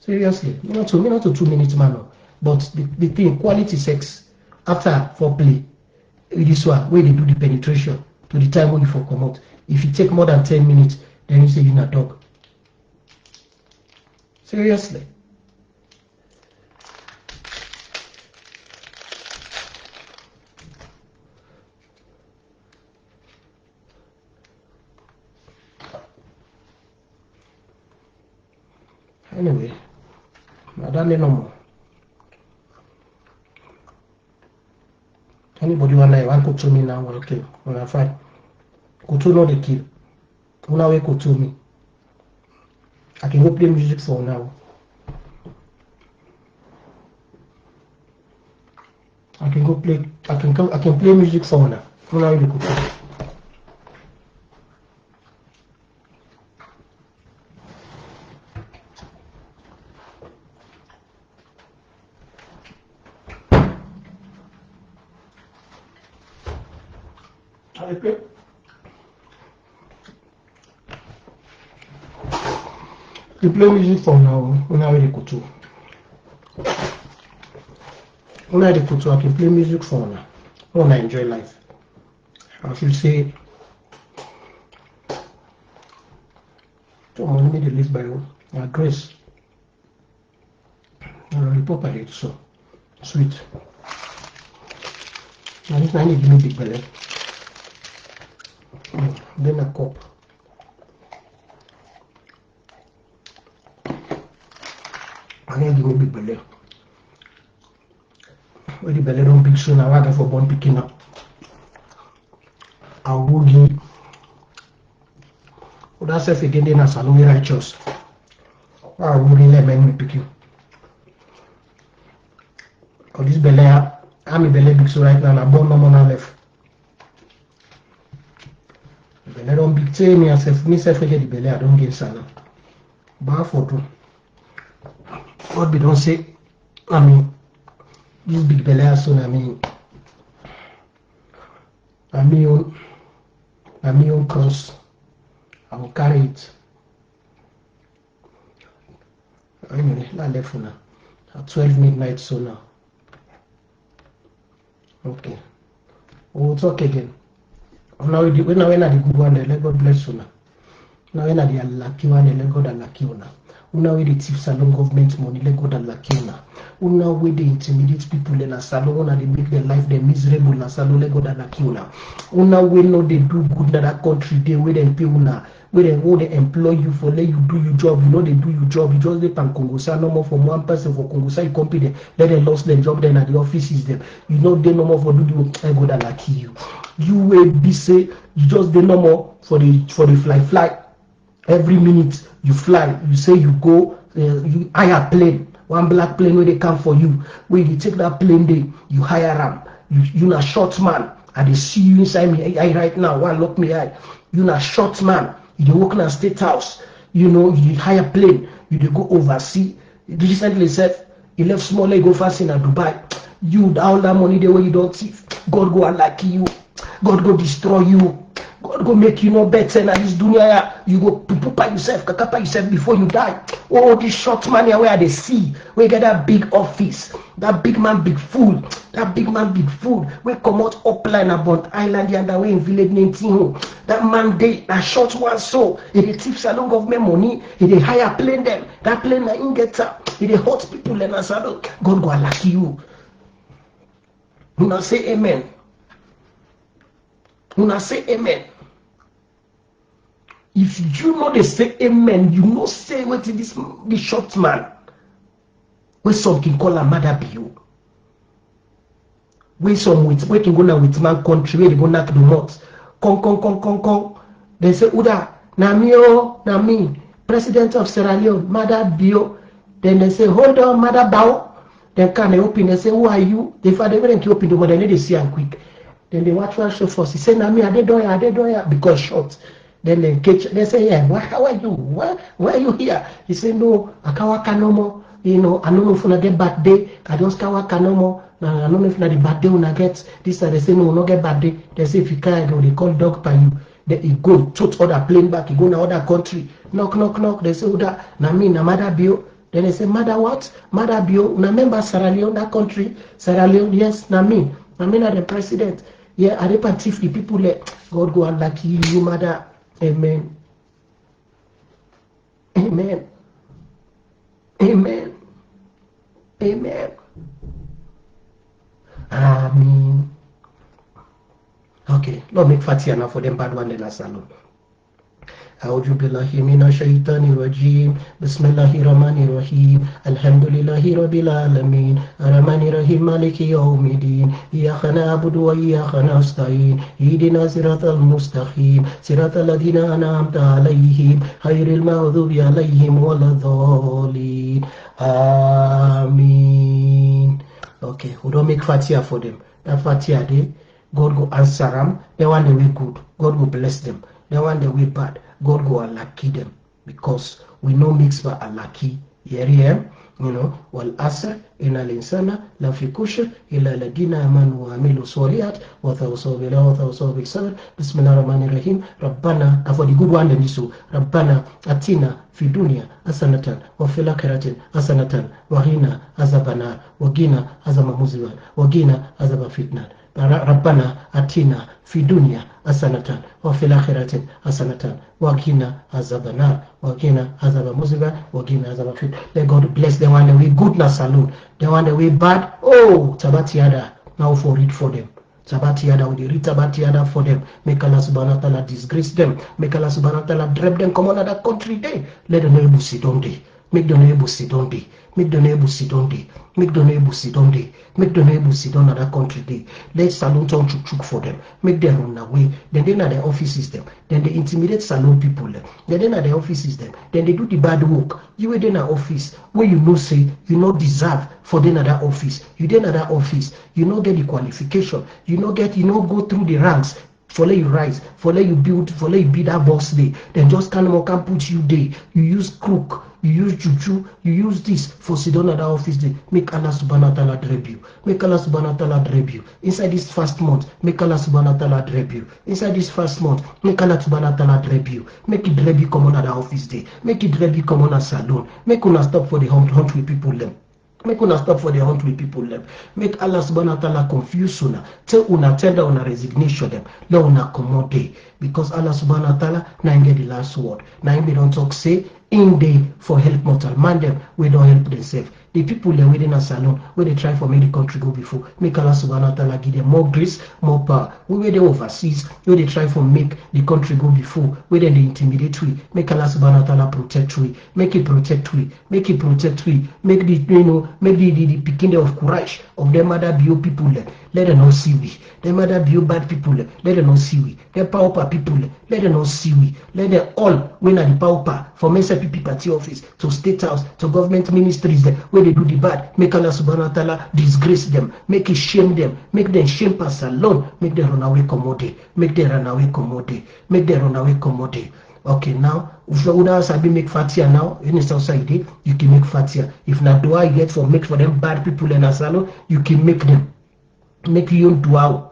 Seriously, me not to 2 minutes man. But the thing, quality sex after foreplay, this one where they do the penetration to the time when you for come out. If you take more than 10 minutes, then you say you're not dog. Seriously. Anyway, I don't know more. Anybody want to kill me now? Okay, well, fine. Kutu no the kill. Una way kutu me. I can go play music for now. I can play music for now. Una way kutu. You play music for now, una way kutu. Una the kutu, I can play music for now. I wanna enjoy life. I should say, someone made a list by Grace. Lollipop I did so sweet. I need to big belly. Then a cup. I need to give me big belly. When the belly don't big soon, I want for born picking up. I will give. That's if again then a salon righteous. I will let me picking. Cause this belly, I'm a belly big so right now. I born no more left. Belly don't big say me myself get the belly. I don't get salon. But for two. What we don't say, I mean, this big belly soon, I mean own cross, I will carry it. Anyway, not left for now. At 12 midnight, so now. Okay. We'll talk again. Now, when I the good one, let God bless you now. Now, when I the unlucky one, let God unlucky you now. Una way the thief salon government money, let God unlucky you now. Una way they intimidate people in a salon, una they make their life they miserable in a salon, let God unlucky you now. Una way no they do good in that country, they way they pay una. where they employ you for let you do your job, you know they do your job, you just dey pan Kongosa no more from one person for Kongosa, you company, let them lost their job then at the offices them. You know they no more for do the I go that like you. You will be say you just dey no more for the fly. Every minute you fly, you say you go, you hire a plane, one black plane where they come for you. When you take that plane day, you hire them. You na short man. And they see you inside me I right now. One look me eye. You na short man. You dey work in a state house. You know you hire plane. You dey go overseas. Recently said he left small leg go fast in Dubai. You all that money the way you don't thief. God go unlucky you. God go destroy you. God go make you no better than this dunya. You go pupa yourself, kakapa yourself before you die. Oh, this short man here where they see, where get that big office, that big man big fool, that big man big fool. We come out upline about island and that way in village named Tino. That man they that short one so it thief salon government money, it hire plane them. That plane na in get up, it hot people and salon. God go lucky you. You not say amen. You not say amen. If you know they say amen, you know say what this short man. Where some can call a mother be you. Where some where can go now with man country where they go knock the nuts. Con. They say Uda, na me, President of Sierra Leone, Mother Bio. Then they say, hold on, Mother Bao. Then can they open, they say, who are you? They find they don't open the mother, they see and quick. Then they watch show first. He say, na me, I did because short. Then they say, yeah, how are you? Why are you here? He say, no, I can't work no more. You know, I don't know if I get bad day. I just can't work no more. Now, I don't know if I the bad day when I get this. They say, no, get bad day. They say, if you can't, they call dog by you. Then he go, tote other plane back. He go to other country. Knock. They say, Uda, na me, na Mother Bio. Then they say, Mother what? Mother Bio. Na member Sierra Leone, that country. Sierra Leone, yes, na me. Na me na the president. Yeah, I dey pantif the people let God go and like you, Mother. Amen. Amen. Amen. Amen. Amen. Okay, Lord make Fatiha now for them bad one in the salon. أعوذ بالله من الشيطان الرجيم بسم الله الرحمن الرحيم الحمد لله رب العالمين الرحمن الرحيم مالك يوم الدين إياك نعبد وإياك نستعين اهدنا الصراط المستقيم صراط الذين أنعمت عليهم غير المغضوب عليهم ولا الضالين Amen. Okay, we don't make Fatiha for them. That Fatiha day, God go answer them. They want the way good, God will bless them. They want the way bad, God go unlucky them, because we know mix for unlucky here, you know. Wal asr inal insana la fi kushr illa ladina amanu wa amilu solihat wa tawassaw billahi wa tawassaw bis sabr. Bismillahir rahmanir rahim. Rabbana, for the good one them so. Rabbana atina fi dunya hasanatan wa fil akhirati hasanatan wa qina azabannar wa qina azaba musibat wa qina azaba fitnah. Rabbana atina fi dunya hasanatan wa fil akhirati hasanatan wa qina azabannar wa qina azaba musibat wa qina azaba fit. Let God bless them one the way good na salon, the one the way bad. Oh, tabatiada now for it for them. Tabatiada with the read tabatiada for them. Make Allah subhanahu wa ta'ala disgrace them. Make Allah subhanahu wa ta'ala drop them come on that country day. Let the neighbors sit on day. Make the neighbors sit on day. Make the neighbors sit on day. Make the neighbors sit on day. Make the neighbors sit on that country day. Let salon town chuk for them. Make them run away. Then they na their offices them. Then they intimidate salon people them. Then they na their offices them. Then they do the bad work. You were in an office where you know say you not deserve for the that office. You then that office. You not get the qualification. You not go through the ranks. For let you rise, for let you build, for let you be that boss day. Then just can put you day. You use crook, you use juju, you use this for sit down at the office day. Make Allah subhanahu wa ta'ala drop you. Make Allah subhanahu wa ta'ala drop you. Inside this first month, make Allah subhanahu wa ta'ala drop you. Inside this first month, make Allah subhanahu wa ta'ala drop you. Make it drop you come on at the office day. Make it drop you come on at salon. Make una stop for the hunt with people them. Make una stop for the hunt with people them. Make Allah subhanahu wa ta'ala confuse una. Tell una tender una resignation them. Let una commode. Because Allah subhanahu wa ta'ala now get the last word. Now we don't talk say in day for help mortal man them. We don't help themselves. The people they waiting in salon, where they try for make the country go before. Make Allah subhanahu wa ta'ala give them more grace, more power. We where they overseas, where they try for make the country go before, where they intimidate we. Make Allah subhanahu wa ta'ala protect we. Make it protect we. Make it protect we. Make the make the beginning of courage of them other bio people. Let them not see we. Them other bio bad people. Let them not see we. Them power people. Let them not see we. Let them all win at the power from SPP party office to state house to government ministries where they do the bad. Make Allah subhanahu wa ta'ala disgrace them. Make it shame them. Make them shame pass alone. Make them run away commode. Make them run away commode. Make them run away commode. Okay, now if you would also make fatia now, in the outside you can make fatia. If not dua you get for make for them bad people in a salon, you can make them. Make your dua.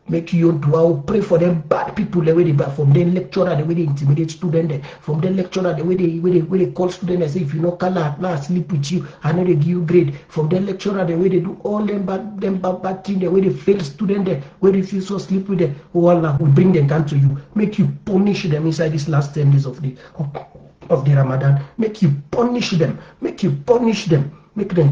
Make your dua, pray for them bad people the way they bad, from them lecturer the way they intimidate students, from them lecturer the way they call students and say if you know color I sleep with you, I know they give you grade, from them lecturer the way they do all them bad things, the way they fail students, the way they refuse to sleep with them. Oh Allah will bring them down to you, make you punish them inside these last 10 days of the Ramadan, make you punish them, make them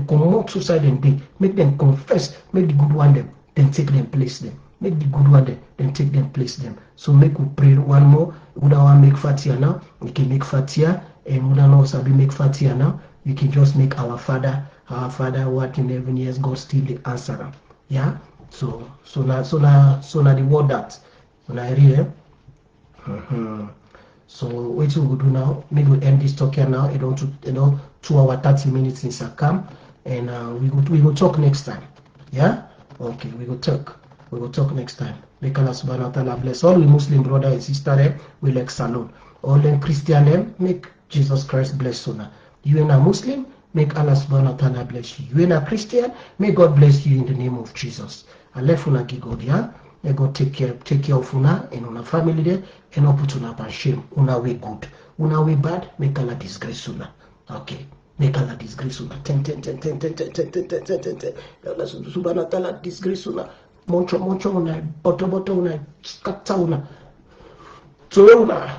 come out suicide and day, make them confess, make the good one them, then take them place them. Make the good one then take them, place them. So make we pray one more. We don't want to make fatia now. We can make fatia, and we don't also make fatia now. We can just make our Father who art in heaven, yes, God still the answer. Yeah. So now the word that when I read. So what we will do now? Maybe we end this talk here now. 2 hours 30 minutes in Sakam, and we will talk next time. Yeah. Okay. We will talk. We will talk next time. May Allah subhanahu wa ta'ala bless all the Muslim brother and sister them. We like salon. All them Christian them, make Jesus Christ bless sooner. You ain't a Muslim, make Allah subhanahu wa ta'ala bless you. You ain't a Christian, may God bless you in the name of Jesus. I left una give God, yeah? May God take care of una and una family there, and not put una by shame. Una way good. Una way bad, make Allah disgrace una. Okay. Make Allah disgrace una. Allah subhanahu wa ta'ala disgrace una. Moncho una, boto una, scatter una. So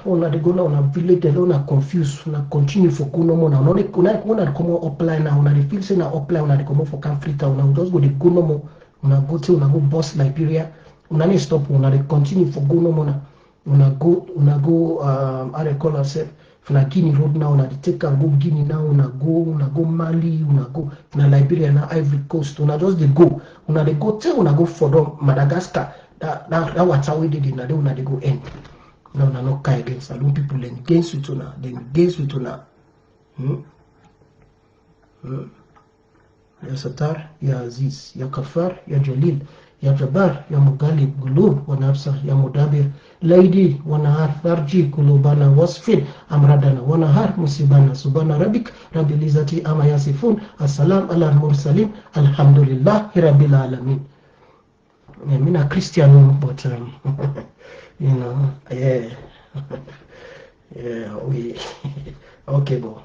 una de go una village una confused, una continue for go no more now. Una come upline now, una de feel say na upline, una de come for Africa, una just go de go no more. Una go till una go boss Liberia. Una need stop, una de continue for go no more now. Una go how they call ourselves. Una Guinea road now, una de take and go Guinea now, una go Mali, una go na Liberia na Ivory Coast, una just de go. Una de go tell una go for Madagascar. That what's how we did it, una de go end. No, no kai against alone people against with una, then against with una. Ya Satar, Ya Aziz, Ya Kafar, Ya Jalil, Ya Jabbar, Ya Mugalib, Gulub, wa Nafsa, Ya Mudabir, Laidi, wa Nahar, Farji, Kulubana, Wasfin, Amradana, wa Nahar, Musibana, Subana Rabik, Rabbil Izzati, Ama Yasifun, Assalam ala Mursalim, Alhamdulillah, Rabbil Alamin. I'm a Christian, but you know, yeah, yeah, we okay, go.